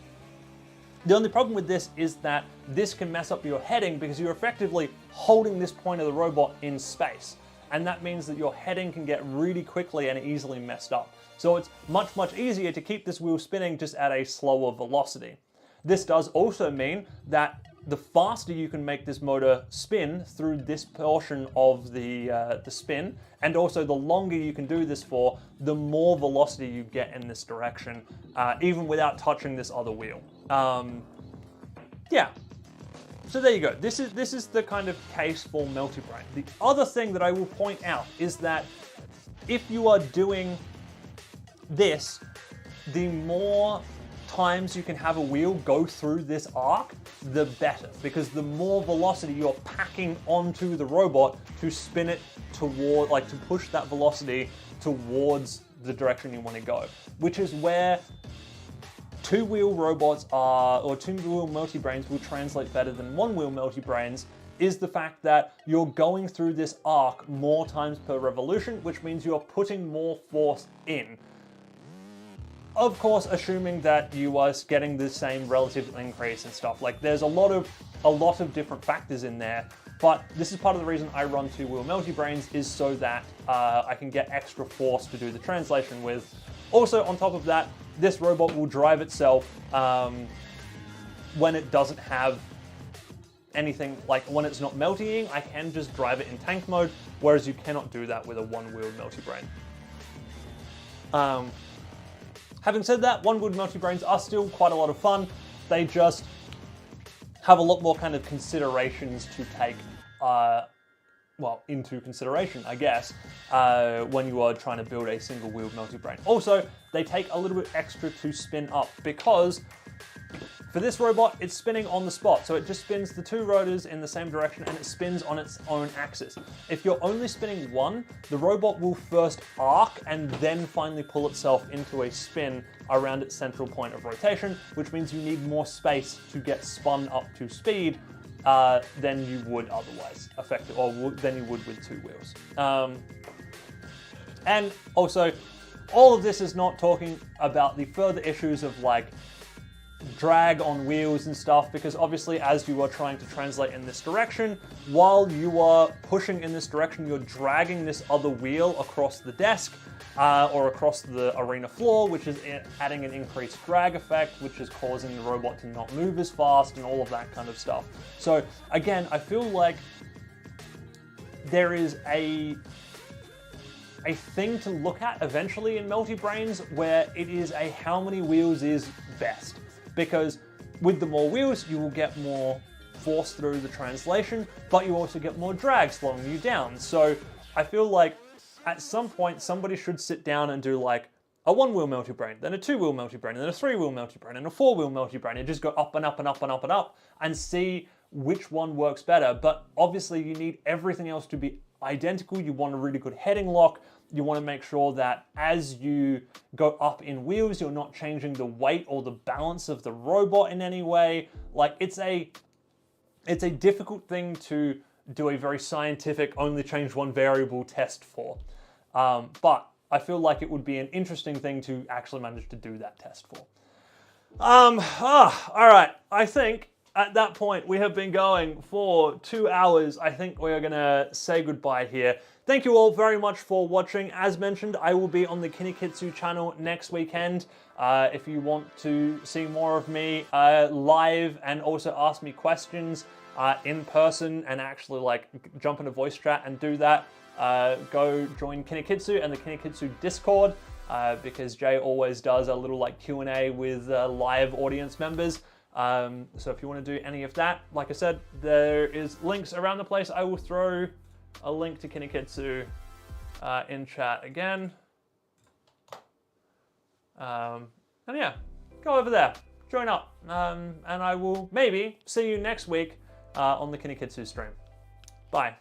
The only problem with this is that this can mess up your heading because you're effectively holding this point of the robot in space. And that means that your heading can get really quickly and easily messed up. So it's much, much easier to keep this wheel spinning just at a slower velocity. This does also mean that the faster you can make this motor spin through this portion of the spin, and also the longer you can do this for, the more velocity you get in this direction, even without touching this other wheel. Yeah. So there you go. This is the kind of case for meltybrain. The other thing that I will point out is that if you are doing this, the more times you can have a wheel go through this arc, the better, because the more velocity you're packing onto the robot to spin it toward, like to push that velocity towards the direction you want to go, which is where two-wheel robots are, or two-wheel meltybrains will translate better than one-wheel meltybrains, is the fact that you're going through this arc more times per revolution, which means you're putting more force in. Of course, assuming that you are getting the same relative increase and stuff. Like, there's a lot of different factors in there, but this is part of the reason I run two-wheel meltybrains, is so that I can get extra force to do the translation with. Also, on top of that, this robot will drive itself when it doesn't have anything, like when it's not meltying, I can just drive it in tank mode, whereas you cannot do that with a one-wheel meltybrain. Having said that, one-wheel meltybrains are still quite a lot of fun. They just have a lot more kind of considerations to take, well, into consideration, I guess, when you are trying to build a single-wheeled meltybrain. Also, they take a little bit extra to spin up because for this robot, it's spinning on the spot. So it just spins the two rotors in the same direction and it spins on its own axis. If you're only spinning one, the robot will first arc and then finally pull itself into a spin around its central point of rotation, which means you need more space to get spun up to speed than you would otherwise, than you would with two wheels. And also, all of this is not talking about the further issues of like drag on wheels and stuff, because obviously as you are trying to translate in this direction, while you are pushing in this direction, you're dragging this other wheel across the desk or across the arena floor, which is adding an increased drag effect, which is causing the robot to not move as fast and all of that kind of stuff. So again, I feel like there is a thing to look at eventually in meltybrains where it is a how many wheels is best. Because with the more wheels, you will get more force through the translation, but you also get more drag slowing you down. So I feel like at some point, somebody should sit down and do like a one-wheel meltybrain, then a two-wheel meltybrain, then a three-wheel meltybrain, and a four-wheel meltybrain, and just go up and up and up and up and up and see which one works better. But obviously you need everything else to be identical. You want a really good heading lock. You want to make sure that as you go up in wheels, you're not changing the weight or the balance of the robot in any way. Like, it's a difficult thing to do a very scientific, only change one variable test for. But I feel like it would be an interesting thing to actually manage to do that test for. All right, I think at that point, we have been going for 2 hours. I think we are going to say goodbye here. Thank you all very much for watching. As mentioned, I will be on the Kinikitsu channel next weekend. If you want to see more of me live and also ask me questions in person and actually like jump in a voice chat and do that, go join Kinikitsu and the Kinikitsu Discord because Jay always does a little like Q&A with live audience members. So if you want to do any of that, like I said, there is links around the place. I will throw a link to Kinikitsu in chat again. And yeah, go over there, join up, and I will maybe see you next week on the Kinikitsu stream. Bye.